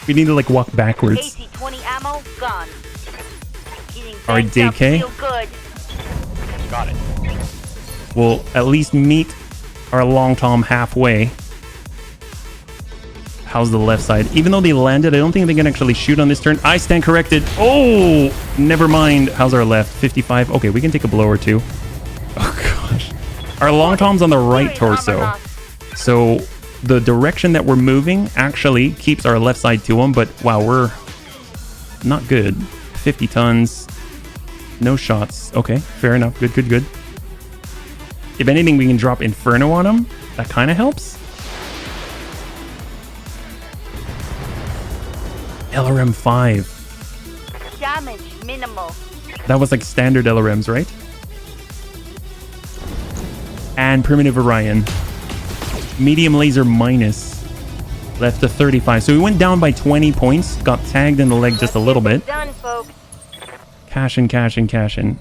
We need to like walk backwards. AC-20 ammo gone. All right, DK. Got it. We'll at least meet our long tom halfway. How's the left side? Even though they landed, I don't think they can actually shoot on this turn. I stand corrected. Oh, never mind. How's our left? 55. Okay, we can take a blow or two. Oh gosh. Our long tom's on the right torso. So the direction that we're moving actually keeps our left side to them, but wow, we're not good. 50 tons. No shots. Okay, fair enough. Good, good, good. If anything, we can drop Inferno on them. That kind of helps. LRM 5. Damage minimal. That was like standard LRMs, right? And Primitive Orion. Medium laser minus. Left to 35. So we went down by 20 points. Got tagged in the leg just a little bit. Done, folks. Cash in, cash in, cash in.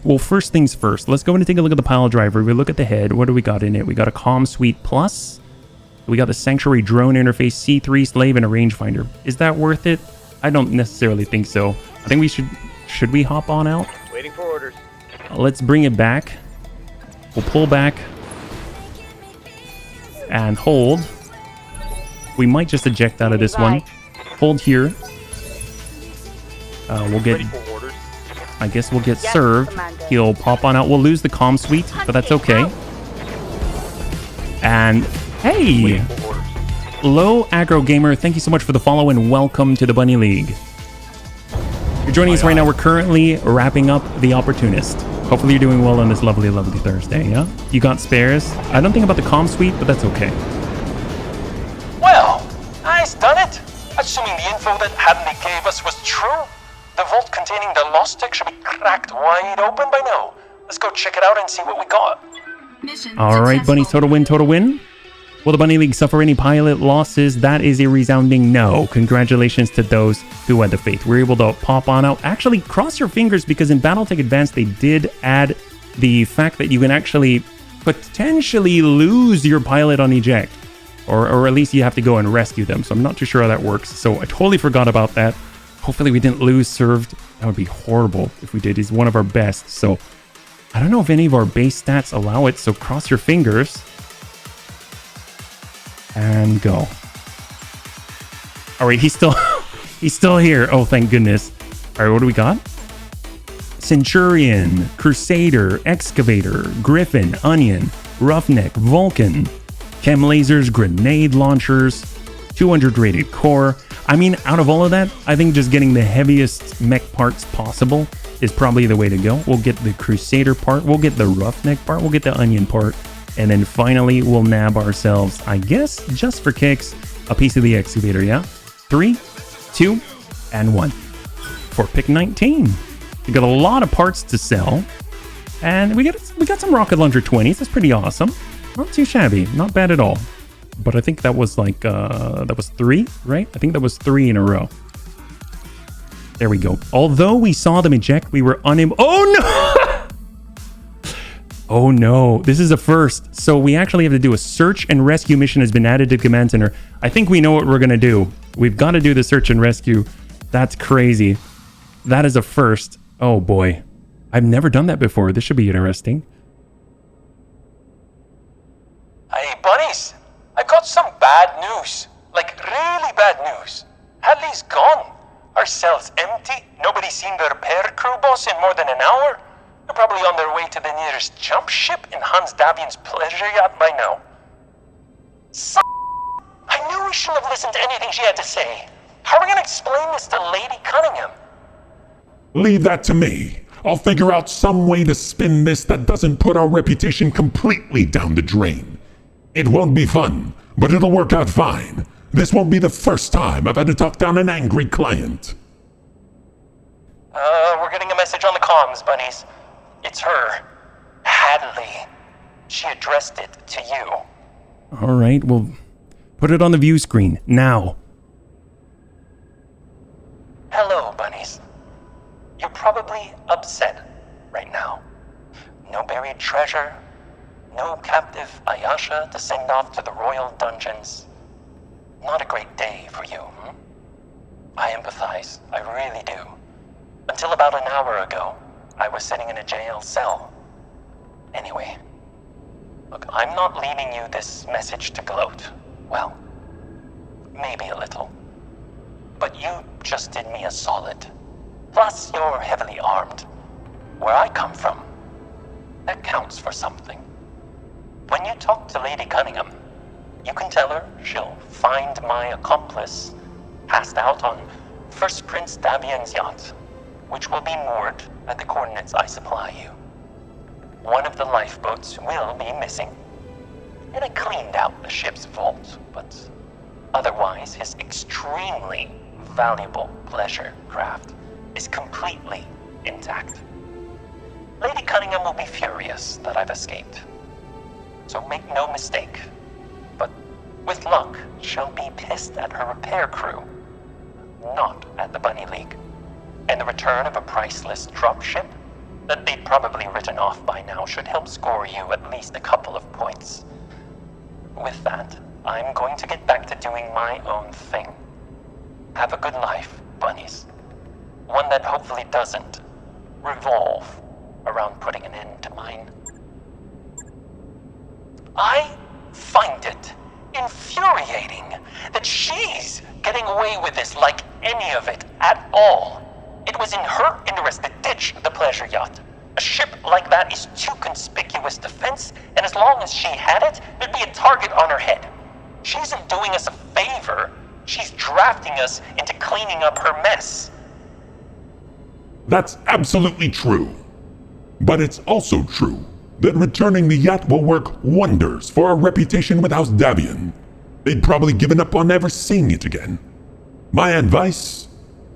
Well, first things first. Let's go in and take a look at the pile driver. We look at the head. What do we got in it? We got a Comm Suite Plus. We got the Sanctuary Drone Interface, C3 Slave, and a rangefinder. Is that worth it? I don't necessarily think so. I think we should we hop on out? Waiting for orders. Let's bring it back. We'll pull back and hold. We might just eject out of this one. Hold here. We'll get, Ready for orders. I guess we'll get Yes, served. Commander. He'll pop on out. We'll lose the comm suite, but that's okay. And hey, Waiting for orders. Low Aggro Gamer, thank you so much for the follow and welcome to the Bunny League. You're joining us right now. We're currently wrapping up The Opportunist. Hopefully you're doing well on this lovely, lovely Thursday, yeah? You got spares? I don't think about the comm suite, but that's okay. Well, nice done it. Assuming the info that Hadley gave us was true, the vault containing the lost tech should be cracked wide open by now. Let's go check it out and see what we got. All right, Bunnies, total win, total win. Will the Bunny League suffer any pilot losses? That is a resounding no. Congratulations to those who had the faith. We're able to pop on out. Actually, cross your fingers because in Battletech Advanced, they did add the fact that you can actually potentially lose your pilot on eject. Or at least you have to go and rescue them. So I'm not too sure how that works. So I totally forgot about that. Hopefully we didn't lose served. That would be horrible if we did. He's one of our best. So I don't know if any of our base stats allow it. So cross your fingers. And go. All right, he's still here. Oh, thank goodness. All right, what do we got? Centurion, Crusader, Excavator, Griffin, Onion, Roughneck, Vulcan, Chem Lasers, Grenade Launchers, 200 rated core. I mean, out of all of that, I think just getting the heaviest mech parts possible is probably the way to go. We'll get the Crusader part, we'll get the Roughneck part, we'll get the Onion part. And then finally, we'll nab ourselves, I guess, just for kicks, a piece of the excavator, yeah? 3, 2, and 1. For pick 19. We got a lot of parts to sell. And we got some rocket launcher 20s. That's pretty awesome. Not too shabby. Not bad at all. But I think that was like, that was 3, right? I think that was 3 in a row. There we go. Although we saw them eject, we were unable... Oh, no! Oh no, this is a first. So we actually have to do a search and rescue mission has been added to Command Center. I think we know what we're gonna do. We've got to do the search and rescue. That's crazy. That is a first. Oh boy. I've never done that before. This should be interesting. Hey, bunnies, I got some bad news. Like, really bad news. Hadley's gone. Our cell's empty. Nobody's seen the repair crew boss in more than an hour. They're probably on their way to the nearest jump ship in Hans Davian's pleasure yacht by now. I knew we shouldn't have listened to anything she had to say. How are we gonna explain this to Lady Cunningham? Leave that to me. I'll figure out some way to spin this that doesn't put our reputation completely down the drain. It won't be fun, but it'll work out fine. This won't be the first time I've had to talk down an angry client. We're getting a message on the comms, bunnies. It's her. Hadley. She addressed it to you. All right, well, put it on the view screen now. Hello, bunnies. You're probably upset right now. No buried treasure. No captive Ayasha to send off to the royal dungeons. Not a great day for you, hmm? I empathize. I really do. Until about an hour ago, I was sitting in a jail cell. Anyway, look, I'm not leaving you this message to gloat. Well, maybe a little. But you just did me a solid. Plus, you're heavily armed. Where I come from, that counts for something. When you talk to Lady Cunningham, you can tell her she'll find my accomplice passed out on First Prince Davian's yacht, which will be moored at the coordinates I supply you. One of the lifeboats will be missing, and I cleaned out the ship's vault, but otherwise his extremely valuable pleasure craft is completely intact. Lady Cunningham will be furious that I've escaped. So make no mistake, but with luck, she'll be pissed at her repair crew, not at the Bunny League. And the return of a priceless dropship that they'd probably written off by now should help score you at least a couple of points. With that, I'm going to get back to doing my own thing. Have a good life, bunnies. One that hopefully doesn't revolve around putting an end to mine. I find it infuriating that she's getting away with this like any of it at all. It was in her interest to ditch the pleasure yacht. A ship like that is too conspicuous defense, and as long as she had it, there'd be a target on her head. She isn't doing us a favor. She's drafting us into cleaning up her mess. That's absolutely true. But it's also true that returning the yacht will work wonders for our reputation with House Davian. They'd probably given up on ever seeing it again. My advice?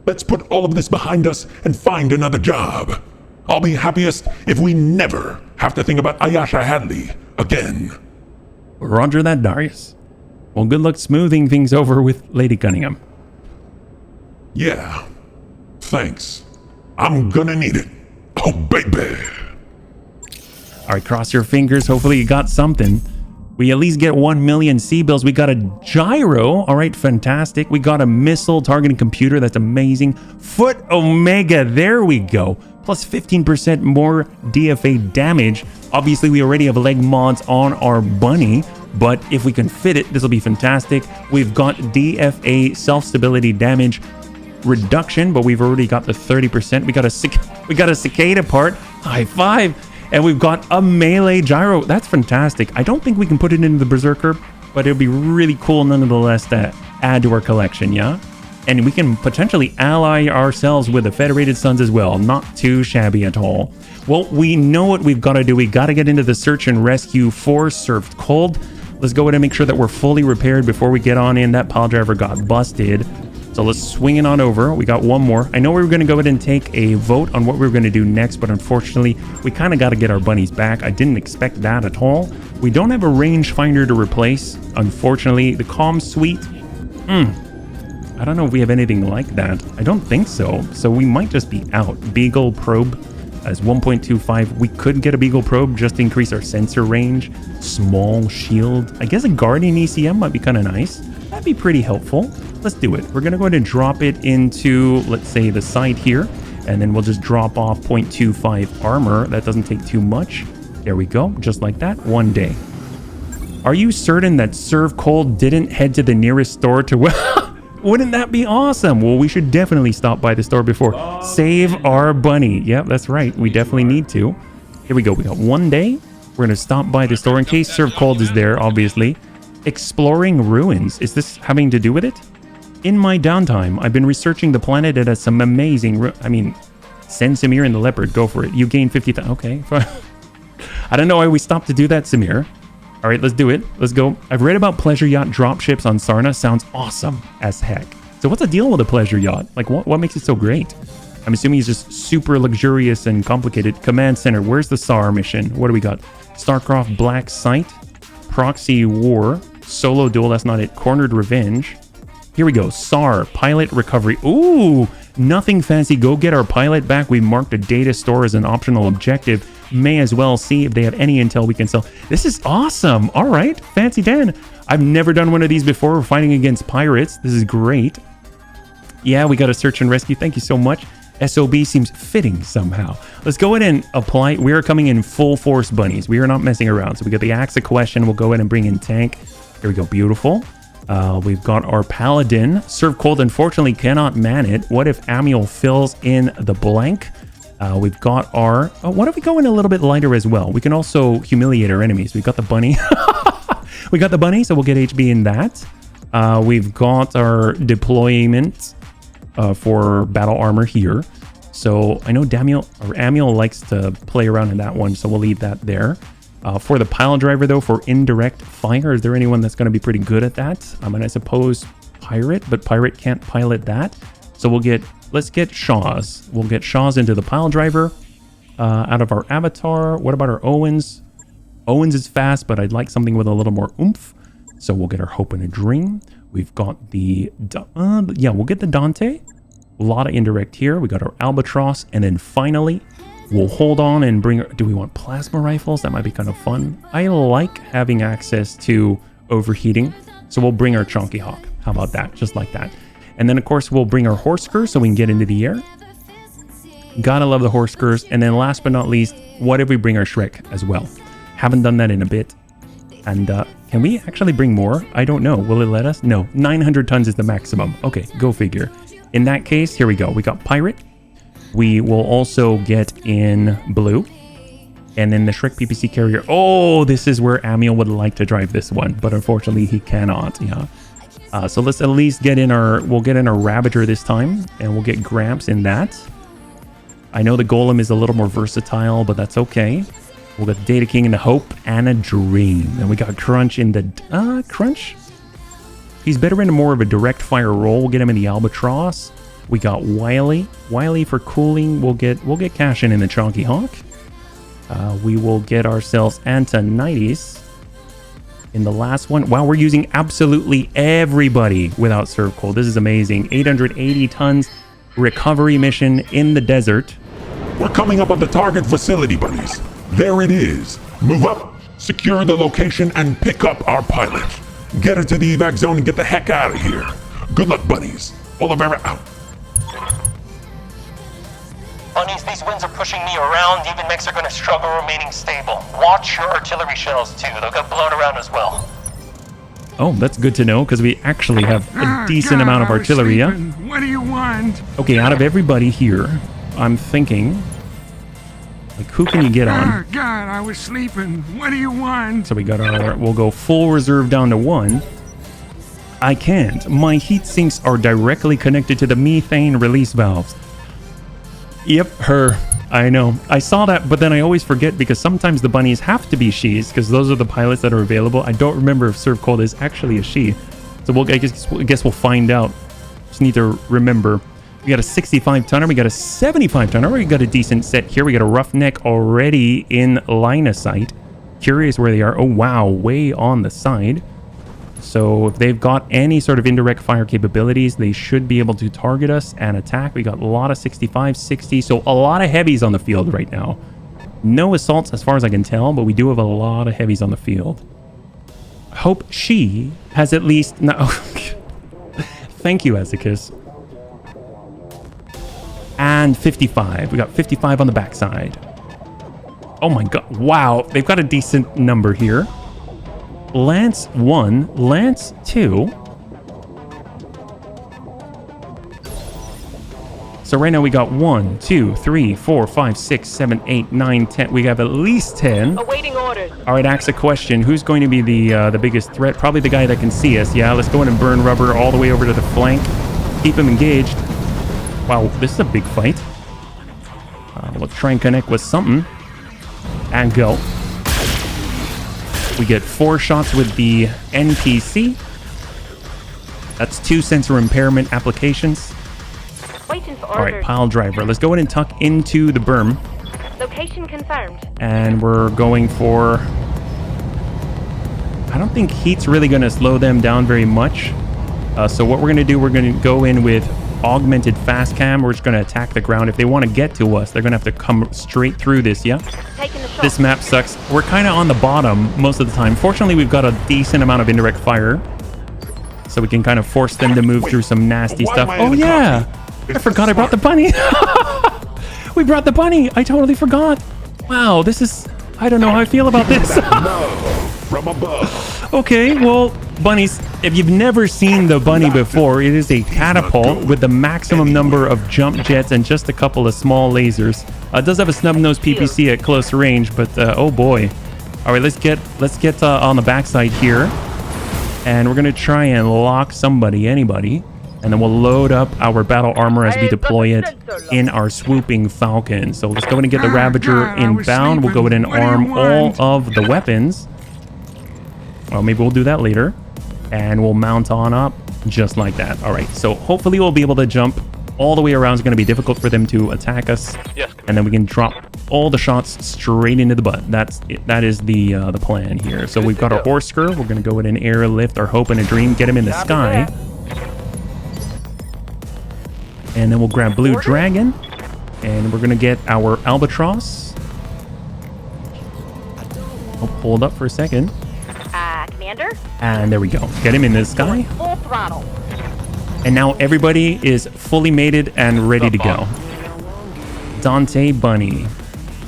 Let's put all of this behind us and find another job. I'll be happiest if we never have to think about Ayasha Hadley again. Roger that, Darius. Well, good luck smoothing things over with Lady Cunningham. Yeah, thanks. I'm gonna need it. Oh, baby. All right, cross your fingers. Hopefully you got something. We at least get 1 million C-bills. We got a gyro. All right, fantastic. We got a missile targeting computer. That's amazing. Foot Omega. There we go. Plus 15% more DFA damage. Obviously, we already have leg mods on our bunny, but if we can fit it, this will be fantastic. We've got DFA self-stability damage reduction, but we've already got the 30%. We got a cicada part. High five. And we've got a melee gyro. That's fantastic. I don't think we can put it into the Berserker, but it'll be really cool nonetheless to add to our collection, yeah? And we can potentially ally ourselves with the Federated Suns as well. Not too shabby at all. Well, we know what we've got to do. We got to get into the search and rescue for Served Cold. Let's go ahead and make sure that we're fully repaired before we get on in. That pile driver got busted. So let's swing it on over. We got one more. I know we were going to go ahead and take a vote on what we were going to do next, but unfortunately, we kind of got to get our bunnies back. I didn't expect that at all. We don't have a rangefinder to replace. Unfortunately, the comm suite. I don't know if we have anything like that. I don't think so. So we might just be out. Beagle probe as 1.25. We could get a Beagle probe just to increase our sensor range. Small shield. I guess a Guardian ECM might be kind of nice. That'd be pretty helpful. Let's do it. We're going to go ahead and drop it into, let's say, the side here. And then we'll just drop off 0.25 armor. That doesn't take too much. There we go. Just like that. One day. Are you certain that Serve Cold didn't head to the nearest store to... Wouldn't that be awesome? Well, we should definitely stop by the store before. Save our bunny. Yep, that's right. We definitely need to. Here we go. We got one day. We're going to stop by the store in case Serve Cold is there, obviously. Exploring ruins. Is this having to do with it? In my downtime, I've been researching the planet. It has some amazing... send Samir and the leopard. Go for it. You gain 50,000. Okay. I don't know why we stopped to do that, Samir. All right, let's do it. Let's go. I've read about pleasure yacht dropships on Sarna. Sounds awesome as heck. So what's the deal with a pleasure yacht? Like, what makes it so great? I'm assuming it's just super luxurious and complicated. Command center. Where's the SAR mission? What do we got? Starcraft Black Site. Proxy War. Solo duel. That's not it. Cornered Revenge. Here we go. SAR. Pilot recovery. Ooh, nothing fancy. Go get our pilot back. We marked a data store as an optional objective. May as well see if they have any intel we can sell. This is awesome. All right. Fancy Dan. I've never done one of these before. We're fighting against pirates. This is great. Yeah, we got a search and rescue. Thank you so much. SOB seems fitting somehow. Let's go ahead and apply. We are coming in full force, bunnies. We are not messing around. So we got the Axe of Question. We'll go ahead and bring in tank. Here we go. Beautiful. We've got our Paladin. Serve Cold unfortunately cannot man it. What if Amiel fills in the blank? We've got our... what if we go in a little bit lighter as well? We can also humiliate our enemies. We've got the bunny. We got the bunny, so we'll get HB in that. We've got our deployment for battle armor here. So I know Amiel likes to play around in that one, so we'll leave that there. For the pile driver, though, for indirect fire, is there anyone that's going to be pretty good at that? And I suppose Pirate, but Pirate can't pilot that. So let's get Shaw's. We'll get Shaw's into the pile driver out of our avatar. What about our Owens? Owens is fast, but I'd like something with a little more oomph. So we'll get our Hope and a Dream. We've got the, yeah, we'll get the Dante. A lot of indirect here. We got our Albatross. And then finally, we'll hold on and bring, do we want plasma rifles? That might be kind of fun. I like having access to overheating. So we'll bring our Chonky Hawk. How about that? Just like that. And then, of course, we'll bring our Horsker so we can get into the air. Gotta love the Horskers. And then last but not least, what if we bring our Shrek as well? Haven't done that in a bit. And can we actually bring more? I don't know. Will it let us? No. 900 tons is the maximum. Okay, go figure. In that case, here we go. We got Pirate. We will also get in Blue. And then the Shrek PPC carrier. Oh, this is where Amiel would like to drive this one. But unfortunately, he cannot. Yeah. So let's at least get in our, we'll get in our Ravager this time, and we'll get Gramps in that. I know the Golem is a little more versatile, but that's okay. We'll get the Data King in the Hope and a Dream. And we got Crunch in the, Crunch? He's better in more of a direct fire role. We'll get him in the Albatross. We got Wily. Wily for cooling. We'll get Cash in the Chonky Hawk. We will get ourselves Antonides in the last one. Wow, we're using absolutely everybody without Serve Cold. This is amazing. 880 tons recovery mission in the desert. We're coming up on the target facility, buddies. There it is. Move up, secure the location, and pick up our pilot. Get her to the evac zone and get the heck out of here. Good luck, buddies. Olivera out. Bunnies, these winds are pushing me around. Even mechs are going to struggle remaining stable. Watch your artillery shells, too. They'll get blown around as well. Oh, that's good to know, because we actually have a decent amount of artillery, yeah? What do you want? Okay, out of everybody here, I'm thinking, like, who can you get on? God, I was sleeping. What do you want? So we got our, we'll go full reserve down to 1. I can't. My heat sinks are directly connected to the methane release valves. Yep, her. I know. I saw that, but then I always forget because sometimes the bunnies have to be she's because those are the pilots that are available. I don't remember if Serve Cold is actually a she. So I guess we'll find out. Just need to remember. We got a 65 tonner. We got a 75 tonner. We got a decent set here. We got a Roughneck already in line of sight. Curious where they are. Oh, wow. Way on the side. So if they've got any sort of indirect fire capabilities, they should be able to target us and attack. We got a lot of 65, 60, so a lot of heavies on the field right now. No assaults as far as I can tell, but we do have a lot of heavies on the field. I hope she has at least... No. Thank you, Ezekis. And 55. We got 55 on the backside. Oh my god. Wow. They've got a decent number here. Lance 1, Lance 2. So right now we got 1, 2, 3, 4, 5, 6, 7, 8, 9, 10. We have at least 10. Awaiting orders. All right, ask a question. Who's going to be the biggest threat? Probably the guy that can see us. Yeah, let's go in and burn rubber all the way over to the flank. Keep him engaged. Wow, this is a big fight. Let's try and connect with something. And go. We get 4 shots with the NPC. That's 2 sensor impairment applications. Waiting for orders. All right, pile driver. Let's go in and tuck into the berm. Location confirmed. And we're going for... I don't think heat's really going to slow them down very much. So what we're going to do, we're going to go in with augmented fast cam. We're just going to attack the ground. If they want to get to us, they're going to have to come straight through this, yeah? This map sucks. We're kind of on the bottom most of the time. Fortunately, we've got a decent amount of indirect fire. So we can kind of force them to move through some nasty stuff. Oh, yeah. I forgot I brought the bunny. We brought the bunny. I totally forgot. Wow, this is... I don't know how I feel about this. From above. Okay, well, bunnies, if you've never seen the bunny before, it is a catapult with the maximum number of jump jets and just a couple of small lasers. It does have a snub-nosed PPC at close range, but oh boy. All right, let's get on the backside here, and we're gonna try and lock anybody, and then we'll load up our battle armor as we deploy it in our swooping Falcon. So let's go in and get the Ravager inbound. We'll go in and arm all of the weapons. Well, maybe we'll do that later. And we'll mount on up. Just like that. All right, so hopefully we'll be able to jump all the way around. It's going to be difficult for them to attack us. Yes. And then we can drop all the shots straight into the butt. That is the plan here. So we've got our Horsker. We're going to go with an airlift, our hope and a dream, get him in the sky. And then we'll grab Blue Dragon. And we're going to get our Albatross. Oh, hold up for a second. Commander? And there we go. Get him in the sky. Full throttle. And now everybody is fully mated and ready to go. Dante, Bunny.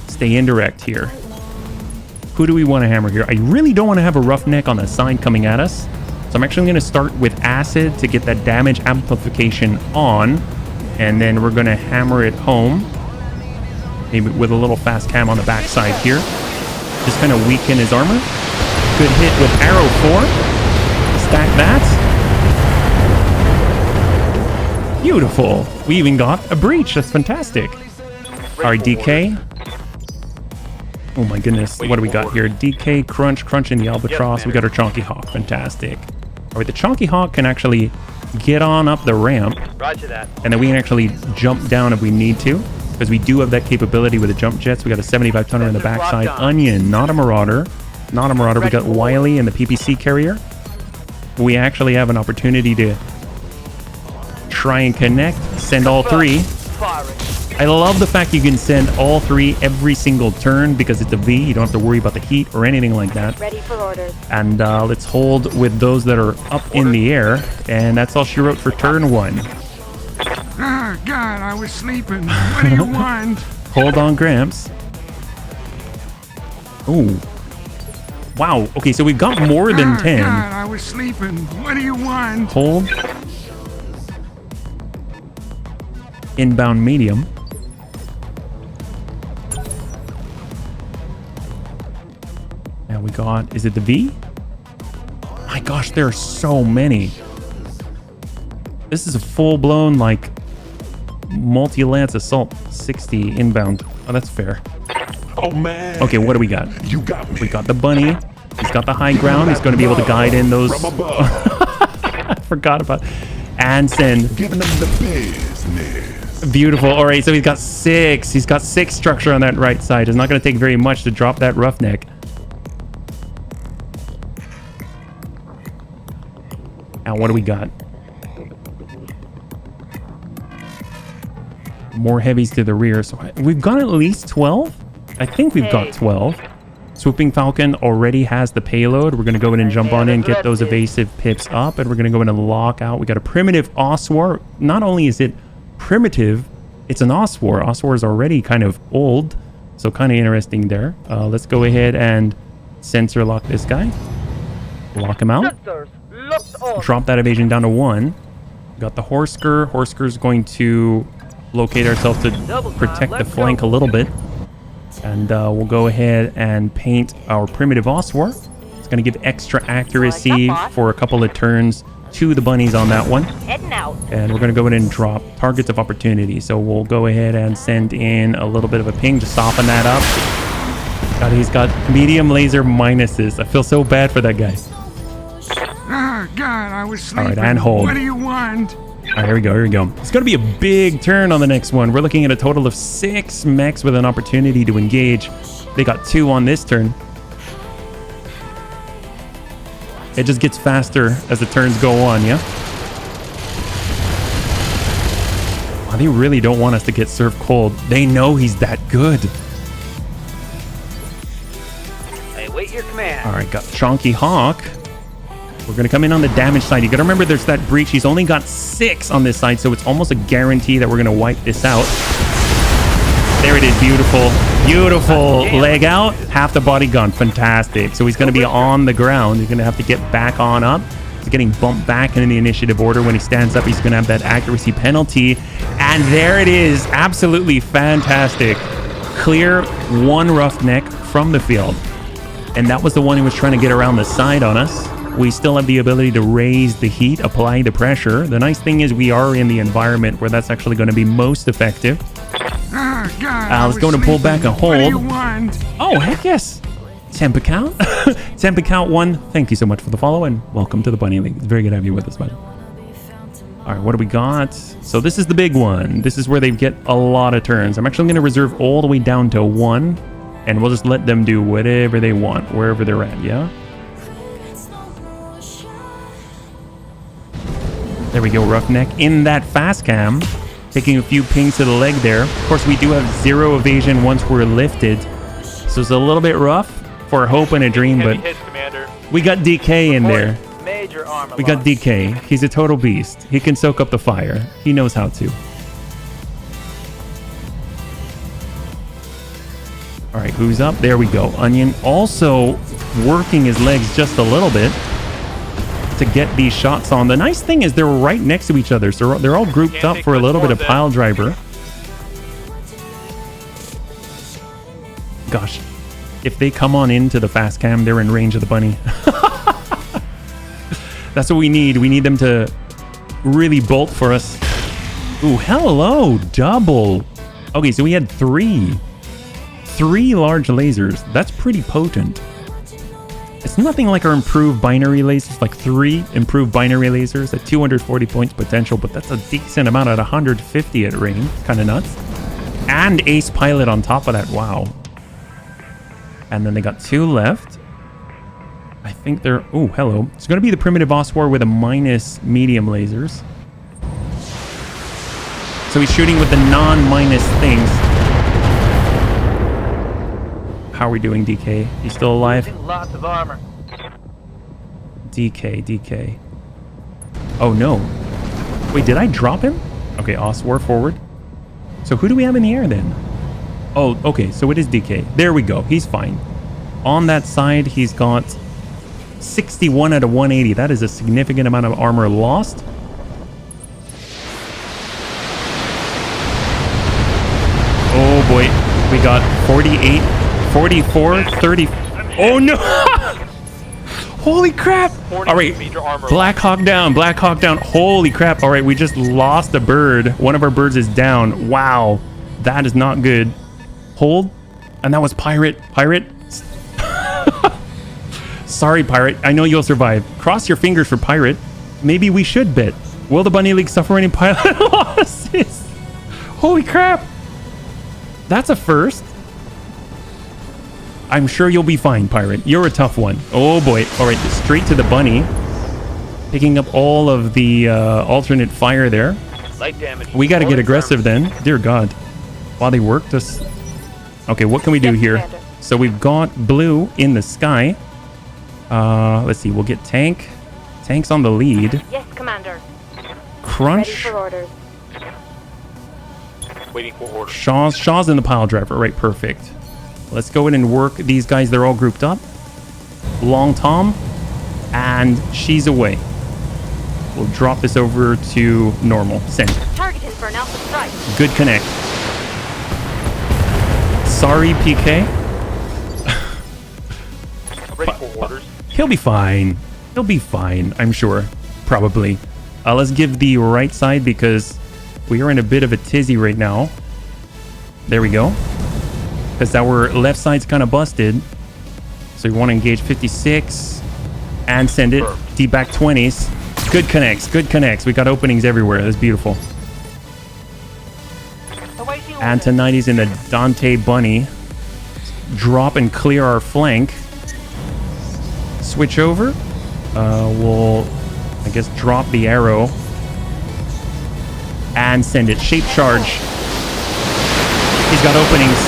Stay indirect here. Who do we want to hammer here? I really don't want to have a roughneck on the side coming at us. So I'm actually going to start with acid to get that damage amplification on. And then we're going to hammer it home. Maybe with a little fast cam on the backside here. Just kind of weaken his armor. Good hit with arrow 4. Stack that. Beautiful. We even got a breach. That's fantastic. All right, DK. Oh my goodness. What do we got here? DK, Crunch in the Albatross. We got our Chonky Hawk. Fantastic. All right, the Chonky Hawk can actually get on up the ramp. Roger that. And then we can actually jump down if we need to. Because we do have that capability with the jump jets. We got a 75 tonner in the backside. Onion, not a Marauder. Not a Marauder. We got Wily and the PPC carrier. We actually have an opportunity to try and connect. Send all 3. I love the fact you can send all 3 every single turn because it's a V. You don't have to worry about the heat or anything like that. Ready for orders. And let's hold with those that are up in the air. And that's all she wrote for turn 1. Oh, God, I was sleeping. What do you want? Hold on, Gramps. Ooh. Wow. Okay, so we've got more than 10. God, I was sleeping. What do you want? Hold. Inbound medium. And we got, is it the V? My gosh, there are so many. This is a full-blown, like, multi-lance assault 60 inbound. Oh, that's fair. Oh, man. Okay, what do we got? You got me. We got the bunny. He's got the high ground. He's going to be able to guide in those. From above. I forgot about. And send. Giving them the business. Beautiful. All right, so he's got 6. He's got 6 structure on that right side. It's not going to take very much to drop that roughneck. Now, what do we got? More heavies to the rear. So we've got at least 12. I think we've got 12. Swooping Falcon already has the payload. We're going to go in and jump on in, get those evasive pips up, and we're going to go in and lock out. We got a primitive Oswar. Not only is it primitive, it's an Oswar. Oswar is already kind of old, so kind of interesting there. Let's go ahead and sensor lock this guy. Lock him out. Drop that evasion down to 1. We got the Horsker. Horsker's going to locate ourselves to protect the flank a little bit. And we'll go ahead and paint our primitive Oswar. It's going to give extra accuracy for a couple of turns to the bunnies on that one. Heading out. And we're going to go ahead and drop targets of opportunity. So we'll go ahead and send in a little bit of a ping to soften that up. God, he's got medium laser minuses. I feel so bad for that guy. Oh, God, I was sleeping. All right, and hold. What do you want? All right, here we go, here we go. It's going to be a big turn on the next one. We're looking at a total of 6 mechs with an opportunity to engage. They got 2 on this turn. It just gets faster as the turns go on, yeah? Wow, they really don't want us to get served cold. They know he's that good. I await your command. All right, got Chonky Hawk. We're going to come in on the damage side. You got to remember there's that breach. He's only got 6 on this side, so it's almost a guarantee that we're going to wipe this out. There it is. Beautiful. Beautiful. Leg out. Half the body gone. Fantastic. So he's going to be on the ground. He's going to have to get back on up. He's getting bumped back in the initiative order. When he stands up, he's going to have that accuracy penalty. And there it is. Absolutely fantastic. Clear 1 roughneck from the field. And that was the one who was trying to get around the side on us. We still have the ability to raise the heat, apply the pressure. The nice thing is we are in the environment where that's actually going to be most effective. Oh, God, Let's go and pull back a hold. What do you want? Oh, heck yes. Temp account. Temp account 1. Thank you so much for the follow and welcome to the Bunny League. It's very good to have you with us, bud. All right, what do we got? So this is the big one. This is where they get a lot of turns. I'm actually going to reserve all the way down to 1, and we'll just let them do whatever they want, wherever they're at, yeah? There we go, Roughneck in that fast cam, taking a few pings to the leg there. Of course, we do have 0 evasion once we're lifted, so it's a little bit rough for a hope and a dream, but we got DK in there. Major armor We got loss. DK. He's a total beast. He can soak up the fire. He knows how to. All right, who's up? There we go. Onion also working his legs just a little bit to get these shots on. The nice thing is they're right next to each other, so they're all grouped up for a little bit of pile driver. Gosh, if they come on into the fast cam, they're in range of the bunny. That's what we need. We need them to really bolt for us. Ooh, hello, double. Okay, so we had 3 large lasers. That's pretty potent. It's nothing like our improved binary lasers, like 3 improved binary lasers at 240 points potential, but that's a decent amount at 150 at range. Kind of nuts. And ace pilot on top of that. Wow. And then they got 2 left. I think they're... Oh, hello. It's going to be the primitive Oswar with a minus medium lasers. So he's shooting with the non-minus things. How are we doing, DK? He's still alive? Lots of armor. DK. Oh, no. Wait, did I drop him? Okay, Oswar forward. So who do we have in the air then? Oh, okay. So it is DK. There we go. He's fine. On that side, he's got 61 out of 180. That is a significant amount of armor lost. Oh boy. We got 48, 44, 30. Oh no! Holy crap! All right. Black Hawk down. Black Hawk down. Holy crap. All right. We just lost a bird. One of our birds is down. Wow. That is not good. Hold. And that was Pirate. Pirate. Sorry, Pirate. I know you'll survive. Cross your fingers for Pirate. Maybe we should bet. Will the Bunny League suffer any pilot losses? Holy crap. That's a first. I'm sure you'll be fine, Pirate. You're a tough one. Oh boy. All right, straight to the Bunny. Picking up all of the alternate fire there. Light damage. We got to get aggressive then. Dear God. While they worked us. Okay, what can we do here? Commander. So we've got blue in the sky. Let's see. We'll get tank. Tank's on the lead. Yes, Commander. Ready Crunch. for orders. Waiting for orders. Shaw's in the pile driver. Right, perfect. Let's go in and work these guys. They're all grouped up. Long Tom. And she's away. We'll drop this over to normal. Send. Targeted for an alpha strike. Good connect. Sorry, PK. Ready for orders. He'll be fine. He'll be fine, I'm sure. Probably. Let's give the right side because we are in a bit of a tizzy right now. There we go. Because our left side's kind of busted. So you want to engage 56 and send it. D-back 20s. Good connects. Good connects. We got openings everywhere. That's beautiful. And tonight he's in the Dante Bunny. Drop and clear our flank. Switch over. We'll, I guess, drop the arrow. And send it. Shape charge. He's got openings.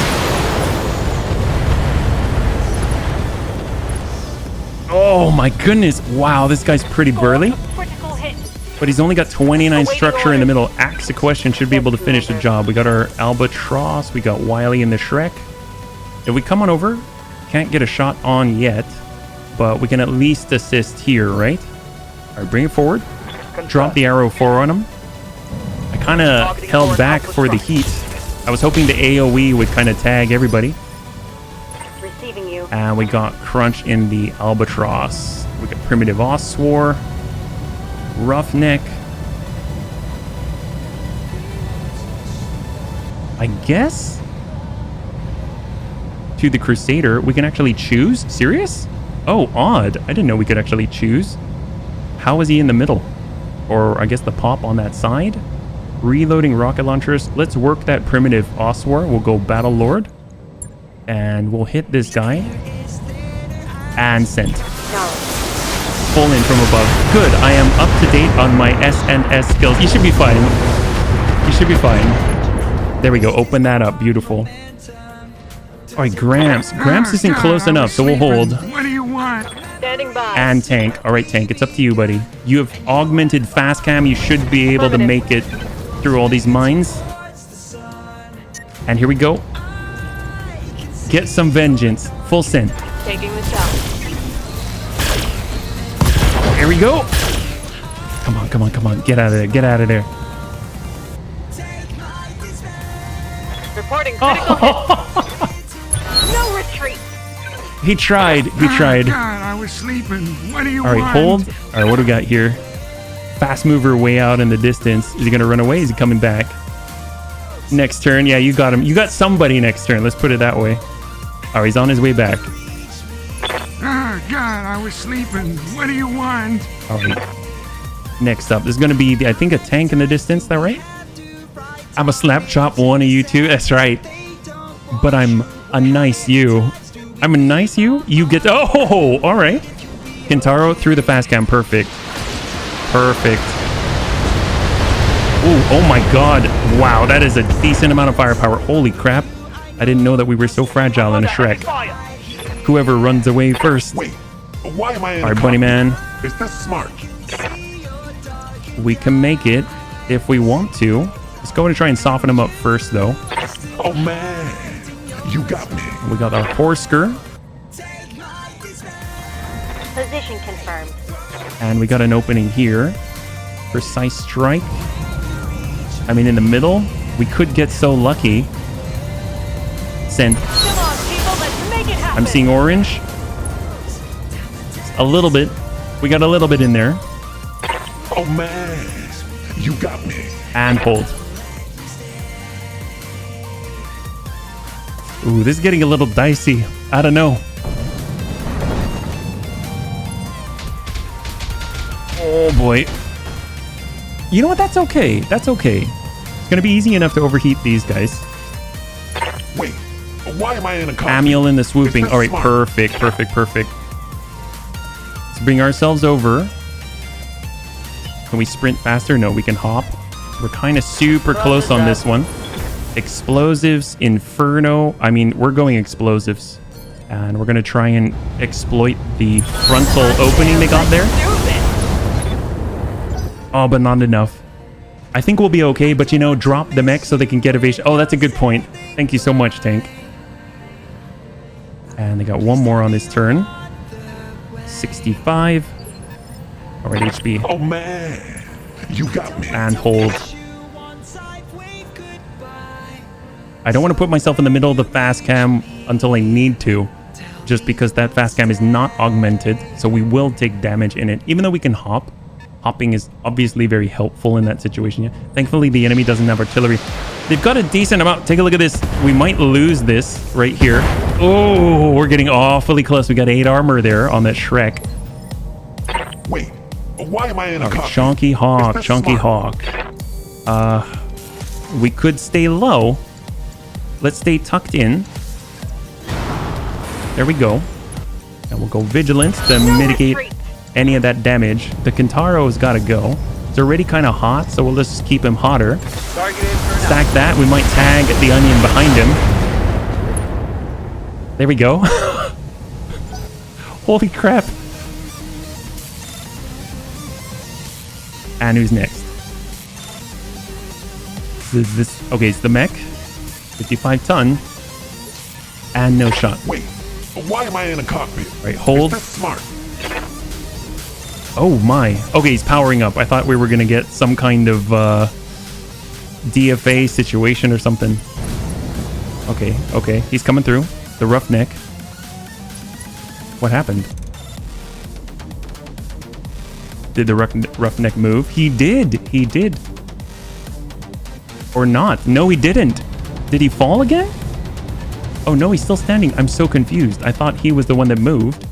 Oh my goodness. Wow, this guy's pretty burly. Critical hit. But he's only got 29 structure in the middle. Axe Equestrian should be able to finish the job. We got our Albatross. We got Wiley in the Shrek. If we come on over, can't get a shot on yet. But we can at least assist here, right? All right, bring it forward. Drop the arrow 4 on him. I kind of held back for the heat. I was hoping the AoE would kind of tag everybody. Receiving you. And we got Crunch in the Albatross. We got Primitive Oswar. Roughneck. I guess to the Crusader we can actually choose. Serious? Oh, odd. I didn't know we could actually choose. How is he in the middle? or I guess the pop on that side. Reloading rocket launchers. Let's work that primitive Oswar. We'll go Battle Lord. And we'll hit this guy. And send. Pull in from above. Good. I am up to date on my SNS skills. You should be fine. You should be fine. There we go. Open that up. Beautiful. All right, Gramps. Gramps isn't close enough, so we'll hold. What do you want? Standing by. And Tank. All right, Tank. It's up to you, buddy. You have augmented fast cam. You should be able to make it through all these mines. And here we go. Get some vengeance. Full send. Taking the shot. Here we go. Come on, come on, come on. Get out of there. Get out of there. Reporting critical hit. No retreat. He tried. He tried. Oh, God, I was sleeping. What do you All right, want? hold. All right, what do we got here? Fast mover way out in the distance. Is he going to run away? Is he coming back? Next turn. Yeah, you got him. You got somebody next turn. Let's put it that way. All right, he's on his way back. Oh, God, I was sleeping. What do you want? All right. Next up, there's going to be, I think, a tank in the distance. Is that right? I'm a slap chop one of you two. That's right. But I'm a nice you. I'm a nice you. You get... Oh, all right. Kintaro through the fast cam. Perfect. Perfect. Ooh, oh my God. Wow, that is a decent amount of firepower. Holy crap. I didn't know that we were so fragile in a Shrek. Whoever runs away first. Wait, why am I in All right, Bunny Man. Is this smart? We can make it if we want to. Let's go and try and soften him up first, though. Oh man, you got me. We got our Horsker. Position confirmed. And we got an opening here. Precise strike. I mean, in the middle. We could get so lucky. Send. Come on, people, let's make it happen. I'm seeing orange. A little bit. We got a little bit in there. Oh man, you got me. And hold. Ooh, this is getting a little dicey. I don't know. Oh boy. You know what? That's okay. That's okay. It's gonna be easy enough to overheat these guys. Wait, why am I in a cockpit? Amiel in the swooping. Is this All right, smart? perfect, perfect, perfect. Let's bring ourselves over. Can we sprint faster? No, we can hop. We're kind of super close on this one. Explosives, Inferno. I mean, we're going explosives. And we're going to try and exploit the frontal opening they got there. Oh, but not enough. I think we'll be okay, but you know, drop the mech so they can get evasion. Oh, that's a good point. Thank you so much, Tank. And they got one more on this turn. 65. All right, HB. Oh man, you got me. And hold. I don't want to put myself in the middle of the fast cam until I need to, just because that fast cam is not augmented, so we will take damage in it, even though we can hop. Hopping is obviously very helpful in that situation. Yeah. Thankfully, the enemy doesn't have artillery. They've got a decent amount. Take a look at this. We might lose this right here. Oh, we're getting awfully close. We got 8 armor there on that Shrek. Wait, why am I in a cockpit? Chonky Hawk, Is this Chonky smart? Hawk. We could stay low. Let's stay tucked in. There we go. And we'll go Vigilant to mitigate any of that damage. The Kintaro's got to go. It's already kind of hot, so we'll just keep him hotter. Stack that. We might tag the Onion behind him. There we go. Holy crap. And who's next? This okay, it's the mech. 55 ton. And no shot. Wait, why am I in a cockpit? Right, hold. Is this smart? Oh my. Okay, he's powering up. I thought we were going to get some kind of DFA situation or something. Okay, okay. He's coming through. The roughneck. What happened? Did the roughneck move? He did. He did. Or not. No, he didn't. Did he fall again? Oh no, he's still standing. I'm so confused. I thought he was the one that moved.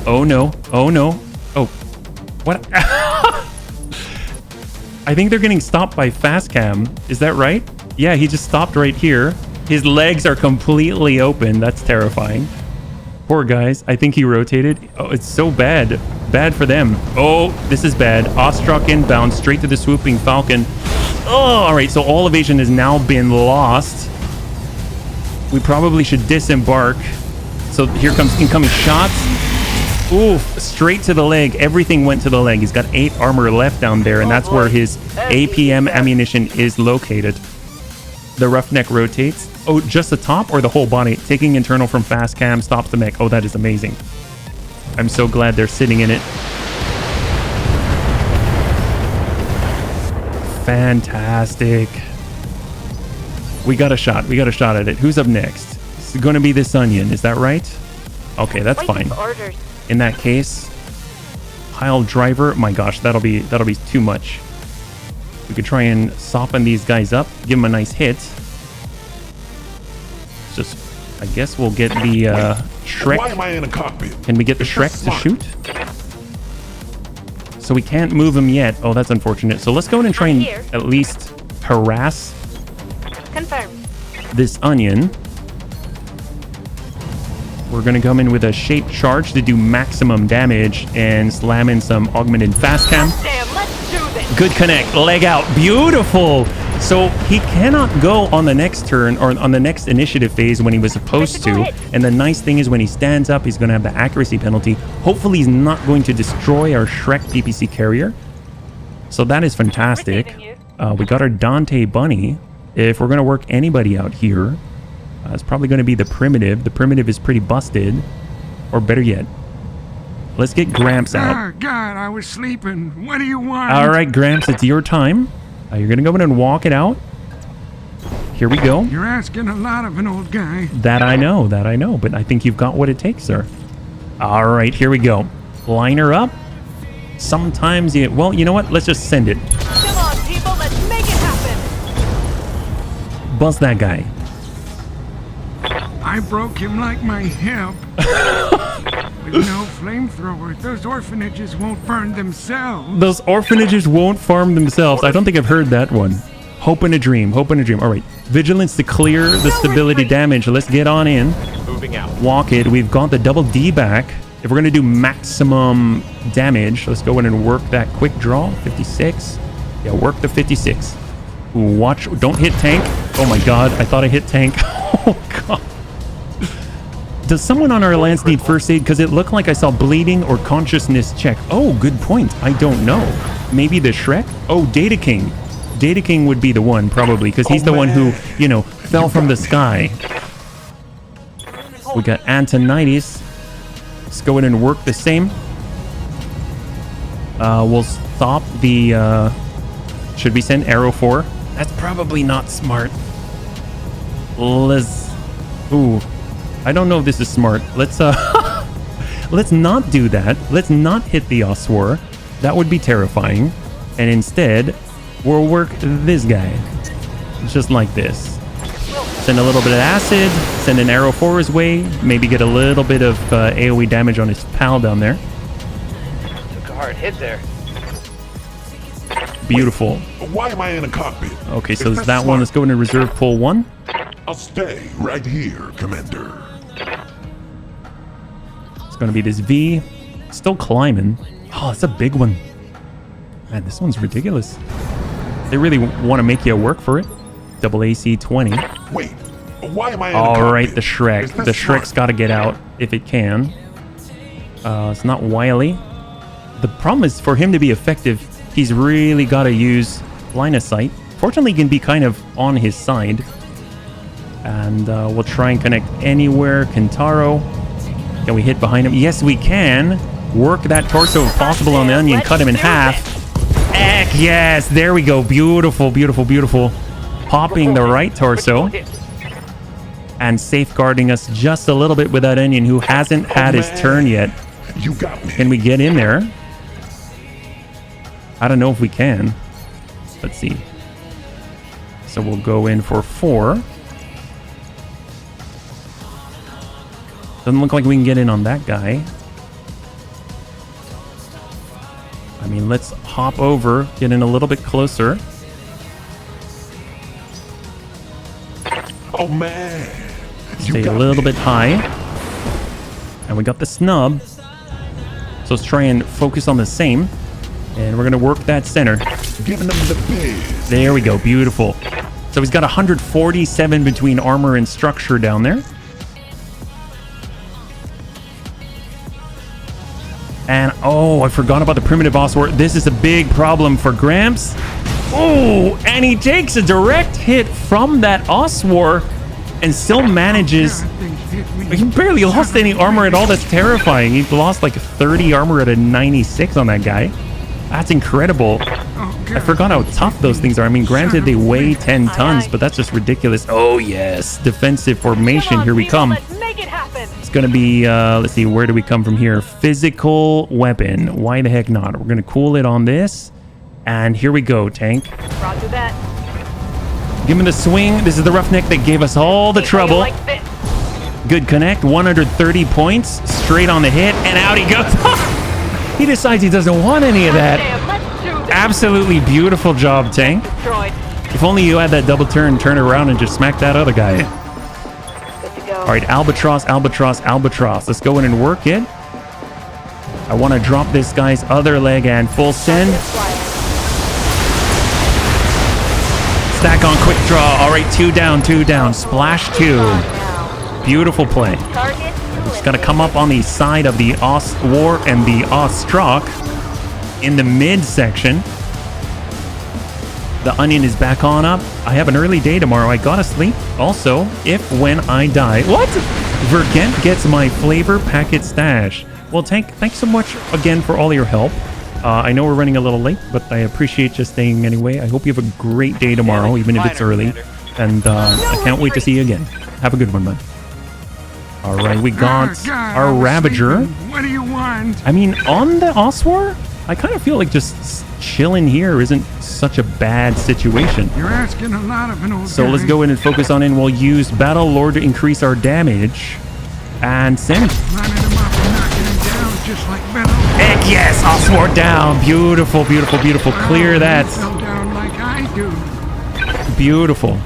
Oh no. Oh no. Oh, What? I think they're getting stopped by fast cam. Is that right? Yeah, he just stopped right here. His legs are completely open. That's terrifying. Poor guys. I think he rotated. Oh, it's so bad. Bad for them. Oh, this is bad. Ostrok inbound straight to the swooping Falcon. Oh, all right. So all evasion has now been lost. We probably should disembark. So here comes incoming shots. Oof, straight to the leg. Everything went to the leg. He's got 8 armor left down there, and that's where his APM ammunition is located. The roughneck rotates. Oh, just the top or the whole body? Taking internal from fast cam, stops the mech. Oh, that is amazing. I'm so glad they're sitting in it. Fantastic. We got a shot. We got a shot at it. Who's up next? It's going to be this onion. Is that right? Okay, that's fine. In that case, pile driver. My gosh, that'll be too much. We could try and soften these guys up, give them a nice hit. Just, I guess we'll get the Shrek. Why am I in a cockpit? Can we get the Shrek to shoot? So we can't move him yet. Oh, that's unfortunate. So let's go in and try and at least harass this onion. We're going to come in with a shape charge to do maximum damage and slam in some augmented fast cam. Good connect. Leg out. Beautiful. So he cannot go on the next turn or on the next initiative phase when he was supposed to. And the nice thing is when he stands up, he's going to have the accuracy penalty. Hopefully he's not going to destroy our Shrek PPC carrier. So that is fantastic. We got our Dante Bunny. If we're going to work anybody out here, it's probably going to be the Primitive. The Primitive is pretty busted. Or better yet, let's get Gramps out. Oh, God, I was sleeping. What do you want? All right, Gramps, it's your time. You're going to go in and walk it out. Here we go. You're asking a lot of an old guy. That I know. But I think you've got what it takes, sir. All right, here we go. Line her up. Sometimes you... Well, you know what? Let's just send it. Come on, people. Let's make it happen. Bust that guy. I broke him like my hip. With no flamethrower, those orphanages won't burn themselves. Those orphanages won't farm themselves. I don't think I've heard that one. Hope in a dream. Hope in a dream. All right. Vigilance to clear the stability damage. Let's get on in. Moving out. Walk it. We've got the double D back. If we're going to do maximum damage, let's go in and work that quick draw. 56. Yeah, work the 56. Ooh, watch. Don't hit tank. Oh my God. I thought I hit tank. Oh God. Does someone on our lands need first aid? Because it looked like I saw bleeding or consciousness check. Oh, good point. I don't know. Maybe the Shrek? Oh, Data King. Data King would be the one, probably, because he's the one who, you know, fell from the sky. We got Antonides. Let's go in and work the same. We'll stop the... should we send Arrow 4? That's probably not smart. Let's... Ooh. I don't know if this is smart. Let's let's not do that. Let's not hit the Oswar. That would be terrifying. And instead, we'll work this guy. Just like this. Send a little bit of acid. Send an arrow 4 his way. Maybe get a little bit of AoE damage on his pal down there. Took a hard hit there. Beautiful. Why am I in a cockpit? Okay, so there's that one. Let's go into reserve pull 1. I'll stay right here, Commander. It's going to be this V. Still climbing. Oh, it's a big one. Man, this one's ridiculous. They really want to make you work for it. Double AC 20. Wait, why am I in a All cockpit? right, the Shrek. The Shrek's got to get out if it can. It's not wily. The problem is for him to be effective, he's really got to use line of sight. Fortunately, he can be kind of on his side. And we'll try and connect anywhere. Kentaro. Can we hit behind him? Yes, we can. Work that torso if possible on the onion. Cut him in half. Heck, yes. There we go. Beautiful, beautiful, beautiful. Popping the right torso. And safeguarding us just a little bit with that onion who hasn't had his turn yet. You got me. Can we get in there? I don't know if we can. Let's see. So we'll go in for 4. Doesn't look like we can get in on that guy. mean, let's hop over, get in a little bit closer. Oh man. Stay a little bit high. And we got the snub. So let's try and focus on the same. And we're going to work that center. Giving them the biz. There we go. Beautiful. So he's got 147 between armor and structure down there. And, oh, I forgot about the primitive Oswar. This is a big problem for Gramps. Oh, and he takes a direct hit from that Oswar and still manages... He barely lost any armor at all. That's terrifying. He lost like 30 armor at a 96 on that guy. That's incredible. I forgot how tough those things are. I mean, granted, they weigh 10 tons, but that's just ridiculous. Oh, yes. Defensive formation. Here we come. It's going to be, let's see, where do we come from here? Physical weapon. Why the heck not? We're going to cool it on this. And here we go, tank. Roger that. Give him the swing. This is the roughneck that gave us all the trouble. Good connect. 130 points. Straight on the hit. And out he goes. He decides he doesn't want any of that. Absolutely beautiful job, tank. If only you had that double turn around and just smack that other guy. All right, albatross, albatross, albatross. Let's go in and work it. I want to drop this guy's other leg and full send. Stack on quick draw. All right, 2 down, 2 down. Splash 2. Beautiful play. Just got to come up on the side of the Oswar and the Ostrok in the mid section. The onion is back on up. I have an early day tomorrow. I gotta sleep. Also, if when I die... What? Vergent gets my flavor packet stash. Well, Tank, thanks so much again for all your help. I know we're running a little late, but I appreciate you staying anyway. I hope you have a great day tomorrow, even if it's early. And I can't wait to see you again. Have a good one, bud. All right, we got our Ravager. What do you want? I mean, on the Oswar, I kind of feel like just chilling here isn't such a bad situation. You're asking a lot of an old So guy. let's go in and focus on it. We'll use Battle Lord to increase our damage. And send. Running him up and knocking him down just like Battle. Heck yes, Oswar down. Beautiful, beautiful, beautiful. Clear that. Fell down like I do. Beautiful.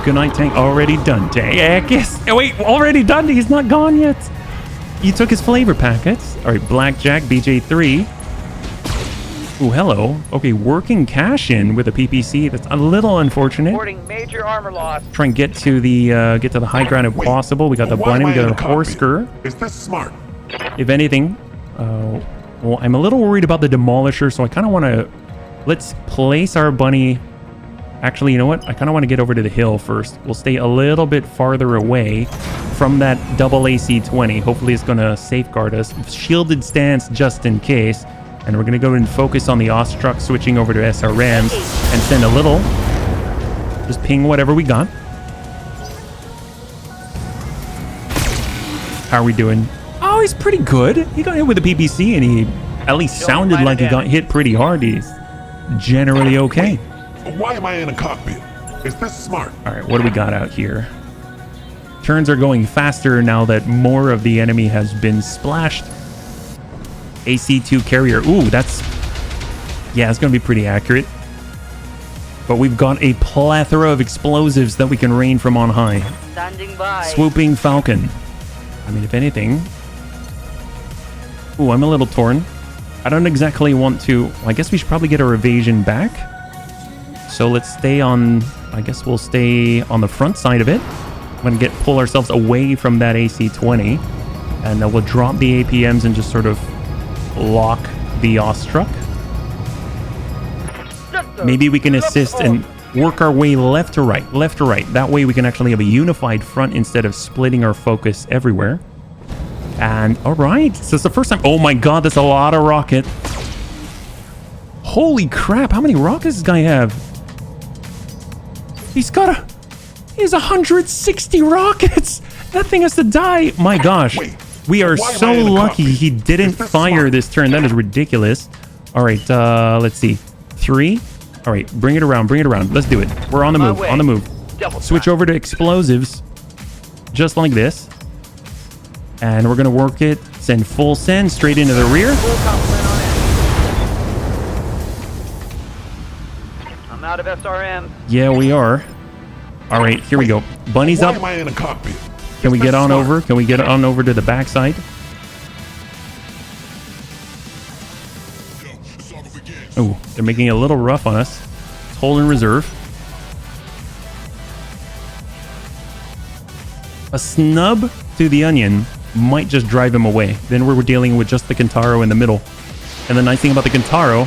Good night, Tank. Already done, Tank. Heck yes. Oh, wait, already done? He's not gone yet. You took his flavor packets. All right, Blackjack, BJ3. Ooh, hello. Okay, working cash in with a PPC. That's a little unfortunate. Reporting major armor loss. Try and get to the high ground if possible. We got the Bunny, we got the Horsker. Is this smart? If anything, well, I'm a little worried about the Demolisher, so I kind of want to... Let's place our Bunny... Actually, you know what? I kind of want to get over to the hill first. We'll stay a little bit farther away from that double AC-20. Hopefully it's going to safeguard us. Shielded stance just in case. And we're going to go and focus on the Ostrok, switching over to SRMs and send a little. Just ping whatever we got. How are we doing? Oh, he's pretty good. He got hit with a PPC and he at least sounded like he got hit pretty hard. He's generally okay. Why am I in a cockpit? Is this smart? All right, what do we got out here? Turns are going faster now that more of the enemy has been splashed. AC-2 carrier. Ooh, that's... Yeah, it's going to be pretty accurate. But we've got a plethora of explosives that we can rain from on high. Standing by. Swooping Falcon. I mean, if anything... Ooh, I'm a little torn. I don't exactly want to... Well, I guess we should probably get our evasion back. So let's stay on... I guess we'll stay on the front side of it. We're going to pull ourselves away from that AC-20. And then we'll drop the APMs and just sort of lock the Ostrok. Maybe we can assist and work our way left to right. Left to right. That way we can actually have a unified front instead of splitting our focus everywhere. And all right. So it's the first time... Oh my god, that's a lot of rocket. Holy crap. How many rockets does this guy have? He has 160 rockets. That thing has to die. My gosh. We are so lucky he didn't fire this turn. That is ridiculous. All right. Let's see. 3. All right. Bring it around. Bring it around. Let's do it. We're on the move. On the move. Switch over to explosives. Just like this. And we're going to work it. Send full send straight into the rear. out of SRM. Yeah, we are. All right, here we go. Bunny's Why up. am I in a cockpit? Can we Is get that on smart? over? Can we get on over to the backside? Oh, they're making it a little rough on us. Let's hold in reserve. A snub to the onion might just drive him away. Then we're dealing with just the Kentaro in the middle. And the nice thing about the Kentaro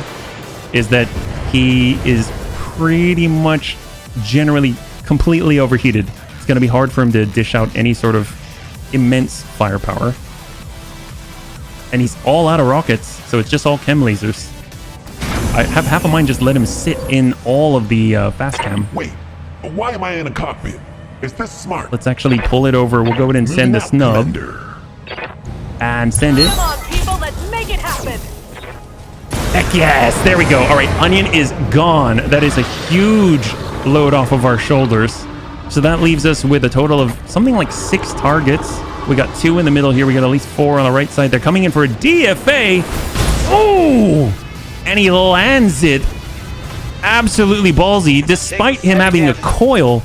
is that he is pretty much generally completely overheated. It's going to be hard for him to dish out any sort of immense firepower. And he's all out of rockets, so it's just all chem lasers. I have half a mind just let him sit in all of the fast cam. Wait, why am I in a cockpit? Is this smart? Let's actually pull it over. We'll go ahead and send the snub. Commander. And send it. Come on, people, let's make it happen. Heck yes, there we go. All right, onion is gone. That is a huge load off of our shoulders. So that leaves us with a total of something like 6 targets. We got 2 in the middle here. We got at least 4 on the right side. They're coming in for a DFA. Oh! And he lands it. Absolutely ballsy, despite him having a coil.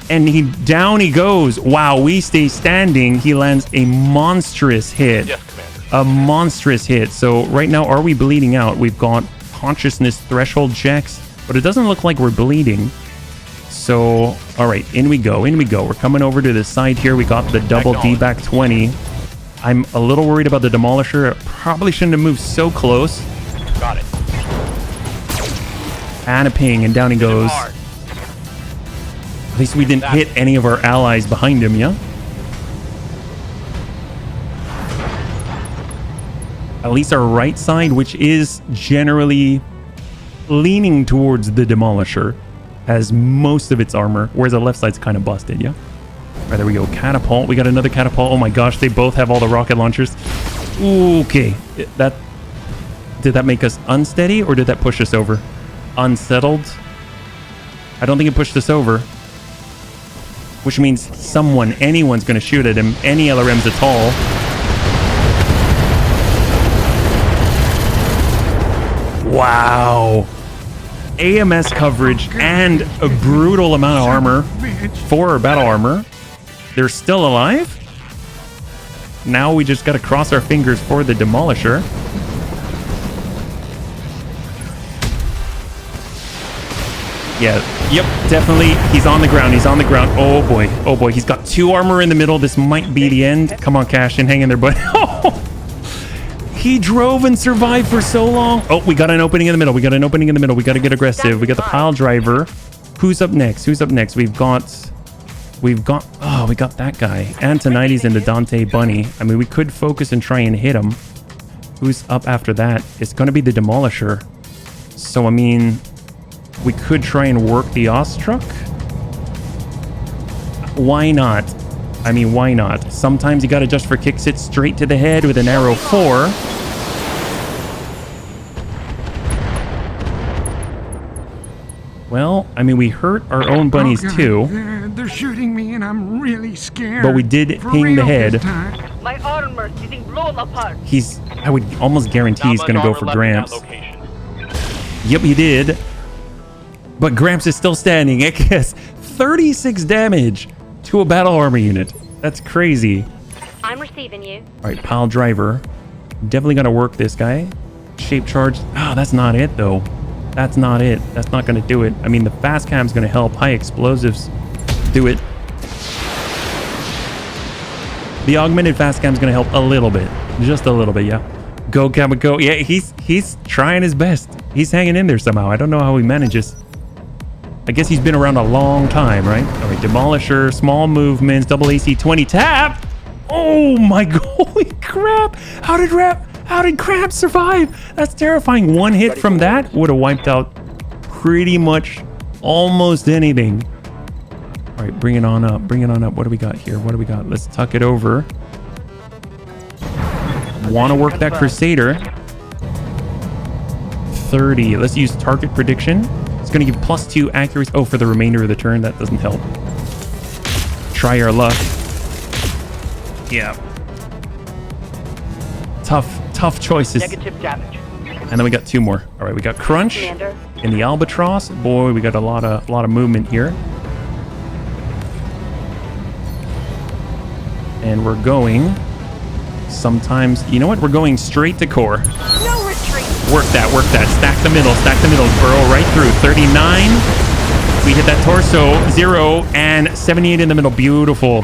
And down he goes. Wow, we stay standing. He lands a monstrous hit. Yes, Commander. A monstrous hit. So right now, are we bleeding out? We've got consciousness threshold checks, but it doesn't look like we're bleeding. So, all right, in we go, in we go. We're coming over to the side here. We got the double D-back 20. I'm a little worried about the Demolisher. I probably shouldn't have moved so close. Got it. And a ping, and down he goes. Hard. At least we didn't hit any of our allies behind him, yeah? At least our right side, which is generally leaning towards the Demolisher, has most of its armor, whereas the left side's kind of busted, yeah? All right, there we go. Catapult. We got another catapult. Oh my gosh, they both have all the rocket launchers. Okay. Did that make us unsteady, or did that push us over? Unsettled? I don't think it pushed us over. Which means anyone's going to shoot at him. Any LRMs at all. Wow. AMS coverage and a brutal amount of armor for our battle armor. They're still alive? Now we just got to cross our fingers for the Demolisher. Yeah, yep, definitely. He's on the ground. He's on the ground. Oh boy. Oh boy. He's got 2 armor in the middle. This might be the end. Come on, Cash, and hang in there, bud. He drove and survived for so long. Oh, we got an opening in the middle. We got an opening in the middle. We got to get aggressive. We got the pile driver. Who's up next? Who's up next? We've got that guy. Antonides and the Dante Bunny. I mean, we could focus and try and hit him. Who's up after that? It's going to be the Demolisher. So, I mean, we could try and work the Ostruck. Why not? I mean, why not? Sometimes you got to just for kicks it straight to the head with an arrow 4. Well, I mean, we hurt our own bunnies God, too. They're shooting me and I'm really scared. But we did For ping the real head. this time. My armor's getting blown apart. I would almost guarantee he's going to go for Gramps. Yep, he did. But Gramps is still standing. I guess 36 damage to a battle armor unit. That's crazy. I'm receiving you. All right, pile driver. Definitely going to work this guy. Shape charge. Oh, that's not it, though. That's not it. That's not going to do it. I mean, the fast cam's going to help. High explosives do it. The augmented fast cam's going to help a little bit. Just a little bit, yeah. Go, Gamma, go. Yeah, he's trying his best. He's hanging in there somehow. I don't know how he manages. I guess he's been around a long time, right? All right, Demolisher, small movements, double AC-20 tap. Oh my, holy crap. How did Crab survive? That's terrifying. One hit from that would have wiped out pretty much almost anything. All right, bring it on up. Bring it on up. What do we got here? What do we got? Let's tuck it over. Want to work that Crusader. 30. Let's use target prediction. It's going to give +2 accuracy. Oh, for the remainder of the turn. That doesn't help. Try our luck. Yeah. Tough choices. Negative damage. And then we got 2 more. All right, we got Crunch Commander. in the Albatross. Boy, we got a lot of movement here. And we're going. Sometimes, you know what? We're going straight to core. No retreat. Work that. Stack the middle. Burrow right through. 39. We hit that torso. 0 and 78 in the middle. Beautiful.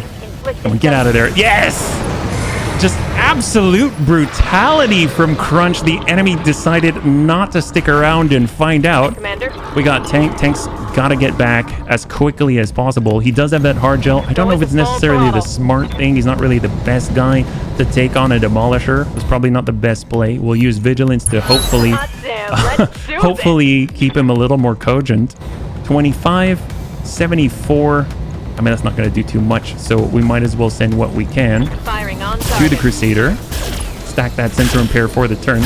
Come on, get out of there. Yes! Just absolute brutality from Crunch. The enemy decided not to stick around and find out. Commander. We got Tank. Tank's got to get back as quickly as possible. He does have that hard gel. I don't know if it's necessarily the smart thing. He's not really the best guy to take on a Demolisher. It's probably not the best play. We'll use Vigilance to hopefully, keep him a little more cogent. 25, 74. I mean, that's not going to do too much, so we might as well send what we can Firing on to target. the Crusader. Stack that sensor and pair for the turn.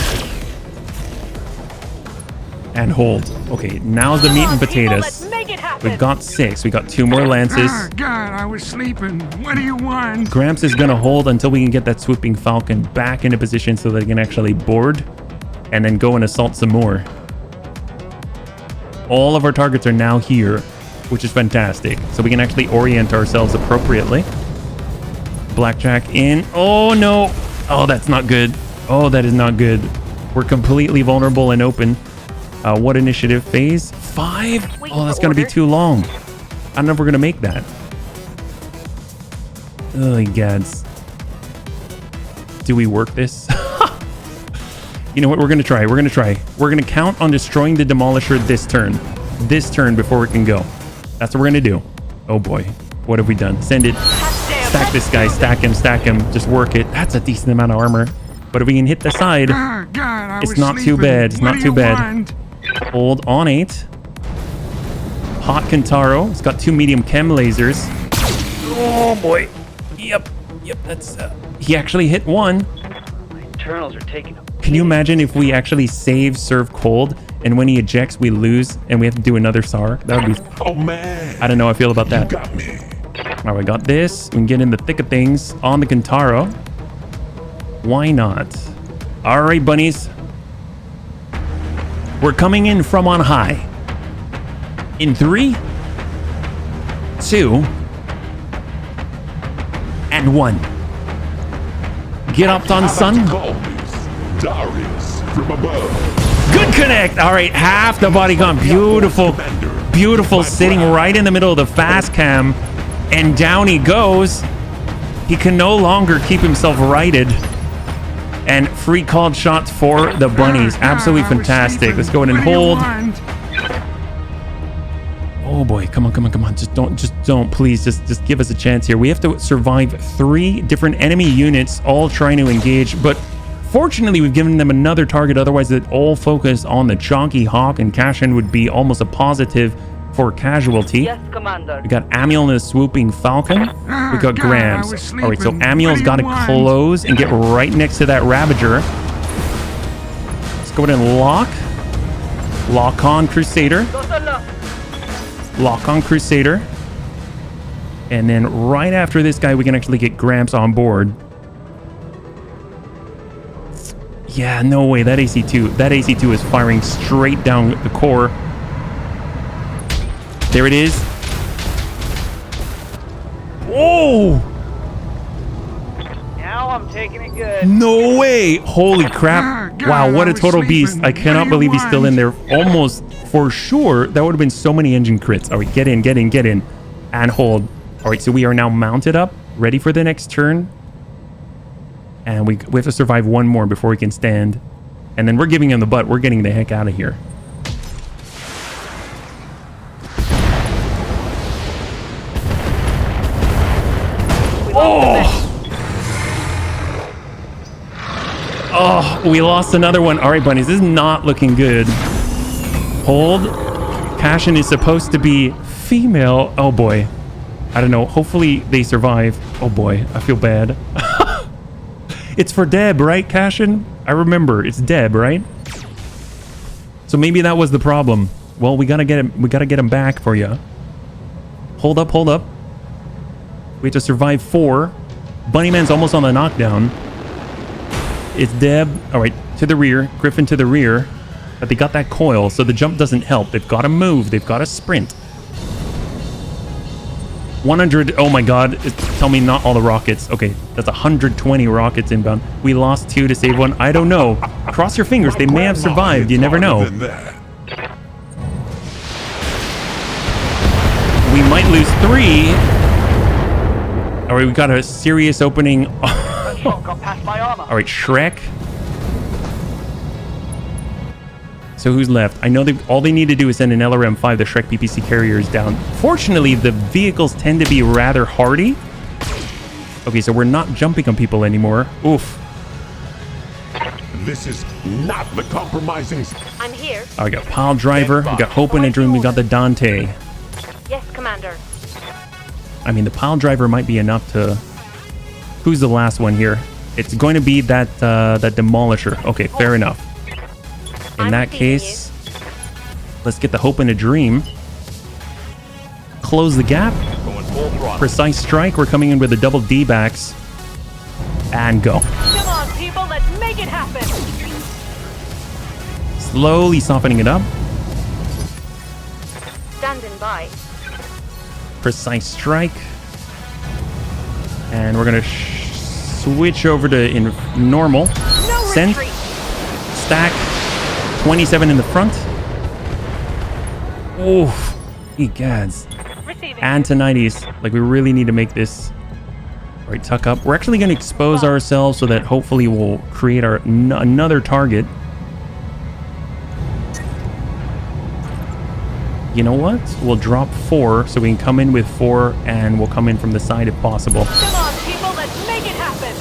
And hold. Okay, now's the meat and potatoes. Let's make it happen. We've got 6. We got 2 more lances. Ah, God, I was sleeping. What do you want? Gramps is going to hold until we can get that swooping Falcon back into position so that he can actually board and then go and assault some more. All of our targets are now here, which is fantastic. So we can actually orient ourselves appropriately. Blackjack in. Oh, no. Oh, that's not good. Oh, that is not good. We're completely vulnerable and open. What initiative? Phase 5? Oh, that's going to be too long. I don't know if we're going to make that. Oh, gads. Do we work this? You know what? We're going to try. We're going to count on destroying the Demolisher this turn. This turn before we can go. That's what we're going to do. Oh, boy. What have we done? Send it. Stack this guy. Stack him. Just work it. That's a decent amount of armor. But if we can hit the side, Ah, God, I it's was not too sleeping. bad. It's What not do too you bad. want? Hold on 8. Hot Kentaro. It's got 2 medium chem lasers. Oh, boy. Yep. That's... he actually hit 1. My internals are taking a... Can you imagine if we actually save Serve Cold and when he ejects we lose and we have to do another SAR? That would be... Oh man. I don't know how I feel about You that. got me. All right, we got this. We can get in the thick of things on the Kentaro. Why not? All right, bunnies. We're coming in from on high. In 3, 2, and 1. Get up, on son. Darius from above. Good connect. All right, half the body count. Beautiful sitting right in the middle of the fast cam. And down he goes. He can no longer keep himself righted. And free called shots for the bunnies. Absolutely fantastic. Let's go ahead and hold. Oh boy, come on. Just don't, please. Just give us a chance here. We have to survive 3 different enemy units all trying to engage. But fortunately, we've given them another target. Otherwise, they'd all focus on the Chonky Hawk, and cash-in would be almost a positive for casualty. Yes, Commander. We got Amiel and the swooping Falcon. We got Grams. All right, so Amiel's got to close and get right next to that Ravager. Let's go ahead and lock on Crusader. Lock on Crusader. And then right after this guy, we can actually get Gramps on board. Yeah, no way. That AC2 is firing straight down the core. There it is. Oh! Now I'm taking it good. No way! Holy crap. God, Wow, what I a was total beast. sleeping. I cannot What do believe you he's still in there. want? Almost for sure. That would have been so many engine crits. All right, get in. And hold. All right, so we are now mounted up, ready for the next turn. And we have to survive 1 more before we can stand. And then we're giving him the butt. We're getting the heck out of here. Oh, we lost another one. All right, bunnies, this is not looking good. Hold. Passion is supposed to be female. Oh, boy. I don't know. Hopefully they survive. Oh, boy. I feel bad. It's for Deb, right, Cashin? I remember. It's Deb, right? So maybe that was the problem. Well, we gotta get him. We gotta get him back for you. Hold up. We have to survive 4. Bunnyman's almost on the knockdown. It's Deb. All right, to the rear, Griffin to the rear. But they got that coil, so the jump doesn't help. They've got to move. They've got to sprint. 100. Oh my God. Tell me not all the rockets. Okay, that's 120 rockets inbound. We lost 2 to save 1. I don't know. Cross your fingers. They may have survived. You never know. We might lose 3. All right, we got a serious opening. All right, Shrek. So who's left? I know all they need to do is send an LRM-5. The Shrek PPC carrier is down. Fortunately, the vehicles tend to be rather hardy. Okay, so we're not jumping on people anymore. Oof. This is not the compromising. I'm here. Oh, we got Pile Driver. We got Hope in a Dream. We got the Dante. Yes, Commander. I mean, the Pile Driver might be enough to... Who's the last one here? It's going to be that Demolisher. Okay, fair enough. In that case, let's get the Hope in a Dream. Close the gap. Precise strike. We're coming in with the double D-backs. And go. Come on, people. Let's make it happen. Slowly softening it up. Standing by. Precise strike. And we're going to switch over to normal. No Send. retreat. Stack. 27 in the front. Oof. Egads. Antonides. Like, we really need to make this... All right, tuck up. We're actually going to expose ourselves so that hopefully we'll create our another target. You know what? We'll drop 4 so we can come in with 4 and we'll come in from the side if possible. Come on, people. Let's make it happen.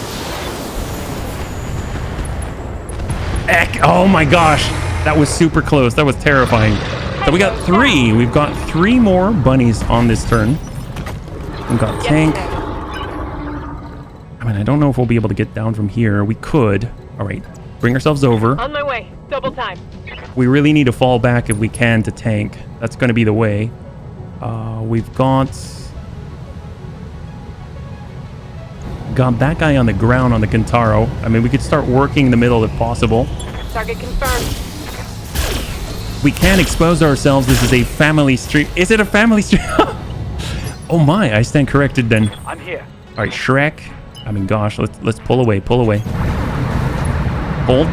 Oh my gosh. That was super close. That was terrifying. So we got 3. We've got 3 more bunnies on this turn. We've got tank. I mean, I don't know if we'll be able to get down from here. We could. All right. Bring ourselves over. On my way. Double time. We really need to fall back if we can to tank. That's going to be the way. We've got that guy on the ground on the Kintaro. I mean, we could start working in the middle if possible. Target confirmed. We can expose ourselves. This is a family stream. Is it a family stream? Oh my, I stand corrected then. I'm here. All right, Shrek. I mean, gosh, let's pull away, pull away. Hold.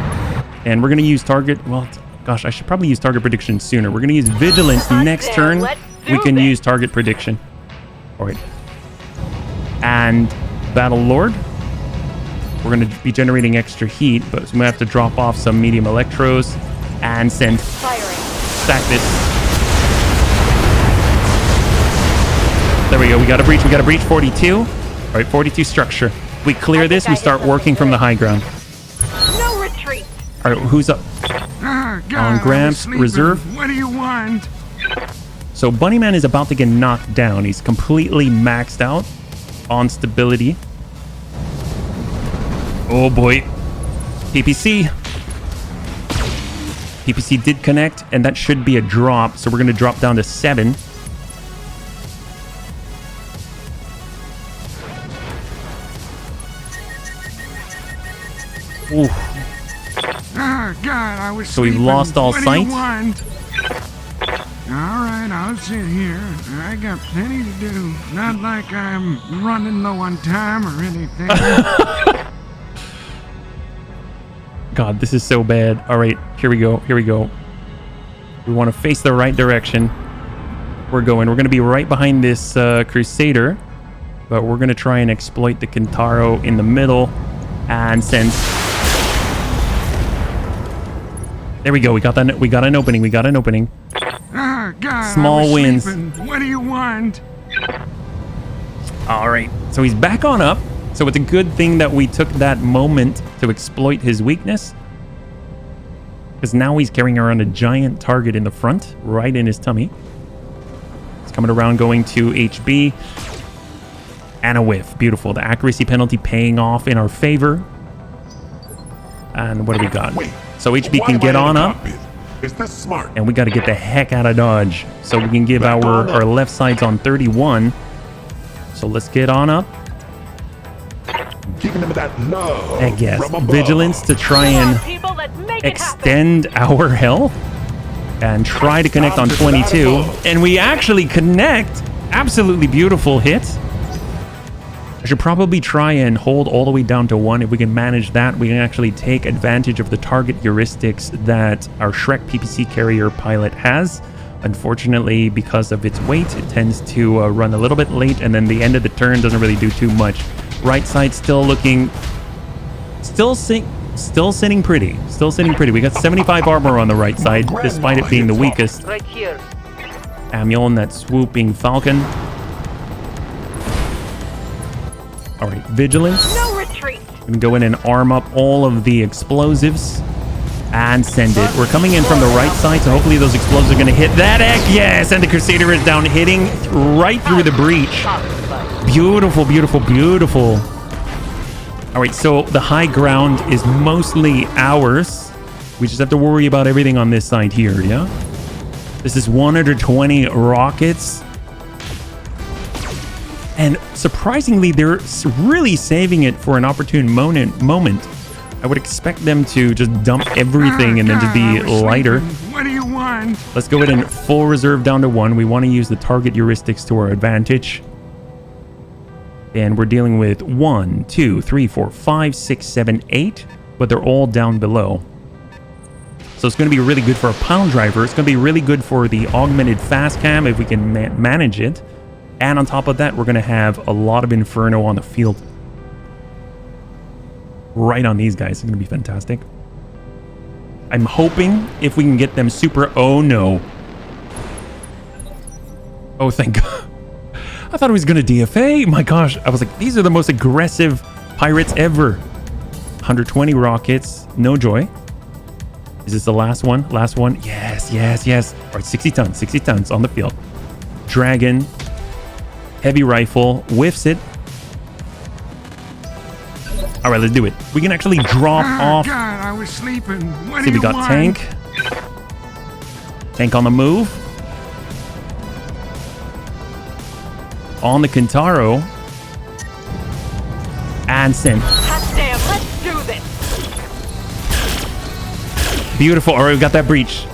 And we're going to use target. Well, gosh, I should probably use target prediction sooner. We're going to use vigilance next turn. We can use target prediction. All right. And Battle Lord. We're going to be generating extra heat, but we might have to drop off some medium electros and send. Firing. Stack this. There we go. We got a breach. We got a breach. 42. All right, 42 structure. We clear this. We start working from the high ground. No retreat. All right, who's up? God, On Gramps, reserve. What do you want? So Bunnyman is about to get knocked down. He's completely maxed out on stability. Oh boy. PPC. PPC did connect, and that should be a drop. So we're going to drop down to 7. Ooh. Oh, God, I was So we've sleeping. lost all what sight? Do you want? All right, I'll sit here. I got plenty to do. Not like I'm running low on time or anything. God, this is so bad. All right, here we go. Here we go. We want to face the right direction. We're going. We're going to be right behind this Crusader, but we're going to try and exploit the Kintaro in the middle and send. There we go. We got that. We got an opening. We got an opening. Oh, God, Small I was wins. sleeping. What do you want? All right. So he's back on up. So it's a good thing that we took that moment to exploit his weakness. Because now he's carrying around a giant target in the front, right in his tummy. It's coming around, going to HB. And a whiff. Beautiful. The accuracy penalty paying off in our favor. And what do we got? So HB can get on up. Is this smart? And we got to get the heck out of Dodge. So we can give our left sides on 31. So let's get on up. Giving them that love. I guess. from above. Vigilance to try and People, let's make it happen. extend our health and try to connect on 22. And we actually connect. Absolutely beautiful hit. I should probably try and hold all the way down to 1. If we can manage that, we can actually take advantage of the target heuristics that our Shrek PPC carrier pilot has. Unfortunately, because of its weight, it tends to run a little bit late, and then the end of the turn doesn't really do too much. Right side still looking... Still sitting pretty. Still sitting pretty. We got 75 armor on the right side, despite it being the weakest. Right here. Amiel and that swooping falcon. All right, vigilance. No retreat. Gonna go in and arm up all of the explosives and send it. We're coming in from the right side, so hopefully those explosives are gonna hit that egg. Yes, and the Crusader is down, hitting right through the breach. Beautiful, beautiful, beautiful. All right, so the high ground is mostly ours. We just have to worry about everything on this side here, yeah? This is 120 rockets. And surprisingly, they're really saving it for an opportune moment. I would expect them to just dump everything and then just be lighter. What do you want? Let's go ahead and full reserve down to 1. We want to use the target heuristics to our advantage. And we're dealing with 1, 2, 3, 4, 5, 6, 7, 8. But they're all down below. So it's going to be really good for a pile driver. It's going to be really good for the augmented fast cam if we can manage it. And on top of that, we're going to have a lot of Inferno on the field. Right on these guys. It's going to be fantastic. I'm hoping if we can get them super... Oh, no. Oh, thank God. I thought it was going to DFA. My gosh. I was like, these are the most aggressive pirates ever. 120 rockets. No joy. Is this the last one? Last one? Yes, yes, yes. All right, 60 tons on the field. Dragon. Heavy rifle. Whiffs it. All right, let's do it. We can actually drop off. God, I was sleeping. What See, do we you got want? tank. Tank on the move. On the Kintaro. And send. Hot damn, let's do this. Beautiful. All right, we got that breach.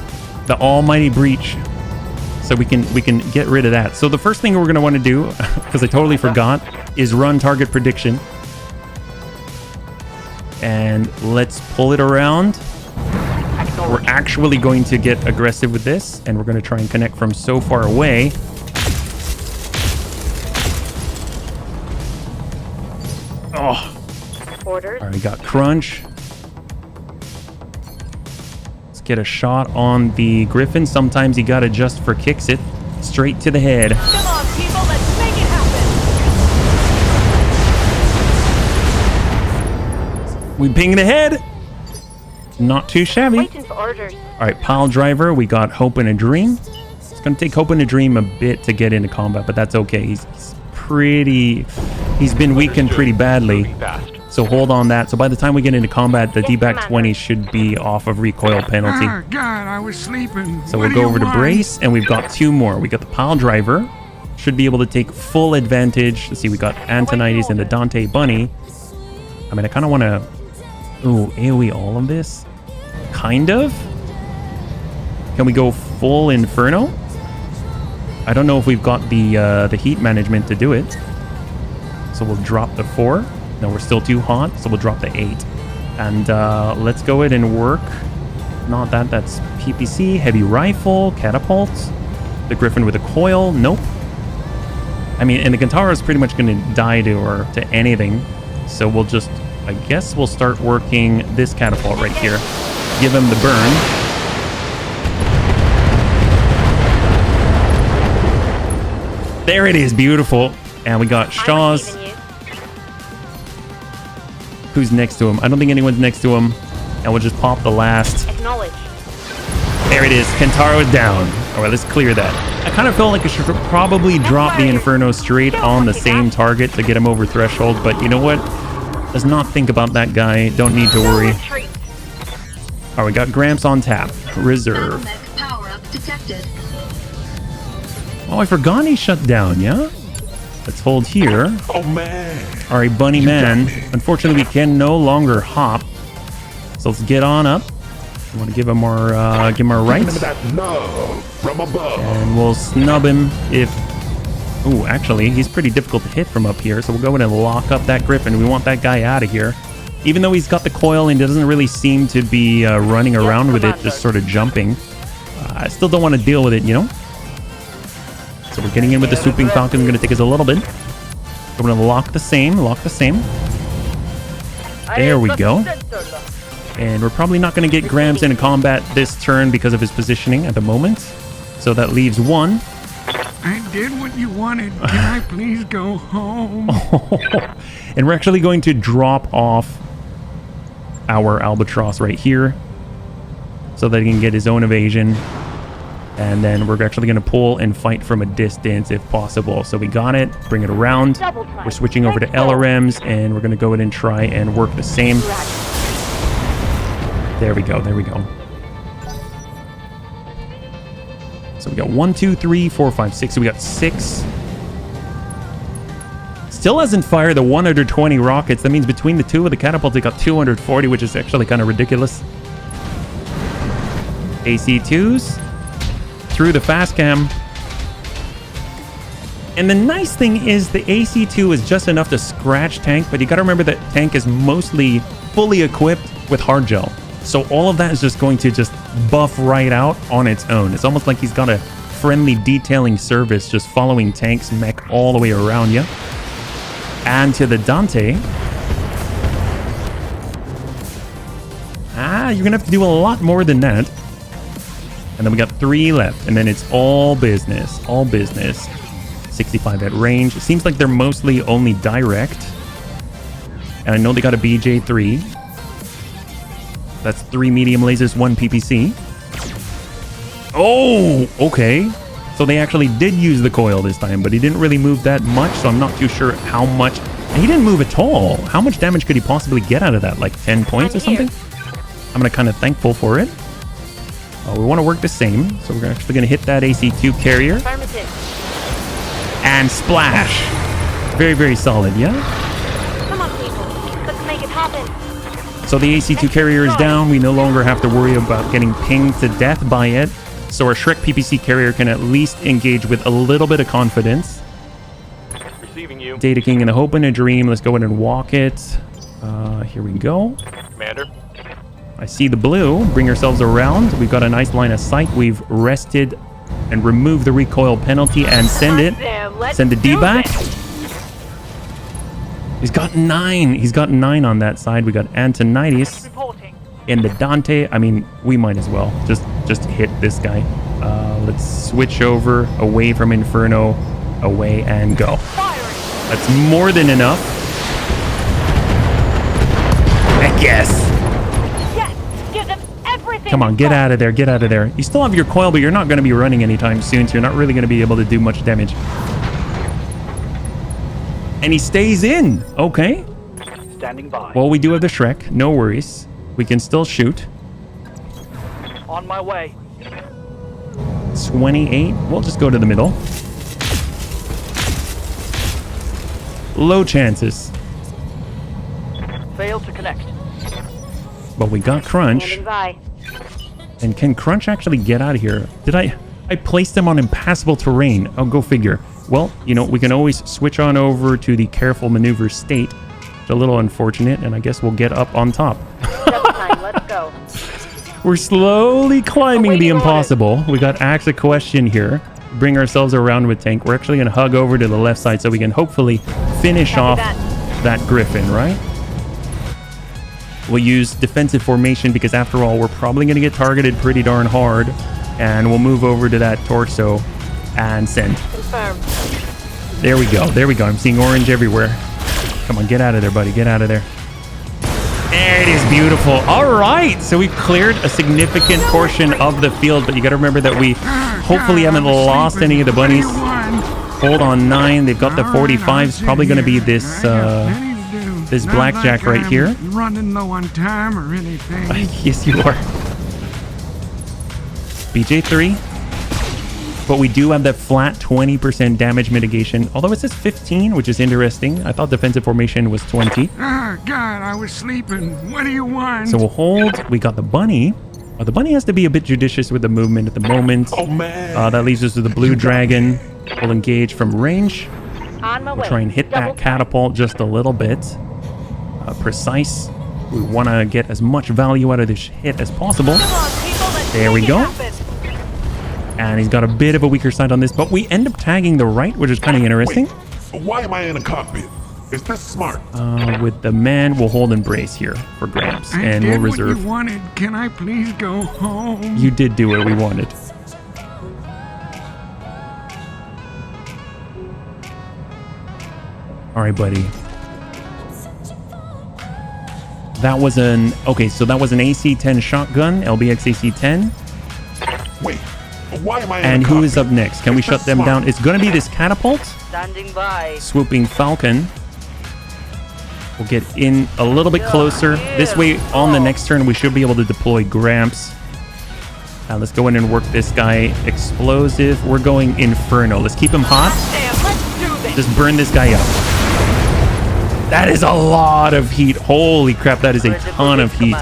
The almighty breach. So we can get rid of that. So the first thing we're going to want to do, because I totally forgot, is run target prediction. And let's pull it around. We're actually going to get aggressive with this, and we're going to try and connect from so far away. Oh. Orders. All right, we got crunch. Let's get a shot on the Griffin. Sometimes you gotta just for kicks it straight to the head. Come on, people, let's make it happen. We ping the head. Not too shabby. Waiting for orders. All right, pile driver. We got Hope and a Dream. It's gonna take Hope and a Dream a bit to get into combat, but that's okay. He's been weakened pretty badly. So hold on that. So by the time we get into combat, the D-back 20 should be off of recoil penalty. Oh, God, I was sleeping. So What we'll do go you over to want? brace, and we've got 2 more. We got the pile driver. Should be able to take full advantage. Let's see, we got Antonides and the Dante Bunny. I mean, I kind of want to... Ooh, AoE all of this? Kind of? Can we go full Inferno? I don't know if we've got the heat management to do it. So we'll drop the 4. No, we're still too hot, so we'll drop the 8. And let's go ahead and work. Not that, that's PPC, heavy rifle, catapult. The Griffin with a coil, nope. I mean, and the Kintaro is pretty much going to die to anything. So we'll just, I guess we'll start working this catapult right here. Give him the burn. There it is, beautiful. And we got Shaw's. Who's next to him? I don't think anyone's next to him. And we'll just pop the last. Acknowledge. There it is. Kintaro is down. All right, let's clear that. I kind of felt like I should probably drop the Inferno straight on the same target to get him over threshold. But you know what? Let's not think about that guy. Don't need to worry. Retreat. All right, we got Gramps on tap. Reserve. Power up detected. Oh, I forgot he shut down, yeah? Let's hold here. Oh man. All right, bunny man. Unfortunately, we can no longer hop. So let's get on up. I want to give him our rights. Remember that love from above. And we'll snub him if... Ooh, actually, he's pretty difficult to hit from up here. So we'll go in and lock up that Griffin. We want that guy out of here. Even though he's got the coil and doesn't really seem to be running around with it, just sort of jumping. I still don't want to deal with it, you know? So we're getting in with the swooping falcon. It's going to take us a little bit. We're going to lock the same. There we go. And we're probably not going to get Grams in combat this turn because of his positioning at the moment. So that leaves one. I did what you wanted. Can I please go home? And we're actually going to drop off our Albatross right here so that he can get his own evasion. And then we're actually going to pull and fight from a distance if possible. So we got it. Bring it around. We're switching over to LRMs, and we're going to go in and try and work the same. There we go. So we got 1, 2, 3, 4, 5, 6. So we got 6. Still hasn't fired the 120 rockets. That means between the two of the catapults, they got 240, which is actually kind of ridiculous. AC2s. Through the fast cam. And the nice thing is the AC2 is just enough to scratch tank, but you got to remember that tank is mostly fully equipped with hard gel. So all of that is just going to just buff right out on its own. It's almost like he's got a friendly detailing service just following tank's mech all the way around you. And to the Dante. You're going to have to do a lot more than that. And then we got 3 left, and then it's all business. 65 at range. It seems like they're mostly only direct. And I know they got a BJ3. That's 3 medium lasers, 1 PPC. Oh, okay. So they actually did use the coil this time, but he didn't really move that much, so I'm not too sure how much. He didn't move at all. How much damage could he possibly get out of that? Like 10 points or something? I'm kind of thankful for it. We want to work the same, so we're actually going to hit that AC2 carrier. And splash. Very, very solid, yeah? Come on, people. Let's make it happen. So the AC2 carrier is down. We no longer have to worry about getting pinged to death by it. So our Shrek PPC carrier can at least engage with a little bit of confidence. Receiving you. Data King and a Hope and a Dream. Let's go ahead and walk it. Here we go. Commander. I see the blue. Bring yourselves around. We've got a nice line of sight. We've rested and removed the recoil penalty and send it. Send the D back. He's got 9. He's got 9 on that side. We got Antonitis in the Dante. I mean, we might as well just hit this guy. Let's switch over away from Inferno, away and go. That's more than enough. I guess. Come on, get out of there, get out of there. You still have your coil, but you're not going to be running anytime soon, so you're not really going to be able to do much damage. And he stays in. Okay. Standing by. Well, we do have the Shrek. No worries. We can still shoot. On my way. 28. We'll just go to the middle. Low chances. Failed to connect. But we got Crunch. Standing by. And can Crunch actually get out of here? Did I placed him on impassable terrain. Oh, go figure. Well, you know, we can always switch on over to the careful maneuver state. It's a little unfortunate, and I guess we'll get up on top. Let's go. We're slowly climbing the impossible. We got Axe a Question here. Bring ourselves around with tank. We're actually going to hug over to the left side so we can hopefully finish off that Griffin, right? We'll use defensive formation because after all, we're probably going to get targeted pretty darn hard. And we'll move over to that torso and send. Confirmed. There we go. There we go. I'm seeing orange everywhere. Come on, get out of there, buddy. Get out of there. There it is. Beautiful. All right. So we've cleared a significant portion of the field, but you got to remember that we hopefully haven't lost any of the bunnies. Hold on 9. They've got the 45s. Probably going to be this this blackjack right here. Running low on time or anything. Yes, you are. BJ3. But we do have that flat 20% damage mitigation, although it says 15, which is interesting. I thought defensive formation was 20. Ah, God, I was sleeping. What do you want? So we'll hold. We got the bunny. The bunny has to be a bit judicious with the movement at the moment. Oh, man. That leaves us with the blue dragon. We'll engage from range. On my We'll way. try and hit Double that catapult just a little bit. Precise. We want to get as much value out of this hit as possible. Come on, people, let's There we make go. it happen. And he's got a bit of a weaker side on this, but we end up tagging the right, which is kind of interesting. Wait, why am I in a cockpit? Is this smart? With the man, we'll hold embrace here for grabs, I and did we'll reserve. what you wanted. Can I please go home? You did do what we wanted. All right, buddy. That was an... Okay, so that was an AC-10 shotgun, LBX AC-10. Wait, why am I in And a who cockpit? is up next? Can we Is shut this them smart? down? It's going to be this catapult. Standing by. Swooping Falcon. We'll get in a little bit closer. This way, on the next turn, we should be able to deploy Gramps. Let's go in and work this guy. Explosive. We're going Inferno. Let's keep him hot. Damn, let's do this. Just burn this guy up. That is a lot of heat. Holy crap, that is a ton of heat.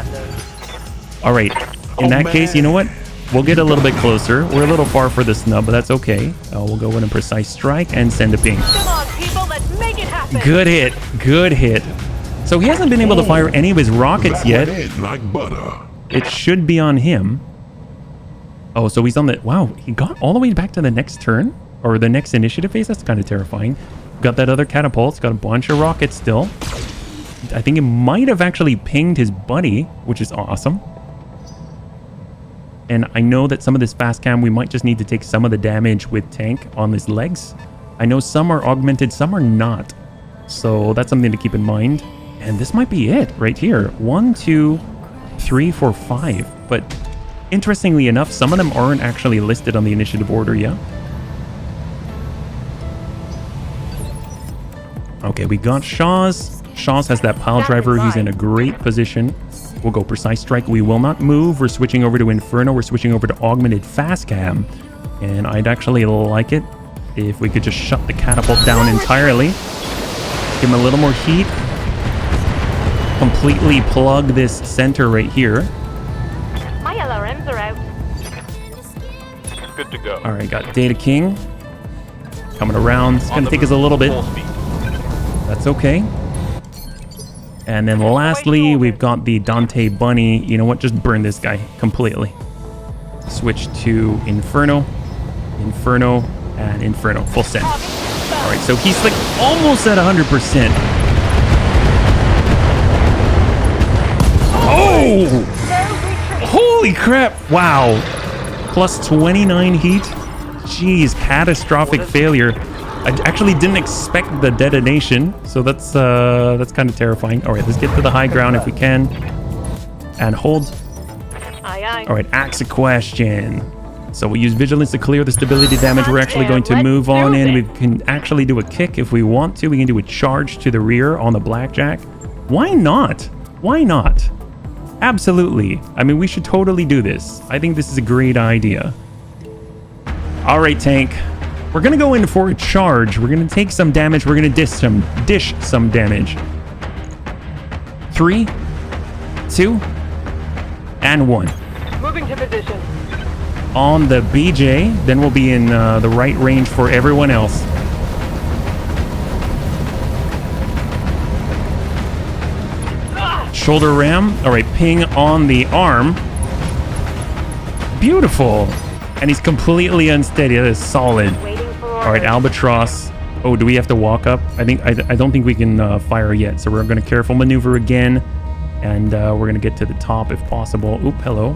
All right. In that case, you know what? We'll get a little bit closer. We're a little far for the snub, but that's okay. We'll go in a precise strike and send a ping. Come on, people, let's make it happen. Good hit. Good hit. So he hasn't been able to fire any of his rockets That yet. went in like butter. It should be on him. Oh, so he's on the... Wow, he got all the way back to the next turn? Or the next initiative phase? That's kind of terrifying. Got that other catapult. It's got a bunch of rockets still. I think it might have actually pinged his buddy, which is awesome. And I know that some of this fast cam, we might just need to take some of the damage with tank on his legs. I know some are augmented, some are not. So that's something to keep in mind. And this might be it right here. 1, 2, 3, 4, 5. But interestingly enough, some of them aren't actually listed on the initiative order yet. Okay, we got Shaw's. Shaw's has that pile driver. He's in a great position. We'll go precise strike. We will not move. We're switching over to Inferno. We're switching over to augmented fast cam. And I'd actually like it if we could just shut the catapult down entirely. Give him a little more heat. Completely plug this center right here. My LRMs are out. Good to go. All right, got Data King coming around. It's going to take us a little bit. Full speed. That's okay. And then lastly, we've got the Dante Bunny. You know what? Just burn this guy completely. Switch to Inferno. Inferno and Inferno. Full send. All right, so he's like almost at 100%. Oh! Holy crap! Wow. Plus 29 heat. Jeez, catastrophic failure. I actually didn't expect the detonation, so that's kind of terrifying. All right, let's get to the high ground if we can, and hold. Aye, aye. All right, ask a question. So we use vigilance to clear the stability damage. We're actually going to move on in. We can actually do a kick if we want to. We can do a charge to the rear on the blackjack. Why not? Why not? Absolutely. I mean, we should totally do this. I think this is a great idea. All right, tank. We're going to go in for a charge. We're going to take some damage. We're going to dish some damage. 3, 2, and 1. Moving to position. On the BJ, then we'll be in the right range for everyone else. Shoulder ram. All right, ping on the arm. Beautiful. And he's completely unsteady. That is solid. All right, Albatross. Oh, do we have to walk up? I don't think we can fire yet. So we're going to careful maneuver again. And we're going to get to the top if possible. Oop, hello.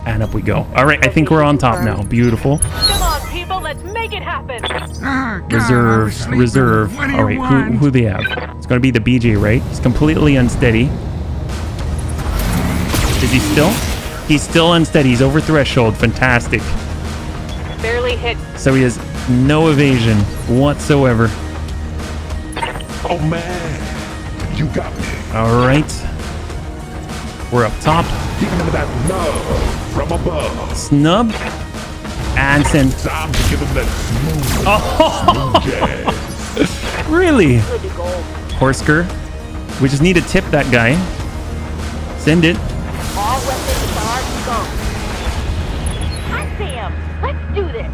And up we go. All right, I think we're on top now. Beautiful. Come on, people, let's make it happen. Ah, God, I was Reserve, sleeping. reserve. What do All you right, want? who they have? It's going to be the BJ, right? He's completely unsteady. Is he still? He's still unsteady. He's over threshold. Fantastic. Barely hit. So he has no evasion whatsoever. Oh man, you got me. All right. We're up top. Give him that love from above. Snub. And send. Time to give him that smooth, Oh, smooth jazz. really? Pretty gold. Horsker. We just need to tip that guy. Send it. All weapons are gone. I see him. Let's do this.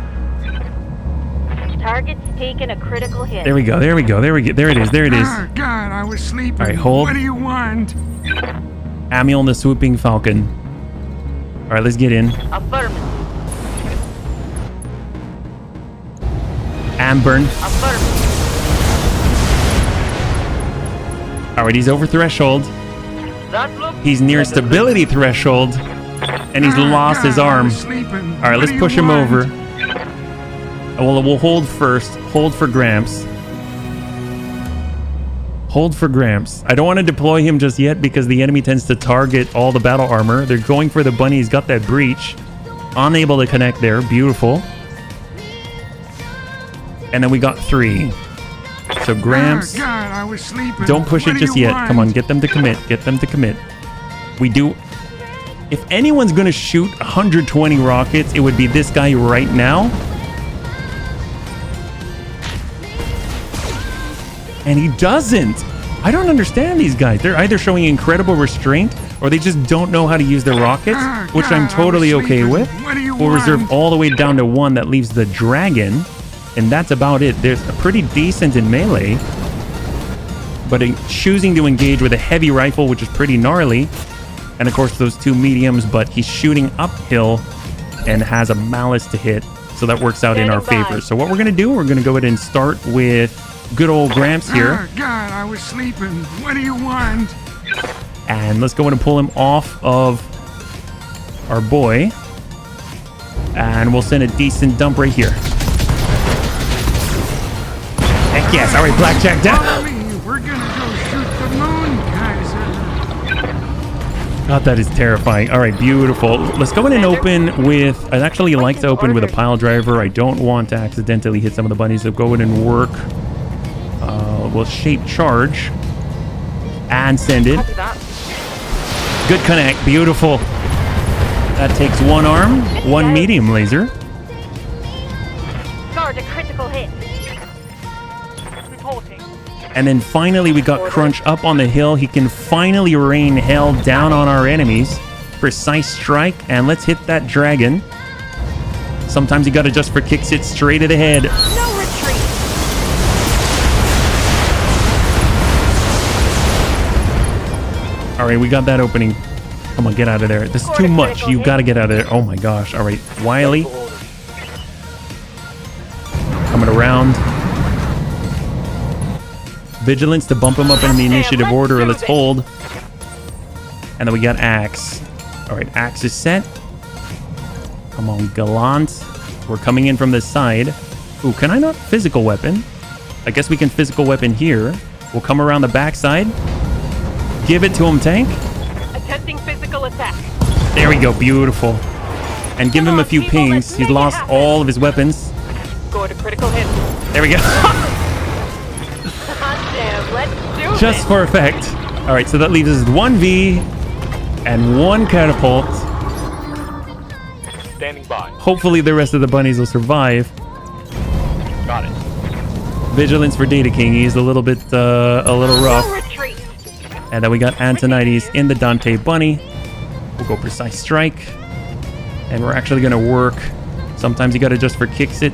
Target's taking a critical hit. There we go. There we go. There we go. There it is. There it is. Oh, God, I was sleeping. All right, hold. What do you want? Amiel and the Swooping Falcon. All right, let's get in. Affirmative. Amburn. Affirmative. All right, he's over threshold. That looks He's near stability threshold. And he's Oh, lost his God, I arm. was sleeping. All right, What let's do you push him want? over. Well, we'll hold first. Hold for Gramps. Hold for Gramps. I don't want to deploy him just yet because the enemy tends to target all the battle armor. They're going for the bunny. He's got that breach. Unable to connect there. Beautiful. And then we got 3. So Gramps. Oh, God, I was sleeping. Don't push What it do just you yet. want? Come on, get them to commit. Get them to commit. We do. If anyone's going to shoot 120 rockets, it would be this guy right now. And he doesn't. I don't understand these guys. They're either showing incredible restraint or they just don't know how to use their rockets, Oh, which God, I'm I was totally okay sleeping. with. What do you We'll reserve want? all the way down to 1 that leaves the dragon. And that's about it. There's a pretty decent in melee. But choosing to engage with a heavy rifle, which is pretty gnarly. And of course, those 2 mediums, but he's shooting uphill and has a malice to hit. So that works out in our Standing by. favor. So what we're going to do, we're going to go ahead and start with good old Gramps here. Oh, God, I was sleeping. What do you want? And let's go in and pull him off of our boy. And we'll send a decent dump right here. Heck yes. All right, Blackjack Follow down. me. We're gonna go shoot the moon, Kaiser. God, that is terrifying. All right, beautiful. Let's go in and open with... I'd actually like to open with a pile driver. I don't want to accidentally hit some of the bunnies. So go in and work. We'll shape charge. And send it. Copy that. Good connect. Beautiful. That takes 1 arm, 1 medium laser. Guard a critical hit. Reporting. And then finally we got Crunch up on the hill. He can finally rain hell down on our enemies. Precise strike. And let's hit that dragon. Sometimes you gotta just for kicks it straight to the head. No retreat. All right, we got that opening. Come on, get out of there. This is too much. You gotta get out of there. Oh my gosh. All right, Wiley. Coming around. Vigilance to bump him up in the initiative order. Let's hold. And then we got Axe. All right, Axe is set. Come on, Gallant. We're coming in from this side. Ooh, can I not physical weapon? I guess we can physical weapon here. We'll come around the backside. Give it to him, tank. Attempting physical attack. There we go, beautiful. And give him a few People, pings. let's He's make it lost happen. all of his weapons. Go to critical hit. There we go. Damn, let's do Just this. for effect. All right, so that leaves us 1V and 1 catapult. Standing by. Hopefully the rest of the bunnies will survive. Got it. Vigilance for Data King. He's a little bit, a little No rough. retreat. And then we got Antonides in the Dante Bunny. We'll go Precise Strike. And we're actually going to work. Sometimes you got to just for kicks it.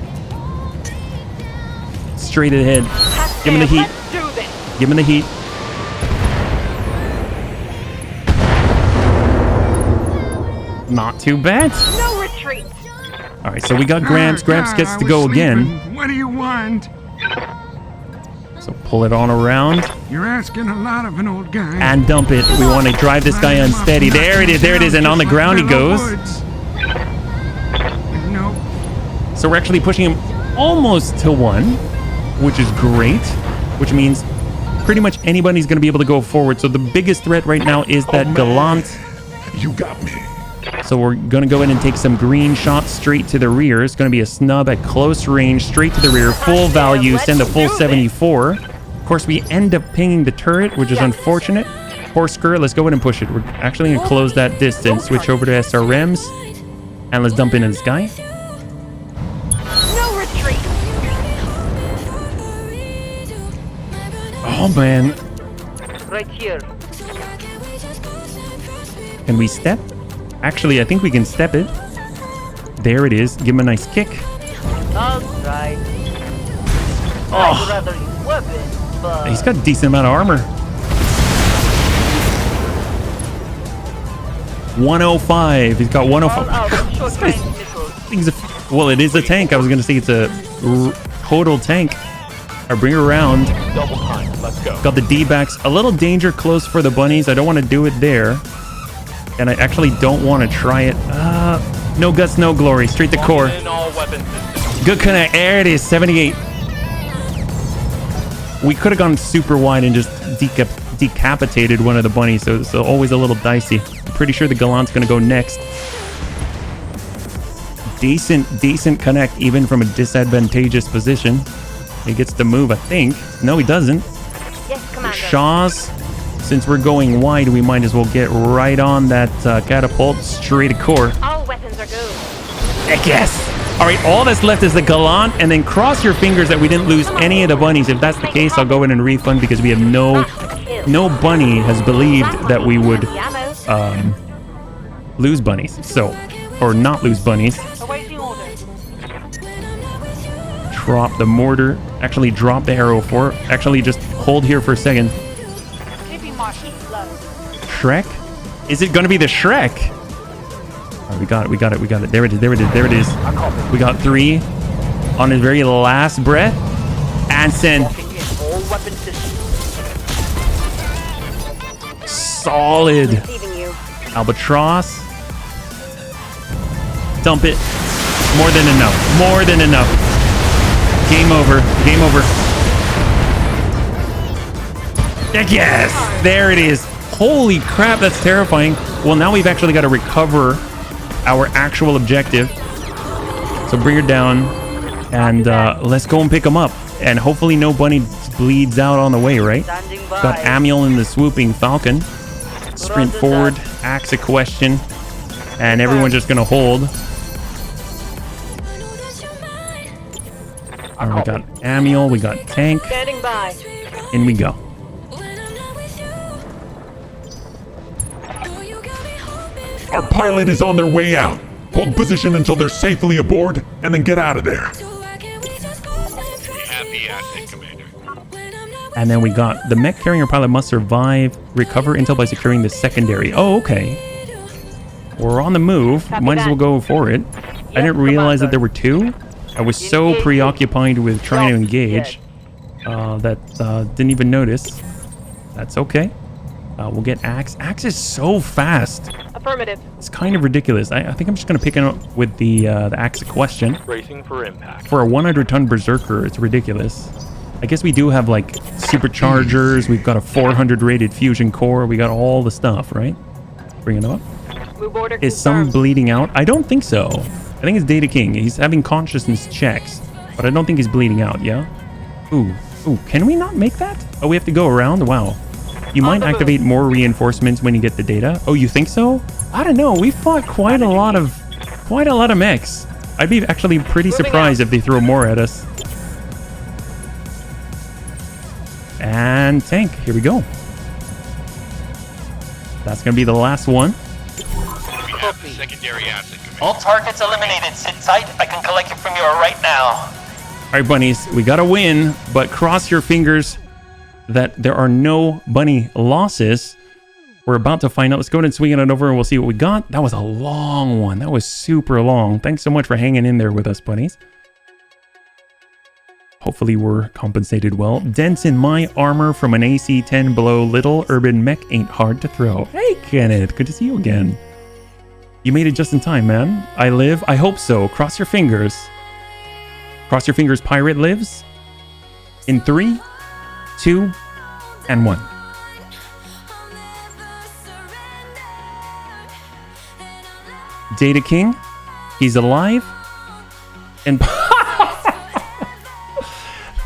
Straight ahead. Give him the heat. Let's do this. Give him the heat. Not too bad. No retreat. All right, so we got Gramps. Oh, Gramps God, gets I to was go again. sleeping. What do you want? So pull it on around You're asking a lot of an old guy. and dump it. We want to drive this guy unsteady. There it is. There it is. And on the ground he goes. Nope. So we're actually pushing him almost to 1, which is great. Which means pretty much anybody's going to be able to go forward. So the biggest threat right now is that Gallant. You got me. So we're going to go in and take some green shots straight to the rear. It's going to be a snub at close range, straight to the rear, full value, send a full 74. Of course, we end up pinging the turret, which is unfortunate. horse skirt. Let's go ahead and push it. We're actually going to close that distance. Switch over to SRMs. And let's dump into this guy. No retreat. Oh, man. Right here. Can we step? Actually, I think we can step it. There it is. Give him a nice kick. I'll try. I'd Oh, rather use weapons, but... he's got a decent amount of armor. 105. He's got All 105. out of This short-range guy's missiles. thing's well, it is a tank. I was going to say it's a total tank. I bring her around. Double time. Let's go. Got the D-backs. A little danger close for the bunnies. I don't want to do it there. And I actually don't want to try it. No guts, no glory. Straight to core. In all weapon systems. Good connect. There it is. 78. We could have gone super wide and just decapitated one of the bunnies. So always a little dicey. I'm pretty sure the Gallant's going to go next. Decent connect even from a disadvantageous position. He gets to move, I think. No, he doesn't. Yes, Commander. Shaws, since we're going wide, we might as well get right on that catapult straight to core. All weapons are good. Heck yes! All right, all that's left is the Gallant, and then cross your fingers that we didn't lose any of the bunnies. If that's the case, I'll go in and refund because we have no bunny has believed that we would lose bunnies. So, or not lose bunnies. Awaiting orders. Drop the mortar. Actually, drop the arrow for it. Actually, just hold here for a second. Keeping Martín low. Shrek? Is it going to be the Shrek? Oh, we got it. There it is. We got 3 on his very last breath. And send. Locking in all weapon systems. Solid. Receiving you. Albatross. Dump it. More than enough. Game over. Yes! There it is. Holy crap, that's terrifying. Well, now we've actually got to recover our actual objective. So bring her down and let's go and pick them up. And hopefully no bunny bleeds out on the way, right? Standing by. Got Amiel in the swooping falcon. Sprint forward, ask a question, and everyone's just gonna hold. All right, we got Amiel, we got tank, Standing by. in we go. Our pilot is on their way out. Hold position until they're safely aboard, and then get out of there. We have the asset, Commander. And then we got the mech carrier pilot must survive, recover intel by securing the secondary. Oh, okay. We're on the move. Copy Might as that. well go for it. I didn't realize that there were 2. I was so preoccupied with trying to engage that didn't even notice. That's okay. We'll get Axe. Axe is so fast. Affirmative. It's kind of ridiculous. I think I'm just going to pick it up with the Axe question. Bracing for impact. For a 100-ton Berserker, it's ridiculous. I guess we do have, like, superchargers. We've got a 400 rated fusion core. We got all the stuff, right? Bring it up. Move order Is some confirmed. bleeding out? I don't think so. I think it's Data King. He's having consciousness checks, but I don't think he's bleeding out, yeah? Ooh, can we not make that? Oh, we have to go around? Wow. You might activate more reinforcements when you get the data. Oh, you think so? I don't know. We fought quite a lot of mechs. I'd be actually pretty surprised if they throw more at us. And tank, here we go. That's gonna be the last one. We have the secondary asset, Commander. All targets eliminated. Sit tight. I can collect you from your right now. All right, bunnies, we gotta win, but cross your fingers that there are no bunny losses. We're about to find out. Let's go ahead and swing it over and we'll see what we got. That was a long one. That was super long. Thanks so much for hanging in there with us, bunnies. Hopefully we're compensated well. Dents in my armor from an AC-10 below. Little urban mech ain't hard to throw. Hey, Kenneth, good to see you again. You made it just in time, man. I live. I hope so. Cross your fingers. Cross your fingers, pirate lives. In 3, 2, and 1. Data King, he's alive. And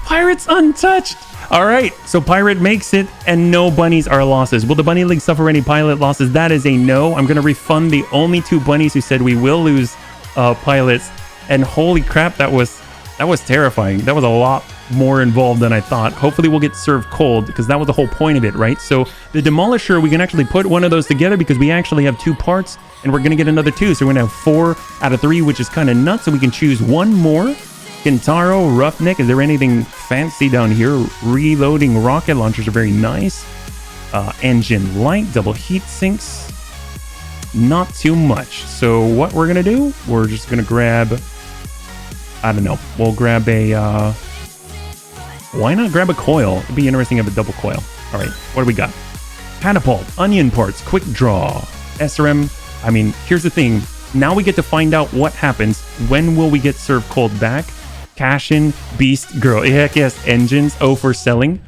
Pirates untouched. All right, so Pirate makes it, and no bunnies are losses. Will the Bunny League suffer any pilot losses? That is a no. I'm going to refund the only 2 bunnies who said we will lose pilots. And holy crap, that was terrifying. That was a lot more involved than I thought. Hopefully we'll get served cold, because that was the whole point of it, right? So the Demolisher, we can actually put one of those together because we actually have 2 parts, and we're going to get another 2. So we're going to have 4 out of 3, which is kind of nuts. So we can choose one more. Kintaro, Roughneck, is there anything fancy down here? Reloading rocket launchers are very nice. Engine light, double heat sinks. Not too much. So what we're going to do, we're just going to grab, I don't know, we'll grab a, why not grab a coil? It'd be interesting to have a double coil. All right, what do we got? Catapult, onion parts, quick draw, SRM. I mean, here's the thing. Now we get to find out what happens. When will we get served cold back? Cash in, beast, girl. Heck yes, engines. Oh, for selling.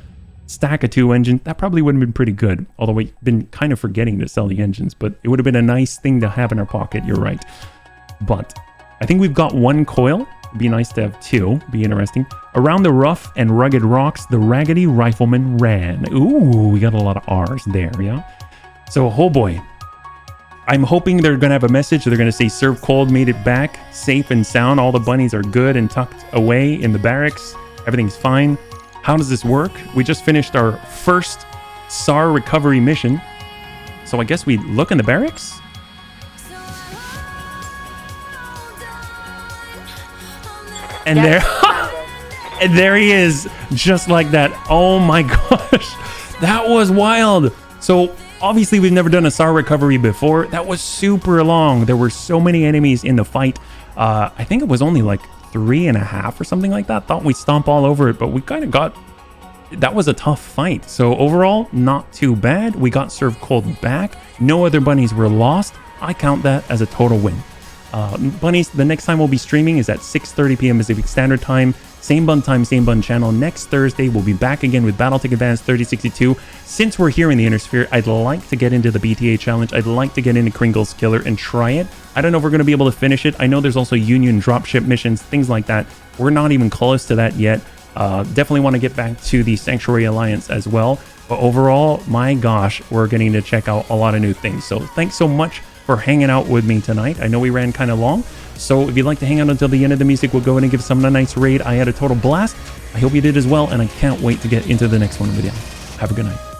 Stack of 2 engines. That probably would have been pretty good. Although we've been kind of forgetting to sell the engines, but it would have been a nice thing to have in our pocket. You're right. But I think we've got 1 coil. It'd be nice to have 2. Be interesting. Around the rough and rugged rocks, the raggedy rifleman ran. Ooh, we got a lot of R's there, yeah? So, oh boy. I'm hoping they're going to have a message. They're going to say, serve cold, made it back, safe and sound. All the bunnies are good and tucked away in the barracks. Everything's fine. How does this work? We just finished our first SAR recovery mission. So I guess we look in the barracks? And there, and there he is, just like that. Oh my gosh, that was wild. So obviously we've never done a SAR recovery before. That was super long. There were so many enemies in the fight. I think it was only like 3.5 or something like that. Thought we'd stomp all over it, but we kind of got, that was a tough fight. So overall, not too bad. We got served cold back. No other bunnies were lost. I count that as a total win. Bunnies, the next time we'll be streaming is at 6:30 p.m. Pacific Standard Time. Same bun time, same bun channel. Next Thursday, we'll be back again with Battletech Advanced 3062. Since we're here in the Inner Sphere, I'd like to get into the BTA challenge. I'd like to get into Kringle's Killer and try it. I don't know if we're going to be able to finish it. I know there's also Union dropship missions, things like that. We're not even close to that yet. Definitely want to get back to the Sanctuary Alliance as well. But overall, my gosh, we're getting to check out a lot of new things. So thanks so much for hanging out with me tonight. I know we ran kind of long. So if you'd like to hang out until the end of the music, we'll go in and give someone a nice raid. I had a total blast. I hope you did as well, and I can't wait to get into the next one with you. Have a good night.